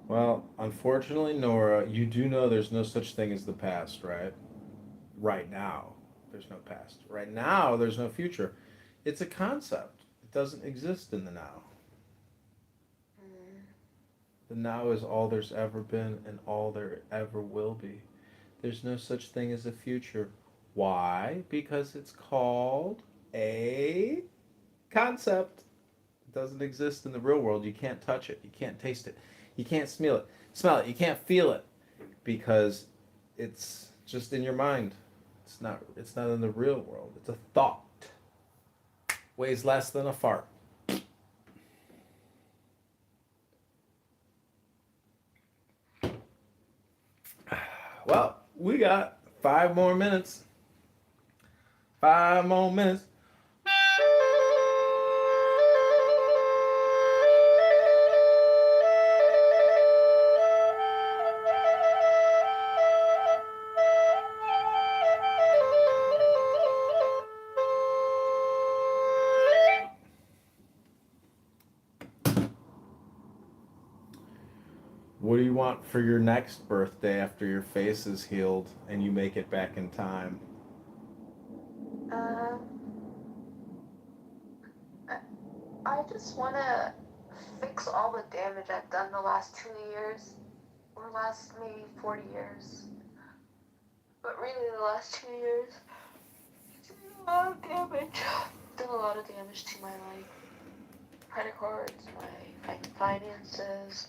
Well, unfortunately, Nora, you do know there's no such thing as the past, right? Right now, there's no past. Right now, there's no future. It's a concept. It doesn't exist in the now. Mm. The now is all there's ever been and all there ever will be. There's no such thing as a future. Why? Because it's called a concept. It doesn't exist in the real world. You can't touch it. You can't taste it. You can't smell it. Smell it. You can't feel it because it's just in your mind. It's not in the real world. It's a thought. Weighs less than a fart. Well, we got 5 more minutes. 5 more minutes. What do you want for your next birthday after your face is healed and you make it back in time? Um, I, I just want to fix all the damage I've done the last 2 years, or last maybe 40 years. But really, the last 2 years, it's been a lot of damage. Done a lot of damage to my credit cards, my finances.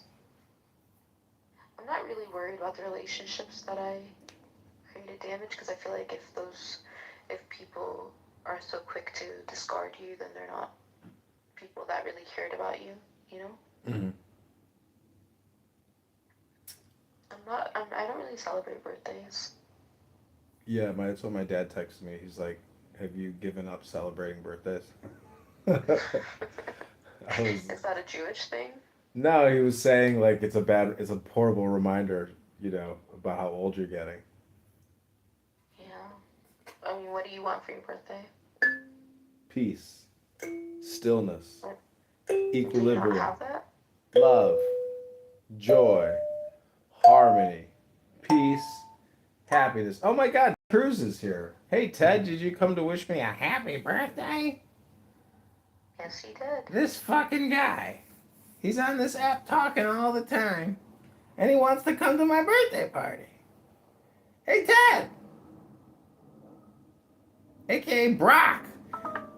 I'm not really worried about the relationships that I created damage because I feel like if people are so quick to discard you, then they're not people that really cared about you. You know. Mm-hmm. I don't really celebrate birthdays. Yeah, that's what my dad texted me. He's like, "Have you given up celebrating birthdays?" I was Is that a Jewish thing? no, he was saying like it's a horrible reminder, about how old you're getting. Yeah. I mean, what do you want for your birthday? Peace, stillness, What, do you not equilibrium, have that? love, joy, harmony, peace, happiness. Oh my God, Cruz is here. Hey Ted, did you come to wish me a happy birthday? Yes, he did. This fucking guy. He's on this app talking all the time. And he wants to come to my birthday party. Hey Ted! AKA Brock.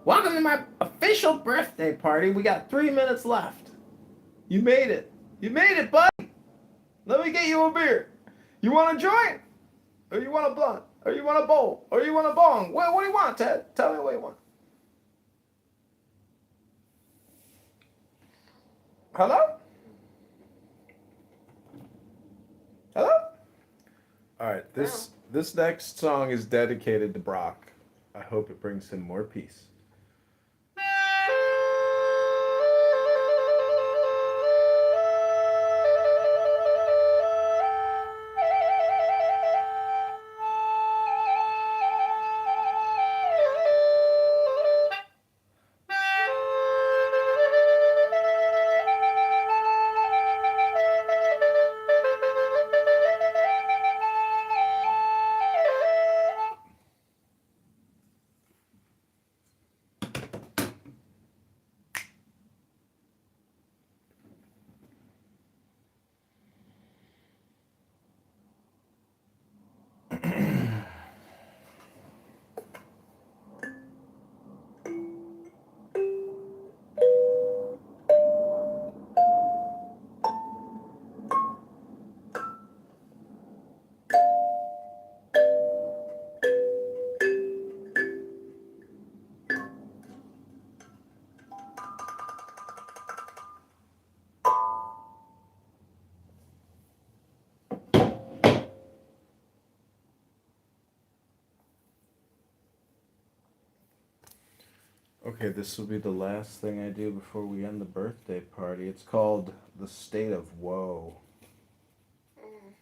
Welcome to my official birthday party. We got 3 minutes left. You made it. You made it, buddy. Let me get you a beer. You want a joint? Or you want a blunt? Or you want a bowl? Or you want a bong? What do you want, Ted? Tell me what you want. Hello? Hello? All right, this next song is dedicated to Brock. I hope it brings him more peace. Okay, this will be the last thing I do before we end the birthday party. It's called The State of Woe. Mm.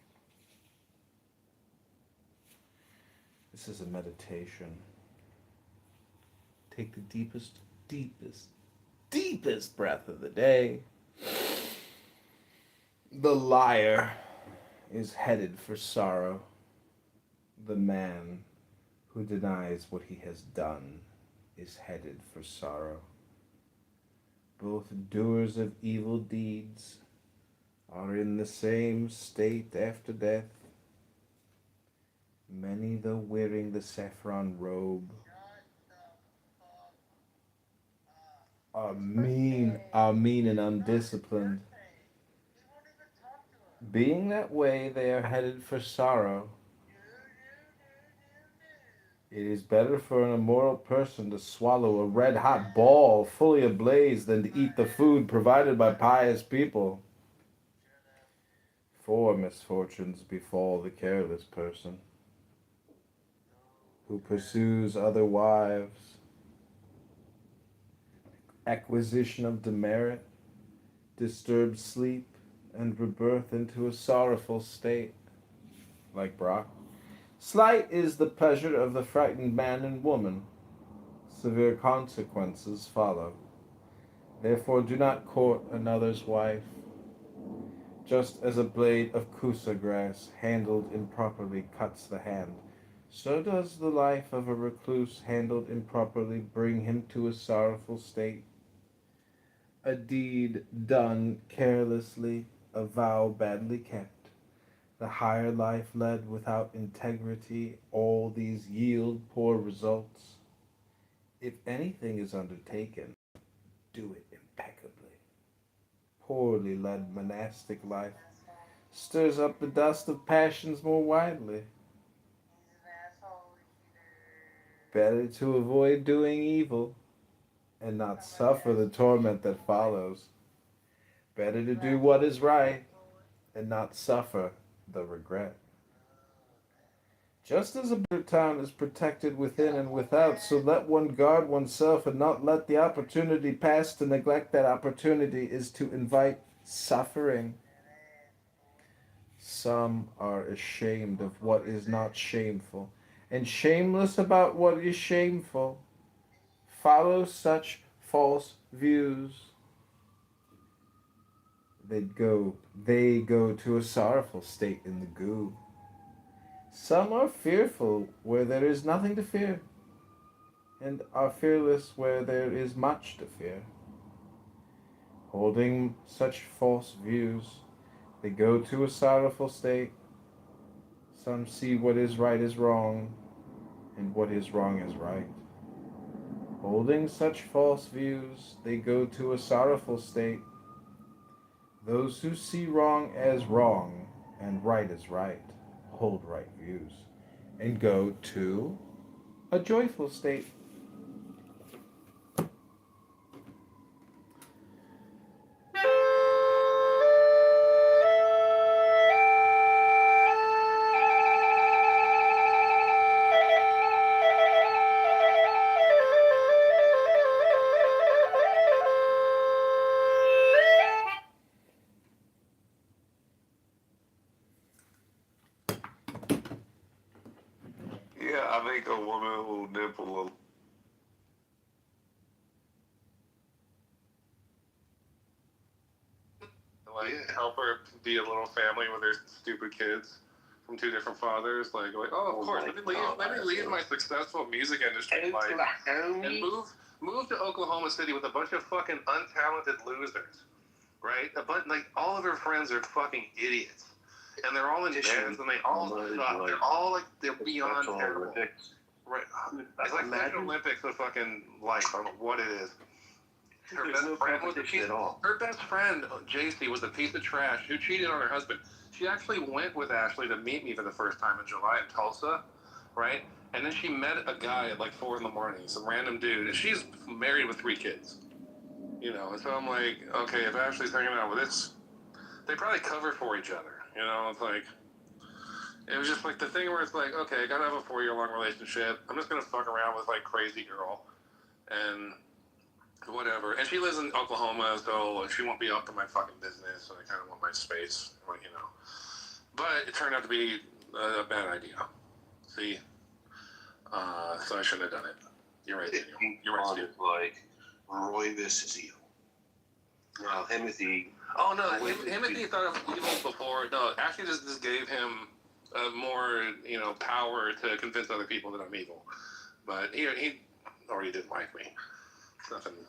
This is a meditation. Take the deepest, deepest, deepest breath of the day. The liar is headed for sorrow. The man who denies what he has done is headed for sorrow. Both doers of evil deeds are in the same state after death. Many, though wearing the saffron robe, are mean and undisciplined. Being that way, they are headed for sorrow. It is better for an immoral person to swallow a red-hot ball fully ablaze than to eat the food provided by pious people. 4 misfortunes befall the careless person who pursues other wives: acquisition of demerit, disturbed sleep, and rebirth into a sorrowful state. Like Brock. Slight is the pleasure of the frightened man and woman. Severe consequences follow. Therefore do not court another's wife. Just as a blade of kusa grass handled improperly cuts the hand, so does the life of a recluse handled improperly bring him to a sorrowful state. A deed done carelessly, a vow badly kept, the higher life led without integrity, all these yield poor results. If anything is undertaken, do it impeccably. Poorly led monastic life stirs up the dust of passions more widely. Better to avoid doing evil and not suffer the torment that follows. Better to do what is right and not suffer the regret. Just as a town is protected within and without, so let one guard oneself and not let the opportunity pass. To neglect that opportunity is to invite suffering. Some are ashamed of what is not shameful, and shameless about what is shameful. Follow such false views. They go to a sorrowful state in the goo. Some are fearful where there is nothing to fear, and are fearless where there is much to fear. Holding such false views, they go to a sorrowful state. Some see what is right is wrong, and what is wrong is right. Holding such false views, they go to a sorrowful state. Those who see wrong as wrong and right as right hold right views and go to a joyful state. Yeah, I think a woman will nipple like help her be a little family with her stupid kids from 2 different fathers. Like oh, of course, let me leave my successful music industry life and move to Oklahoma City with a bunch of fucking untalented losers, right? A bunch, like all of her friends are fucking idiots, and they're all in bands and they all suck. They're all like they're beyond terrible. Right? It's like Special Olympics of fucking life. I don't know what it is. Her best friend, JC, was a piece of trash who cheated on her husband. She actually went with Ashley to meet me for the first time in July in Tulsa, right? And then she met a guy at like 4 in the morning, some random dude, and she's married with 3 kids. You know, and so I'm like, okay, if Ashley's hanging out with this, they probably cover for each other. You know, it's like, it was just like the thing where it's like, okay, I gotta have a 4-year-long relationship. I'm just gonna fuck around with like crazy girl, and whatever. And she lives in Oklahoma, so she won't be up to my fucking business. So I kind of want my space, you know. But it turned out to be a bad idea. See, So I shouldn't have done it. You're right, Daniel. You're right, Steve. Like, Royvis is evil. Well, Himothy. Oh no, Himothy thought of evil before. No, actually, just gave him more, power to convince other people that I'm evil. But he already didn't like me.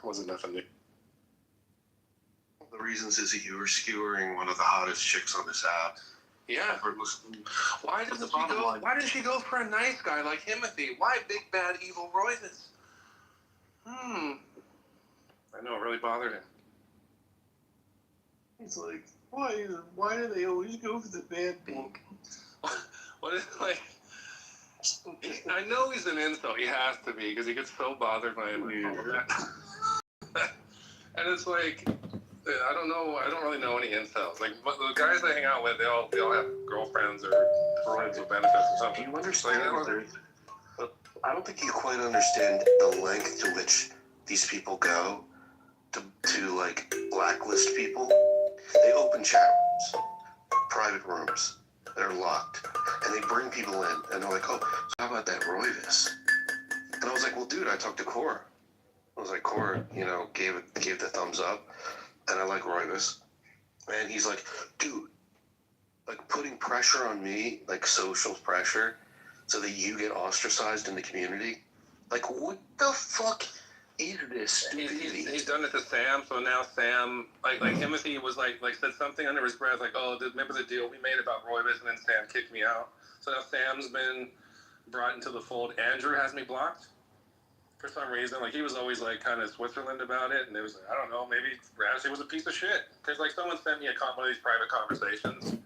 Wasn't nothing new. The reasons is that you were skewering one of the hottest chicks on this app. Yeah. Why didn't she go for a nice guy like Himothy? Why big bad evil Royvis? I know it really bothered him. He's like, why do they always go for the bad pink? What is like? I know he's an incel. He has to be because he gets so bothered by all of that. And it's like, I don't know. I don't really know any incels. Like the guys I hang out with, they all have girlfriends or friends with benefits or something. Do you understand? I don't think you quite understand the length to which these people go to like blacklist people. They open chat rooms, private rooms that are locked, and they bring people in, and they're like, "Oh, so how about that Royvis?" And I was like, "Well, dude, I talked to Core." I was like, "Core, gave the thumbs up, and I like Royvis." And he's like, "Dude, like putting pressure on me, like social pressure, so that you get ostracized in the community. Like, what the fuck is this?" He's done it to Sam, so now Sam, like Timothy was like said something under his breath, like, "Oh, remember the deal we made about Royvis?" And then Sam kicked me out. So now Sam's been brought into the fold. Andrew has me blocked for some reason. Like he was always like kind of Switzerland about it, and it was like, I don't know, maybe Ramsey was a piece of shit because like someone sent me one of these private conversations.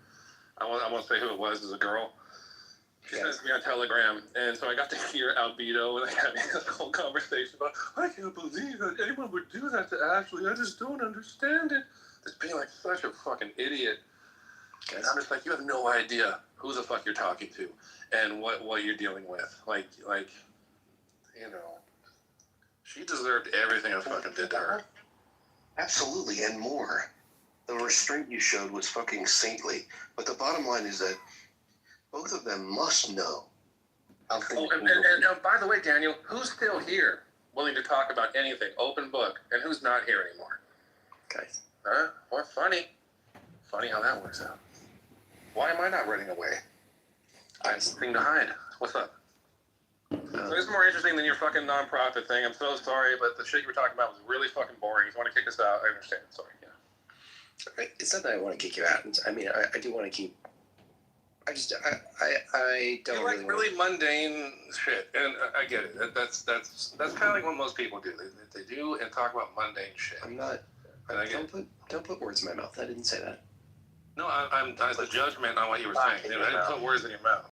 I won't say who it was. As a girl. She sent me on Telegram, and so I got to hear Albedo, and I had this whole conversation about, I can't believe that anyone would do that to Ashley. I just don't understand it. Just being like such a fucking idiot. And I'm just like, you have no idea who the fuck you're talking to and what you're dealing with. Like, she deserved everything I fucking did to her. Absolutely, and more. The restraint you showed was fucking saintly. But the bottom line is that both of them must know. And by the way, Daniel, who's still here willing to talk about anything, open book, and who's not here anymore? Guys. Huh? Well, funny. Funny how that works out. Why am I not running away? I have something to hide. What's up? So this is more interesting than your fucking nonprofit thing. I'm so sorry, but the shit you were talking about was really fucking boring. If you want to kick us out, I understand. Sorry, yeah. It's not that I want to kick you out. I mean, I do want to keep... I don't you like really mundane shit, and I get it. That's kind of like what most people do. They do and talk about mundane shit. I'm not. Don't put words in my mouth. I didn't say that. No, I'm a judgment on what you were saying. I didn't put words in your mouth.